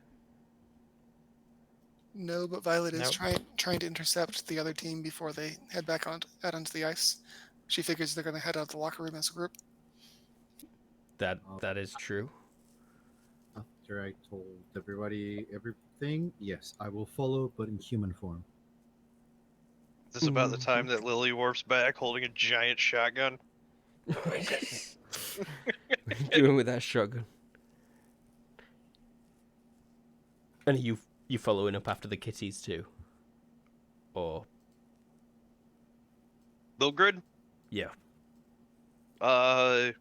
No, but Violet is Nope. trying to intercept the other team before they head back out onto the ice. She figures they're going to head out the locker room as a group. That is true. After I told everybody everything, yes, I will follow, but in human form. Is this about the time that Lily warps back holding a giant shotgun? What are you doing with that shotgun? And are you following up after the kitties too? Or Lil Grid? yeah. Yeah,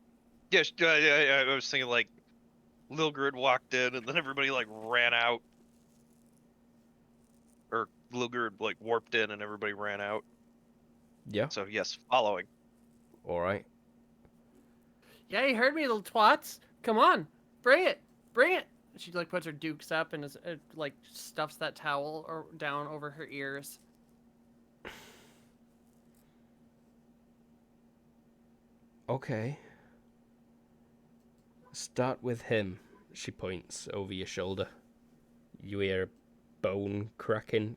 I was thinking like Lil Grid walked in and then everybody like ran out. Or Lil Grid like warped in and everybody ran out. Yeah. So yes, following. All right. Yeah, you heard me, little twats. Come on. Bring it. Bring it. she like puts her dukes up and like stuffs that towel or down over her ears. Okay. Start with him. She points over your shoulder. You hear a bone cracking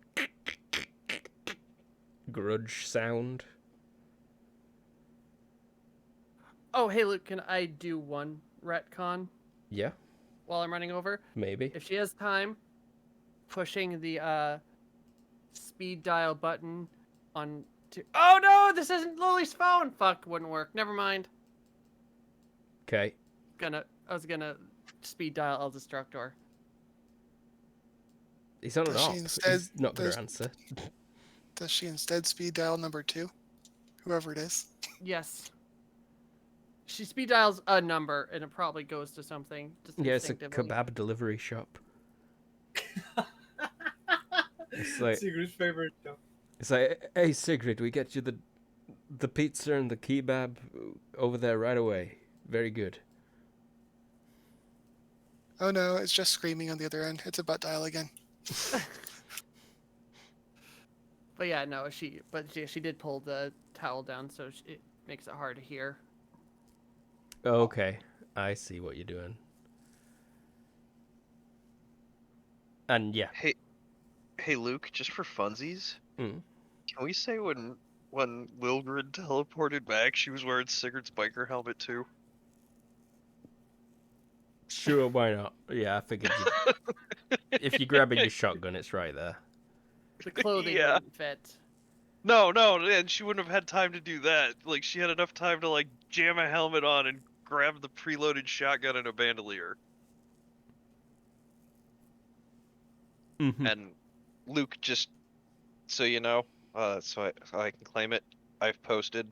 grudge sound. Oh, hey Luke, can I do one retcon Yeah, while I'm running over? maybe. If she has time, pushing the speed dial button on to. Oh no, this isn't Lily's phone. Fuck, wouldn't work. Never mind. Okay. I was gonna speed dial El Destructor. He's on an Does she op. instead- He's not going does- to answer. Does she instead speed dial number 2? Whoever it is. Yes. She speed dials a number and it probably goes to something just Yeah, it's a instinctively. kebab delivery shop. It's like, Sigrid's favorite joke. it's like, hey Sigrid, we get you the pizza and the kebab over there right away. Very good. Oh no, it's just screaming on the other end. It's a butt dial again. But yeah, no, she did pull the towel down, so it makes it hard to hear. Okay, I see what you're doing. And yeah, Hey, Luke, just for funsies, Mm. can we say when Lilgrid teleported back, she was wearing Sigurd's biker helmet too? sure, why not? Yeah, I figured if you're grabbing your shotgun, it's right there. The clothing Yeah. wouldn't fit. No, and she wouldn't have had time to do that. Like, she had enough time to, like, jam a helmet on and grab the preloaded shotgun and a bandolier. Mm-hmm. And Luke, just so you know, so I can claim it, I've posted.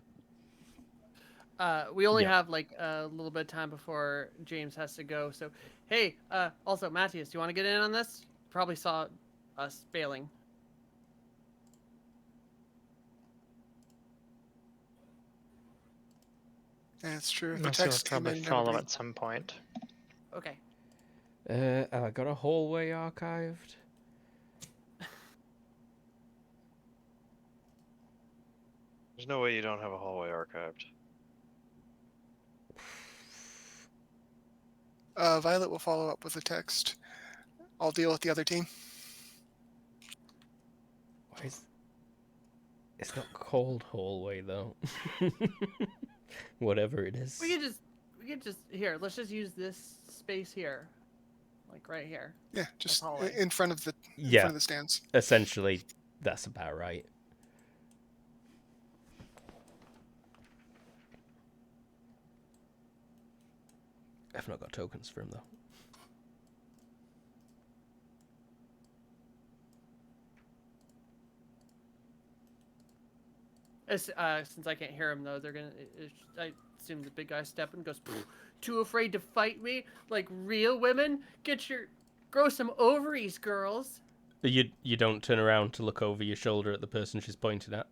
We only Yeah. have like a little bit of time before James has to go. So, hey, also Matthias, do you want to get in on this? Probably saw us failing. Yeah, it's true. If a I'm sure I'll text came probably in, follow everybody... at some point. Okay. Have I got a hallway archived? There's no way you don't have a hallway archived. Violet will follow up with a text. I'll deal with the other team. Why is... It's not called hallway though. Whatever it is. We could just here. Let's just use this space here, like right here. Yeah, just hallway. in front of the Yeah, front of the stands. essentially, that's about right. I've not got tokens for him though. Since I can't hear him though, they're gonna. I assume the big guy steps and goes, "Too afraid to fight me? Like real women? Grow some ovaries, girls." You don't turn around to look over your shoulder at the person she's pointing at.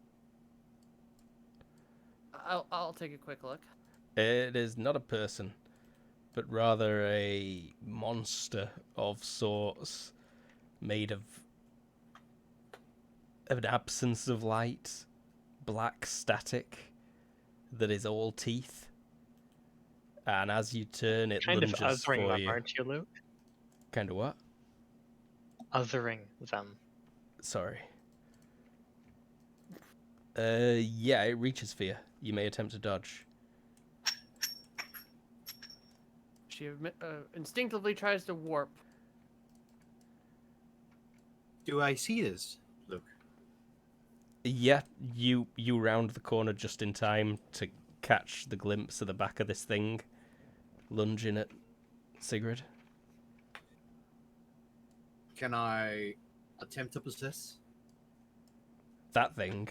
I'll take a quick look. It is not a person, but rather a monster of sorts, made of an absence of light, black static that is all teeth. And as you turn, it Kind of lunges othering for them, you. aren't you, Luke? Kind of what? Othering them. Sorry. Yeah, it reaches for you. You may attempt to dodge. She instinctively tries to warp. Do I see this, Luke? Yeah, you round the corner just in time to catch the glimpse of the back of this thing, lunging at Sigrid. Can I attempt to possess That thing,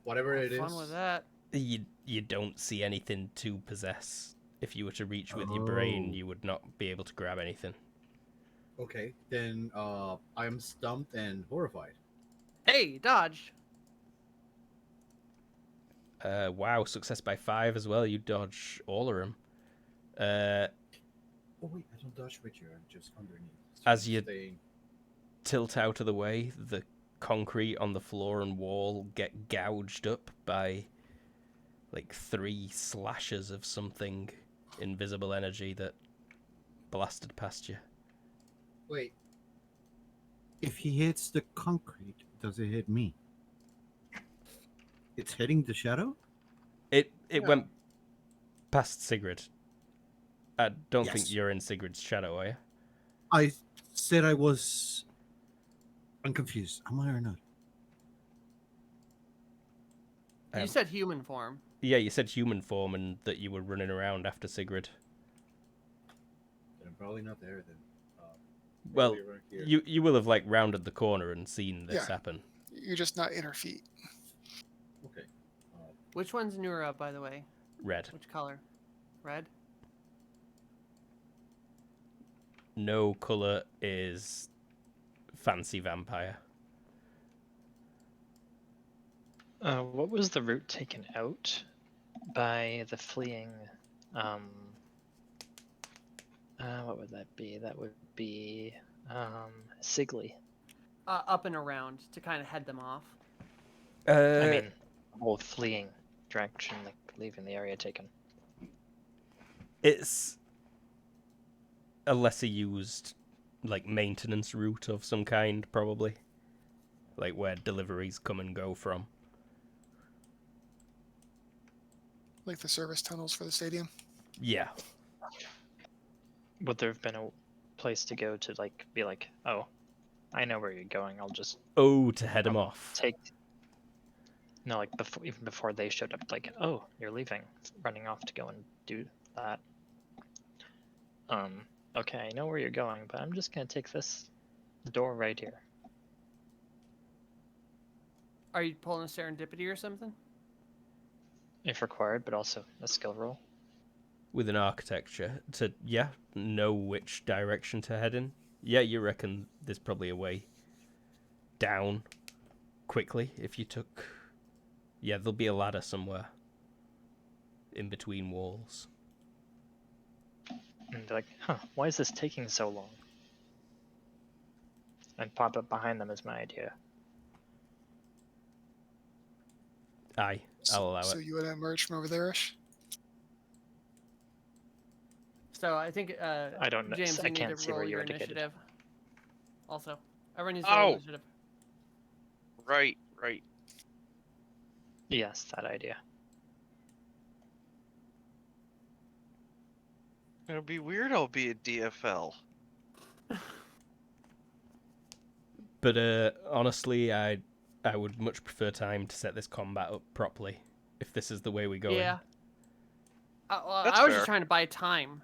whatever it is? Fun with that. you don't see anything to possess. If you were to reach with your brain, Oh. you would not be able to grab anything. Okay, then I'm stumped and horrified. Hey, dodge. Wow, success by 5 as well. You dodge all of them. Oh wait, I don't dodge with you. I'm just underneath. As you Staying. tilt out of the way, the concrete on the floor and wall get gouged up by like 3 slashes of something invisible energy that blasted past you. Wait. If he hits the concrete, does it hit me? It's hitting the shadow? It No. went past Sigrid. I don't think Yes. you're in Sigrid's shadow, are you? I said I was. I'm confused. Am I or not? You said human form. Yeah, you said human form and that you were running around after Sigrid. Then I'm probably not there then. Well, Probably around here. you will have like rounded the corner and seen this Yeah. happen. You're just not in her feet. Okay. Which one's Nura, by the way? Red. Which color? Red? No color is fancy vampire. What was the route taken out by the fleeing? What would that be? That would be Sigley. Up and around to kind of head them off. I mean, the whole fleeing direction, like leaving the area taken. It's a lesser used, like, maintenance route of some kind, probably. Like, where deliveries come and go from. Like the service tunnels for the stadium. Yeah. Would there have been a place to go to, like, be like, oh, I know where you're going. I'll just Oh, to head him off. take. No, like even before they showed up, like, oh, you're leaving, running off to go and do that. Okay, I know where you're going, but I'm just gonna take this door right here. Are you pulling a serendipity or something? If required, but also a skill roll. With an architecture to, yeah, know which direction to head in. Yeah, you reckon there's probably a way down quickly if you took... Yeah, there'll be a ladder somewhere in between walls. And they're like, huh, why is this taking so long? And pop up behind them is my idea. Aye, I'll allow So it. you would emerge from over there-ish? So I think I don't know. James, I you need to can't see roll where you your indicated. initiative. Also, everyone needs to roll Oh! initiative. Right. Yes, that idea. It'll be weird. I'll be a DFL. But honestly, I would much prefer time to set this combat up properly. If this is the way we go. Yeah. Well, That's I was fair. just trying to buy time,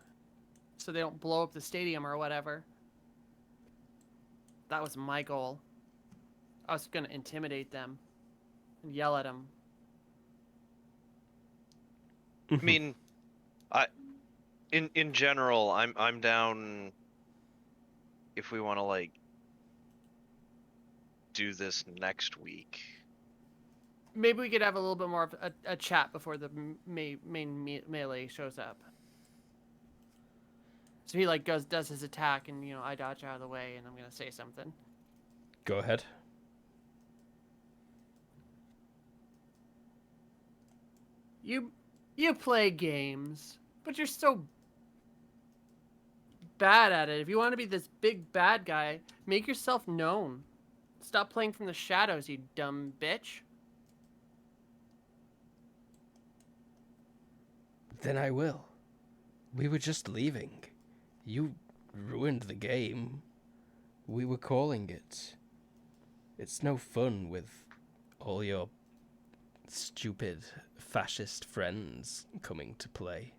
so they don't blow up the stadium or whatever. That was my goal. I was gonna intimidate them and yell at them. I mean, in general, I'm down. If we want to like do this next week. Maybe we could have a little bit more of a chat before the main melee shows up. So he like does his attack, and I dodge out of the way, and I'm gonna say something. Go ahead. You play games, but you're so bad at it. If you want to be this big bad guy, make yourself known. Stop playing from the shadows, you dumb bitch. Then I will. We were just leaving. You ruined the game. We were calling it. It's no fun with all your stupid fascist friends coming to play.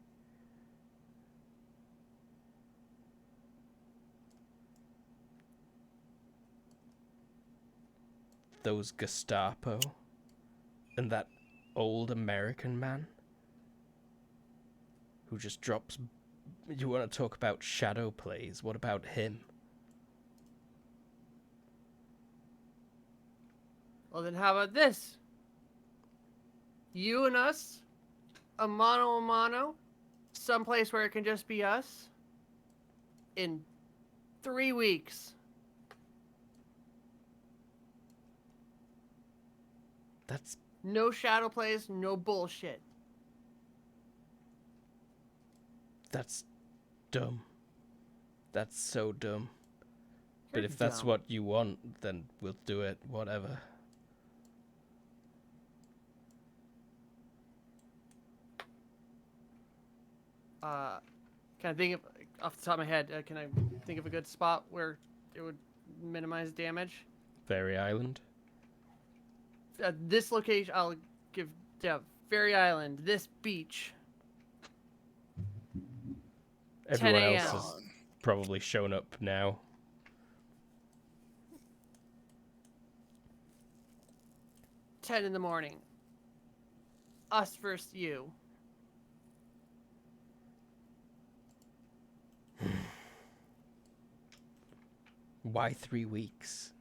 Those Gestapo and that old American man who just drops... You want to talk about shadow plays? What about him? Well, then how about this? You and us, a mano, someplace where it can just be us. in 3 weeks. That's No shadow plays, no bullshit. dumb. That's so dumb. But You're if that's dumb. what you want, then we'll do it. Whatever. Can I think of, off the top of my head, can I think of a good spot where it would minimize damage? Fairy Island. This location, I'll give, yeah, Fairy Island, this beach. Everyone 10 else a.m. has probably shown up now. $10 in the morning. Us versus you. Why 3 weeks?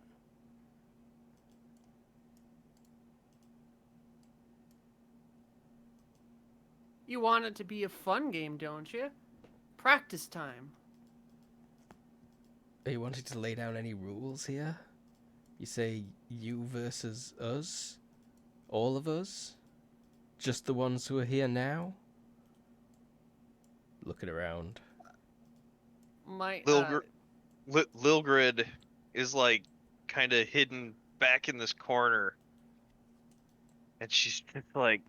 You want it to be a fun game, don't you? Practice time. Are you wanting to lay down any rules here? You say you versus us? All of us? Just the ones who are here now? Looking around. My, Lilgrid is like kind of hidden back in this corner, and she's just like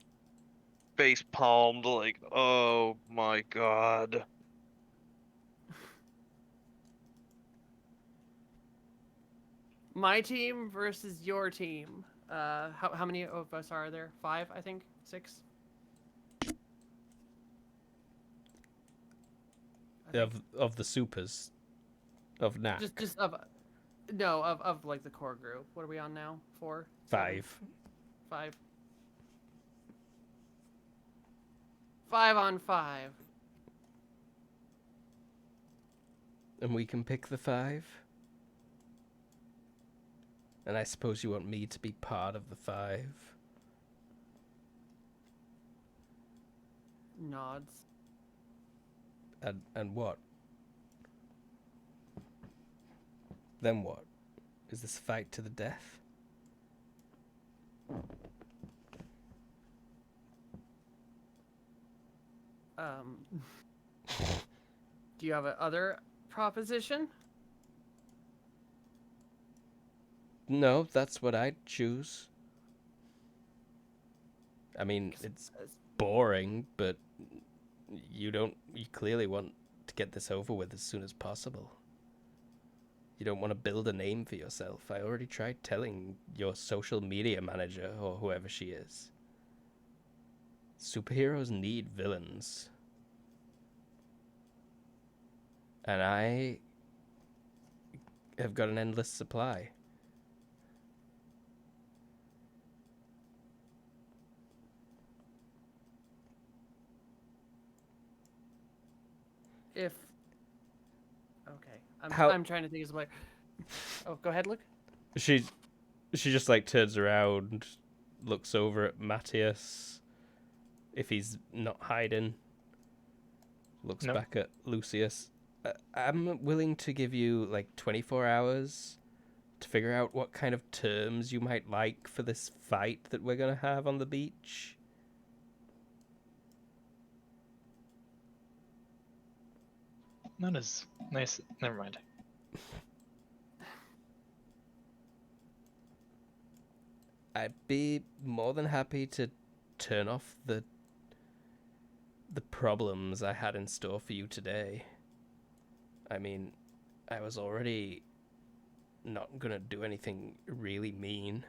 face palmed, like, oh my god. my team versus your team. How many of us are there? 5, I think? 6? Of the supers. Of Knack. Just of, no, of like the core group. What are we on now? 4? 5. 5. 5 on 5. And we can pick the 5? And I suppose you want me to be part of the 5? Nods. And what? Then what? Is this a fight to the death? Do you have a other proposition? No, that's what I'd choose. I mean, it's boring, but you clearly want to get this over with as soon as possible. You don't want to build a name for yourself. I already tried telling your social media manager, or whoever she is. Superheroes need villains. And I have got an endless supply. If okay, How- I'm trying to think of like. Oh, go ahead, Luke. She just like turns around, looks over at Matthias, if he's not hiding, looks No. back at Lucius. I'm willing to give you like 24 hours to figure out what kind of terms you might like for this fight that we're gonna have on the beach. Not as nice. Never mind. I'd be more than happy to turn off the problems I had in store for you today. I mean, I was already not gonna do anything really mean.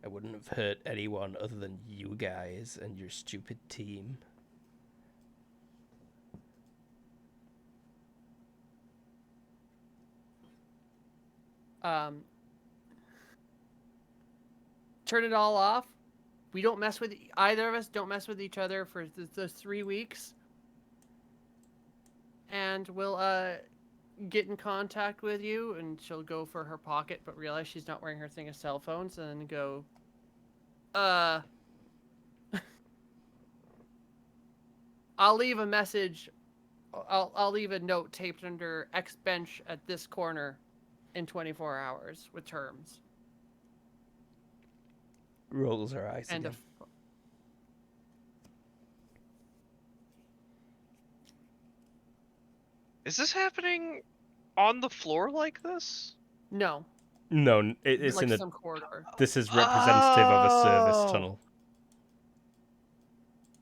I wouldn't have hurt anyone other than you guys and your stupid team. Turn it all off. We don't mess with either of us. Don't mess with each other for those 3 weeks, and we'll get in contact with you. And she'll go for her pocket, but realize she's not wearing her thing of cell phones, and then go, I'll leave a message I'll leave a note taped under X bench at this corner in 24 hours with terms. Rolls her eyes And again. Is this happening on the floor like this? No, No, it's like in a. some corridor. This is representative of a service Oh! tunnel.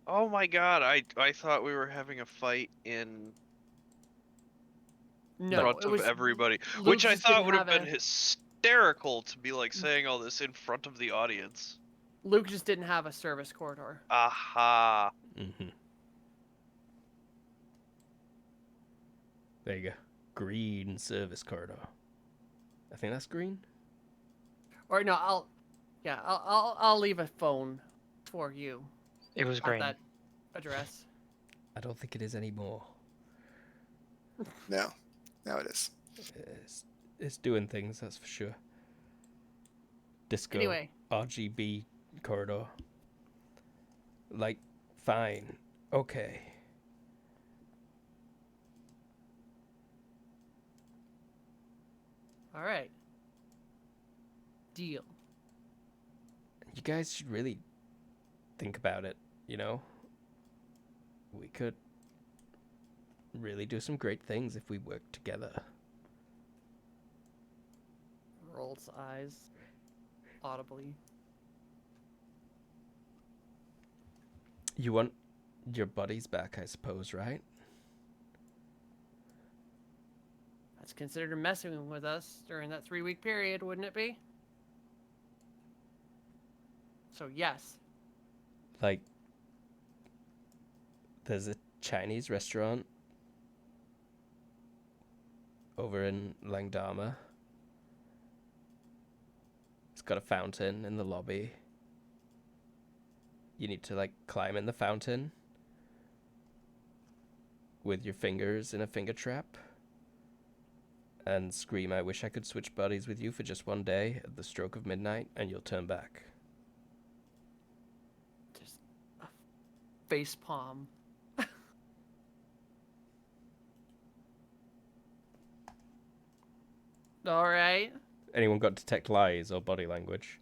Oh my god, I thought we were having a fight in No, front it of was everybody, Luke which I just thought didn't would have have been a- hysterical to be like saying all this in front of the audience. Luke just didn't have a service corridor. Aha. Mm-hmm. There you go. Green service corridor. I think that's green. Or no, I'll leave a phone for you It was at green. that address. I don't think it is anymore. No, now it is. It's doing things, that's for sure. Disco. Anyway, RGB corridor. Like, fine. Okay. all right. Deal. You guys should really think about it, you know? We could really do some great things if we work together. Rolls eyes audibly. You want your buddies back, I suppose, right? That's considered messing with us during that 3-week period, wouldn't it be? So yes. Like, there's a Chinese restaurant over in Langdama. It's got a fountain in the lobby. You need to, like, climb in the fountain with your fingers in a finger trap and scream, "I wish I could switch bodies with you for just one day" at the stroke of midnight, and you'll turn back. Just a face palm. All right. Anyone got detect lies or body language?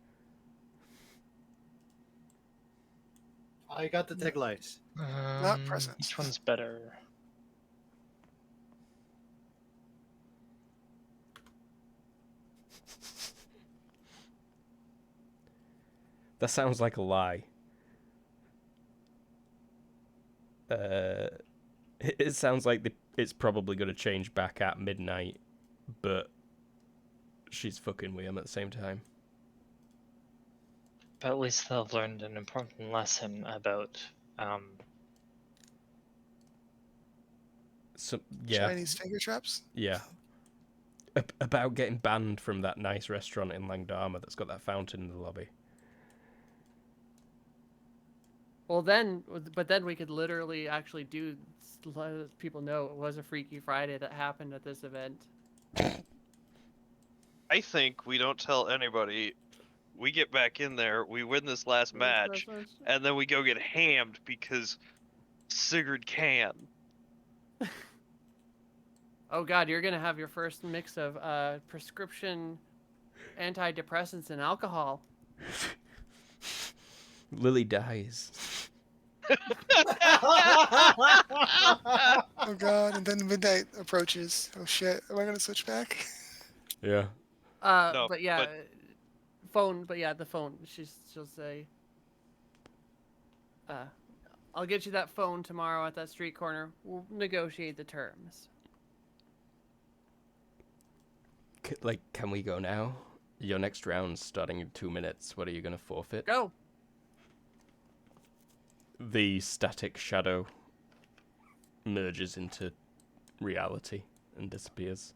I got the tech lights. Not present. Which one's better? That sounds like a lie. It sounds like it's probably going to change back at midnight, but she's fucking with him at the same time. But at least they'll have learned an important lesson about So yeah, Chinese finger traps. yeah. About getting banned from that nice restaurant in Langdama that's got that fountain in the lobby. Well, but then we could literally actually let people know it was a Freaky Friday that happened at this event. I think we don't tell anybody. We get back in there, we win this last match, and then we go get hammed because Sigurd can. Oh God, you're gonna have your first mix of prescription antidepressants and alcohol. Lily dies. Oh god, and then midnight approaches. Oh shit, am I gonna switch back? Yeah. No, But yeah, but- phone. But yeah, the phone. She'll say, "I'll get you that phone tomorrow at that street corner. We'll negotiate the terms." Can we go now? Your next round's starting in 2 minutes. What are you going to forfeit? Go. The static shadow merges into reality and disappears.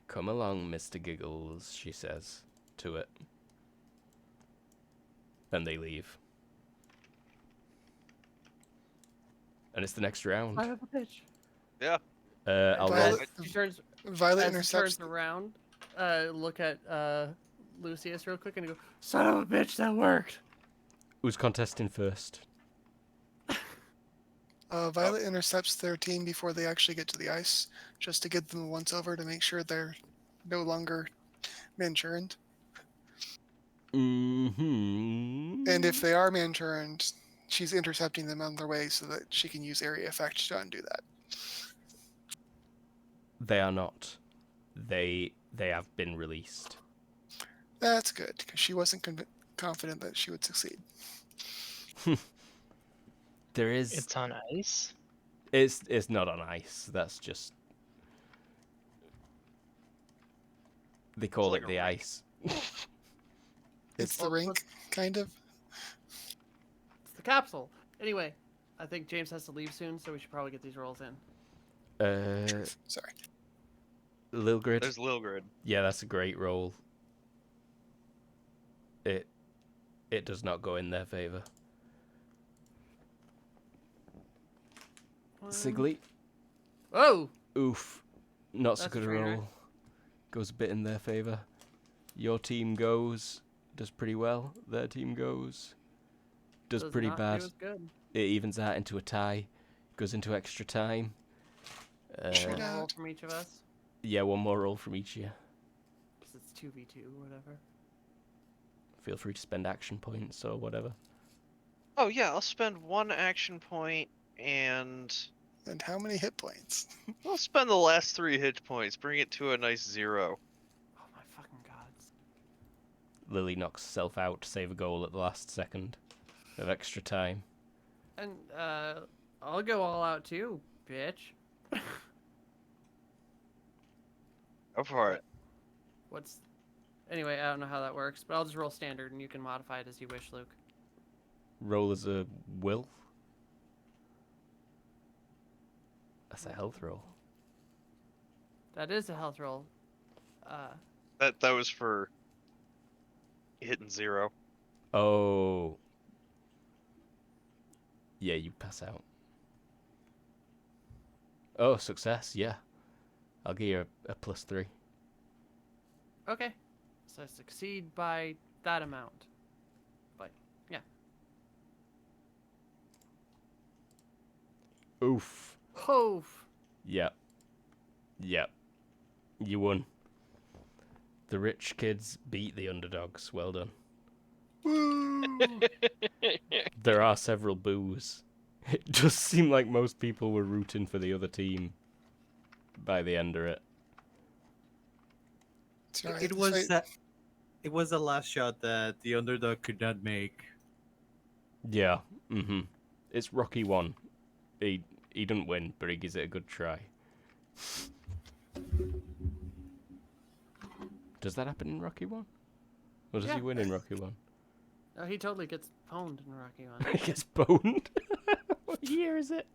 "Come along, Mr. Giggles," she says to it. Then they leave. And it's the next round. I have a bitch. Yeah. I'll roll. Violet, She turns Violet as she intercepts. turns around. Look at Lucius real quick and go, "Son of a bitch, that worked." Who's contesting first? Violet intercepts their team before they actually get to the ice, just to give them a once over to make sure they're no longer Manchurianed. Mm-hmm. And if they are Manchurianed, she's intercepting them on their way so that she can use area effect to undo that. They are not. They have been released. That's good, because she wasn't confident that she would succeed. There is. It's on ice. It's not on ice. That's just. They call like it a the rink. ice. It's the rink, kind of. It's the capsule. Anyway, I think James has to leave soon, so we should probably get these rolls in. Sorry. Lilgrid. There's Lilgrid. Yeah, that's a great roll. It does not go in their favor. Sigley. Oh! Oof. Not so That's a good a train roll. wreck. Goes a bit in their favor. Your team does pretty well. Their team does pretty not bad. do as good. It evens out into a tie. Goes into extra time. Shoot One out. roll from each of us, Yeah, one more roll from each of you. because it's 2v2 or whatever. Feel free to spend action points or whatever. Oh yeah, I'll spend 1 action point and And how many hit points? I'll spend the last 3 hit points. Bring it to a nice 0. Oh my fucking gods. Lily knocks herself out to save a goal at the last second of extra time. And, I'll go all out too, bitch. Go for it. What's... Anyway, I don't know how that works, but I'll just roll standard and you can modify it as you wish, Luke. Roll as a will. That's a health roll. That is a health roll. That was for hitting 0. Oh. Yeah, you pass out. Oh, success, yeah. I'll give you a +3. Okay. So I succeed by that amount. But, yeah. Oof. Hove! Yep. Yep. You won. The rich kids beat the underdogs. Well done. Woo! There are several boos. It does seem like most people were rooting for the other team by the end of it. It's all right. It This was fight- that. It was the last shot that the underdog could not make. Yeah. Mm-hmm. It's Rocky 1. He didn't win, but he gives it a good try. Does that happen in Rocky 1? Or does Yeah. he win in Rocky 1? Oh, he totally gets pwned in Rocky 1. He gets boned. What year is it?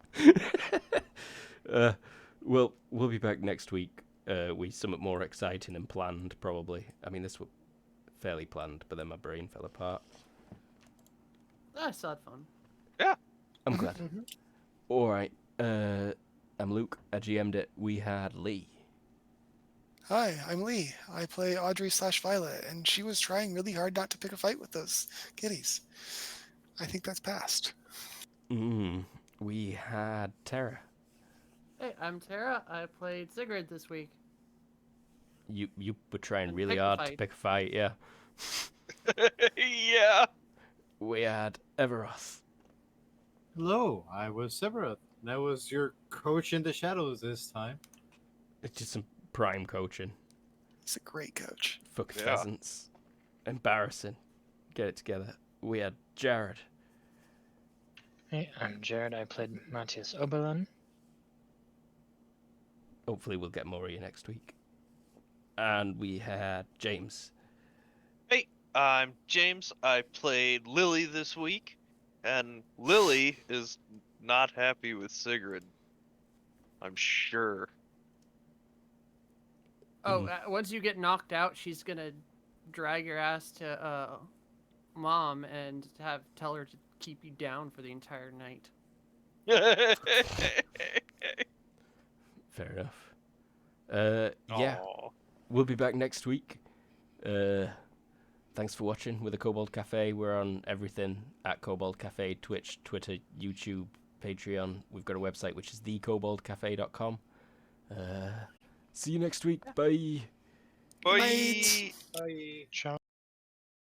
Well, we'll be back next week with something more exciting and planned, probably. I mean, this was fairly planned, but then my brain fell apart. I still had fun. I'm glad. All right. I'm Luke. I GM'd it. We had Lee. Hi, I'm Lee. I play Audrey/Violet, and she was trying really hard not to pick a fight with those kitties. I think that's passed. We had Tara. Hey, I'm Tara. I played Sigrid this week. You were trying And really pick a hard to fight. pick a fight, yeah. Yeah. We had Everoth. Hello, I was Sephiroth, and I was your coach in the shadows this time. It's just some prime coaching. He's a great coach. Fuck Yeah. pheasants. Embarrassing. Get it together. We had Jared. Hey, I'm Jared. I played Matthias Oberlin. Hopefully we'll get more of you next week. And we had James. Hey, I'm James. I played Lily this week, and Lily is not happy with Sigrid. I'm sure. Oh, once you get knocked out, she's gonna drag your ass to mom and tell her to keep you down for the entire night. Fair enough. Yeah, Aw. we'll be back next week. Thanks for watching with the Kobold Cafe. We're on everything at Kobold Cafe, Twitch, Twitter, YouTube, Patreon. We've got a website, which is thekoboldcafe.com. See you next week. Bye. Bye. Night. Bye. Ciao.